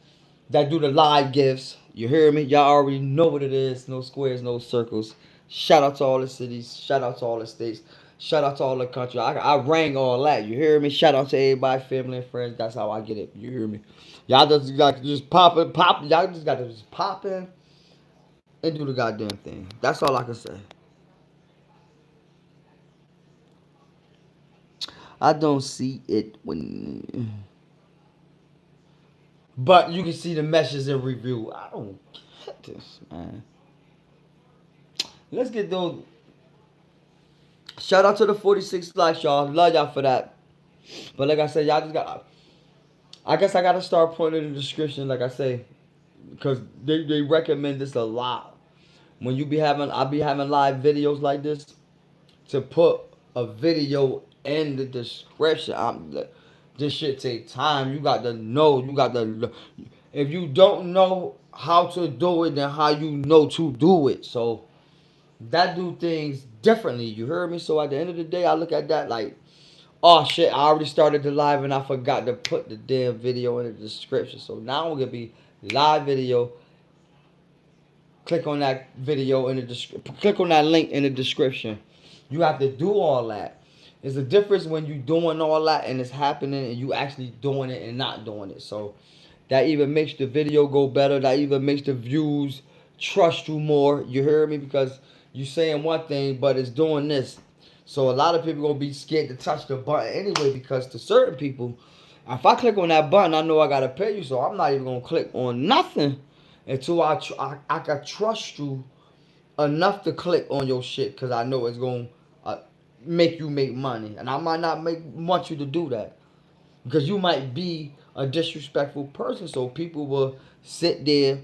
do the live gifts. You hear me? Y'all already know what it is. No squares, no circles. Shout out to all the cities. Shout out to all the states. Shout out to all the country. I rang all that. You hear me? Shout out to everybody, family and friends. That's how I get it. You hear me? Y'all just got to just pop it, pop. Y'all just got to just pop in and do the goddamn thing. That's all I can say. I don't see it when, but you can see the messages in review. I don't get this, man. Let's get those. Shout out to the 46 likes, y'all. Love y'all for that. But like I said, y'all just got. I guess I gotta start putting in the description, like I say, because they recommend this a lot. When you be having, I be having live videos like this, to put a video in the description. This shit take time. You got to know. You got to. If you don't know how to do it, then how you know to do it. So that do things differently. You heard me? So at the end of the day, I look at that like, oh shit, I already started the live and I forgot to put the damn video in the description. So now we're gonna be live video. Click on that video in the description. Click on that link in the description. You have to do all that. There's a difference when you doing all that and it's happening and you actually doing it and not doing it. So that even makes the video go better. That even makes the views trust you more. You hear me? Because you saying one thing, but it's doing this. So a lot of people gonna be scared to touch the button anyway, because to certain people, if I click on that button, I know I gotta pay you. So I'm not even gonna click on nothing until I can trust you enough to click on your shit, because I know it's gonna make you make money, and I might not want you to do that because you might be a disrespectful person. So people will sit there,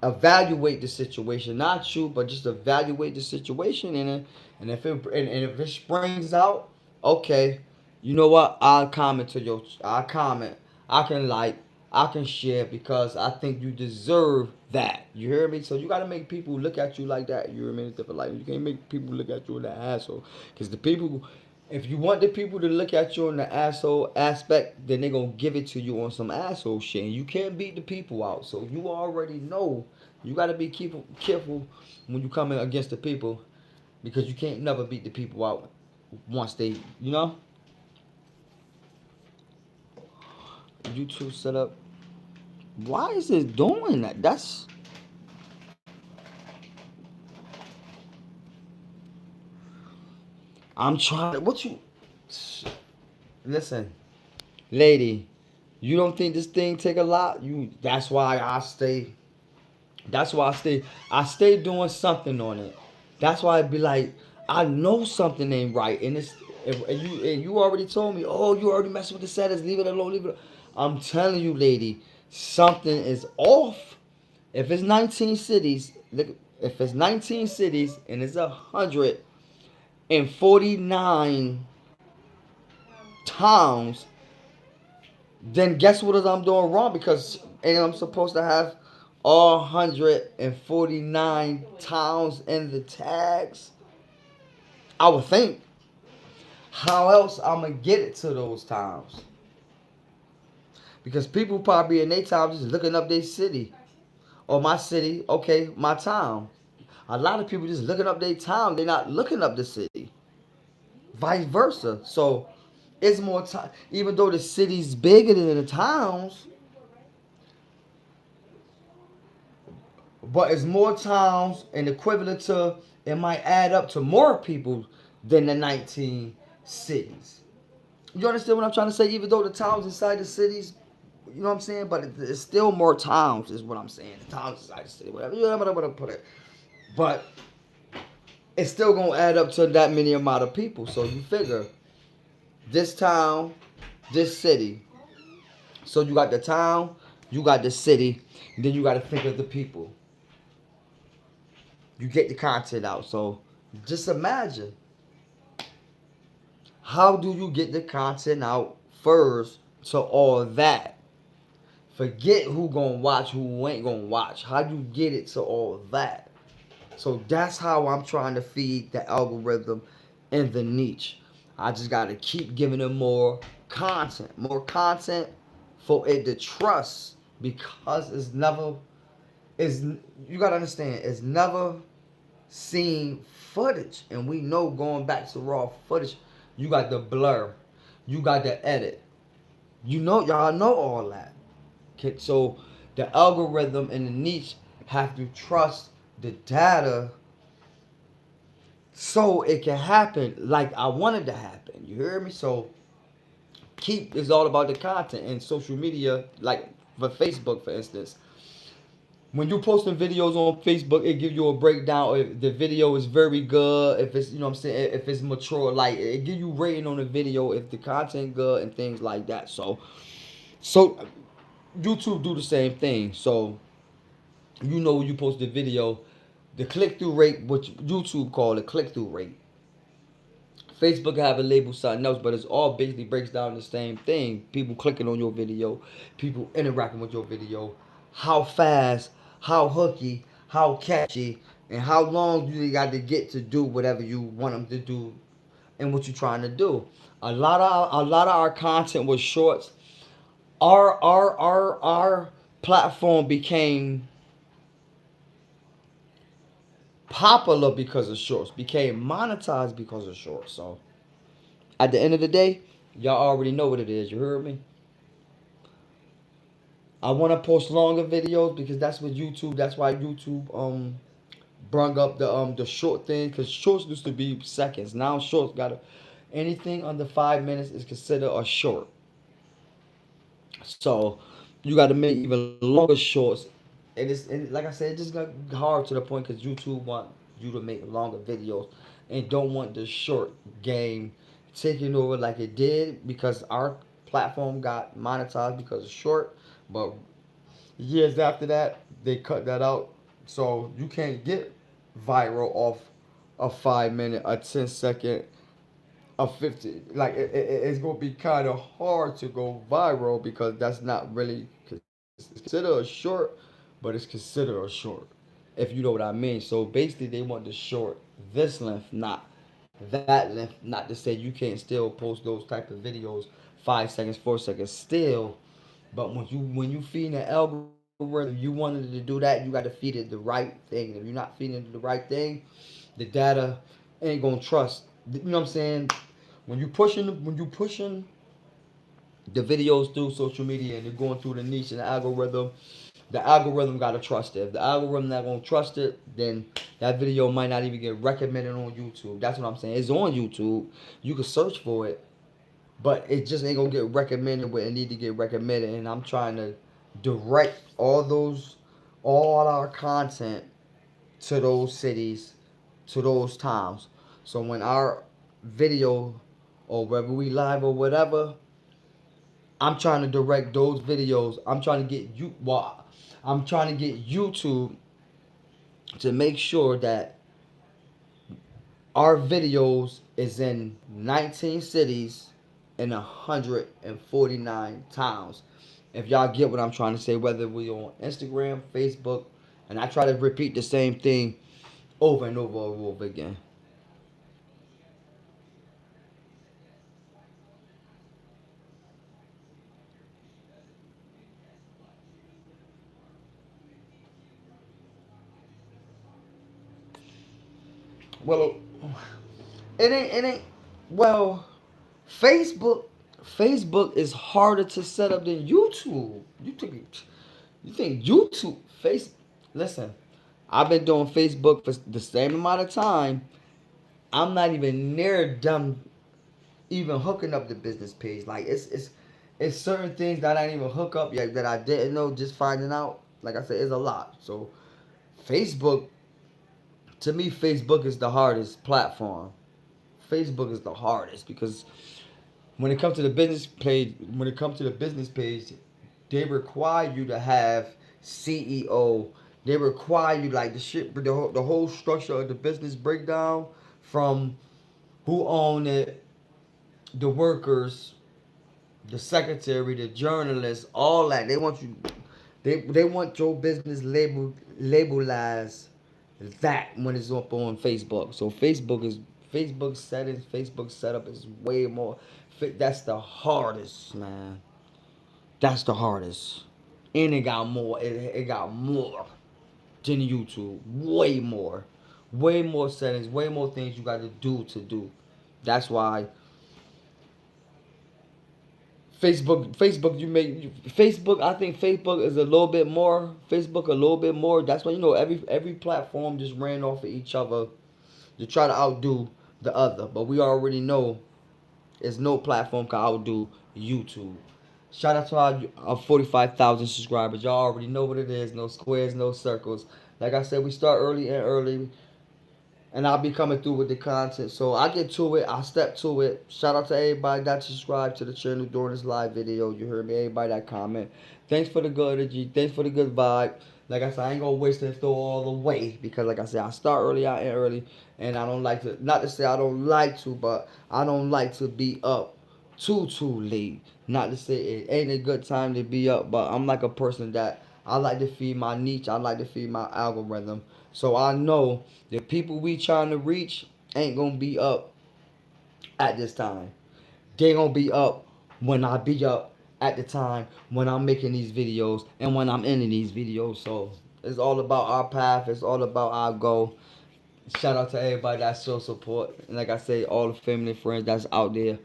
evaluate the situation, not you, but just evaluate the situation, and if it springs out, okay, you know what? I'll comment. I can like. I can share because I think you deserve that. You hear me? So you gotta make people look at you like that. You hear me? Different like you can't make people look at you in that asshole. Because the people, if you want the people to look at you in the asshole aspect, then they gonna give it to you on some asshole shit. And you can't beat the people out. So you already know. You gotta be careful when you come in against the people, because you can't never beat the people out once they, you know. YouTube setup. Why is it doing that? That's. I'm trying. What you. Listen, lady. You don't think this thing take a lot? You. That's why I stay. That's why I stay. I stay doing something on it. That's why I be like, I know something ain't right, and it's. And you already told me. Oh, you already messing with the settings. Leave it alone. Leave it. I'm telling you, lady, something is off. If it's 19 cities, look, if it's 19 cities and it's 149 towns, then guess what I'm doing wrong? Because and I'm supposed to have all 149 towns in the tags. I would think. How else I'm gonna get it to those towns? Because people probably in their town just looking up their city or my city. Okay, my town. A lot of people just looking up their town. They're not looking up the city. Vice versa. So it's more time. Even though the city's bigger than the towns, but it's more towns and equivalent to, it might add up to more people than the 19 cities. You understand what I'm trying to say? Even though the towns inside the cities, you know what I'm saying? But it's still more towns, is what I'm saying. The towns inside the city, whatever. You know what I'm gonna put it. But it's still gonna add up to that many amount of people. So you figure this town, this city. So you got the town, you got the city, and then you got to think of the people. You get the content out. So just imagine, how do you get the content out first to all that? Forget who gonna watch, who ain't gonna watch. How do you get it to all that? So that's how I'm trying to feed the algorithm and the niche. I just gotta keep giving them more content for it to trust, because it's never, is you gotta understand, it's never seen footage, and we know going back to raw footage, you got the blur, you got the edit, you know, y'all know all that. Okay, so the algorithm and the niche have to trust the data so it can happen like I wanted to happen. You hear me? So keep is all about the content and social media, like for Facebook, for instance. when you posting videos on Facebook, it give you a breakdown if the video is very good, if it's, you know what I'm saying, if it's mature, like it give you rating on the video if the content good and things like that. So YouTube do the same thing. So you know when you post the video, the click through rate, what YouTube call it click through rate. Facebook have a label something else, but it's all basically breaks down the same thing. People clicking on your video, people interacting with your video, how fast, how hooky, how catchy, and how long do they got to get to do whatever you want them to do and what you're trying to do. A lot of our content was shorts. Our platform became popular because of shorts, became monetized because of shorts. So at the end of the day, y'all already know what it is. You heard me? I want to post longer videos because that's what YouTube. That's why YouTube brung up the short thing, because shorts used to be seconds. Now shorts got anything under 5 minutes is considered a short. So you got to make even longer shorts, and like I said, it just got hard to the point because YouTube want you to make longer videos and don't want the short game taking over like it did, because our platform got monetized because of short, but years after that they cut that out, so you can't get viral off a 5 minute, a 10 second, a 50, like it's gonna be kind of hard to go viral because that's not really it's considered a short, but it's considered a short, if you know what I mean. So basically they want the short this length, not that length, not to say you can't still post those type of videos 5 seconds, 4 seconds still. But when you feed an algorithm, you wanted to do that, you got to feed it the right thing. If you're not feeding it the right thing, the data ain't gonna trust. You know what I'm saying? When you pushing the videos through social media and they're going through the niche and the algorithm gotta trust it. If the algorithm not gonna trust it, then that video might not even get recommended on YouTube. That's what I'm saying. It's on YouTube. You can search for it, but it just ain't gonna get recommended where it need to get recommended. And I'm trying to direct all our content to those cities, to those towns. So when our video, or whether we live or whatever, I'm trying to direct those videos. I'm trying to get YouTube to make sure that our videos is in 19 cities and 149 towns. If y'all get what I'm trying to say, whether we on Instagram, Facebook, and I try to repeat the same thing over and over and over again. Well, it ain't well, Facebook Facebook is harder to set up than YouTube. You think YouTube face listen, I've been doing Facebook for the same amount of time. I'm not even near done even hooking up the business page. Like it's certain things that I didn't even hook up yet that I didn't know, just finding out. Like I said, it's a lot. So Facebook, to me, Facebook is the hardest platform. Facebook is the hardest because when it comes to the business page, they require you to have CEO. They require you, like, the whole structure of the business breakdown, from who own it, the workers, the secretary, the journalist, all that. They want your business labelized that when it's up on Facebook. So Facebook settings, Facebook setup is way more. That's the hardest, man. That's the hardest, and it got more. It got more than YouTube. Way more settings. Way more things you got to do to do. That's why Facebook. I think Facebook is a little bit more. Facebook a little bit more. That's why every platform just ran off of each other to try to outdo the other. But we already know there's no platform can outdo YouTube. Shout out to our 45,000 subscribers. Y'all already know what it is. No squares, no circles. Like I said, we start early and early. And I'll be coming through with the content. So I get to it. I step to it. Shout out to everybody that subscribed to the channel during this live video. You heard me. Everybody that comment. Thanks for the good energy. Thanks for the good vibe. Like I said, I ain't gonna waste it throw all the way because, like I said, I start early, I end early, and I don't like to. Not to say I don't like to, but I don't like to be up too late. Not to say it ain't a good time to be up, but I'm like a person that I like to feed my niche. I like to feed my algorithm. So I know the people we trying to reach ain't gonna be up at this time. They gonna be up when I be up at the time when I'm making these videos and when I'm ending these videos. So it's all about our path. It's all about our goal. Shout out to everybody that show support. And like I say, all the family and friends that's out there.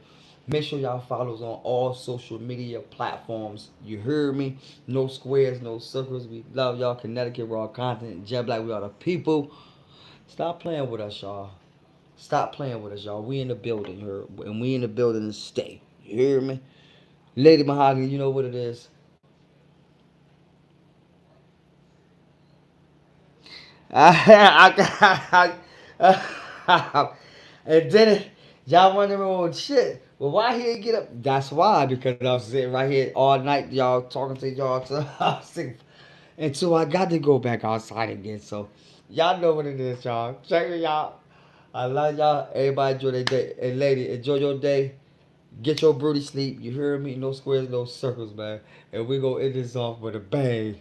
Make sure y'all follow us on all social media platforms. You heard me? No squares, no circles. We love y'all. Connecticut raw content. Jet Black, we are the people. Stop playing with us, y'all. Stop playing with us, y'all. We in the building here, and we in the building to stay. You hear me? Lady Mahogany, you know what it is. And then y'all wondering, well, shit. Well, why he didn't get up? That's why, because I was sitting right here all night, y'all talking to y'all until I got to go back outside again. So y'all know what it is, y'all. Check it out. I love y'all. Everybody enjoy their day. And lady, enjoy your day. Get your broody sleep. You hear me? No squares, no circles, man. And we gonna end this off with a bang.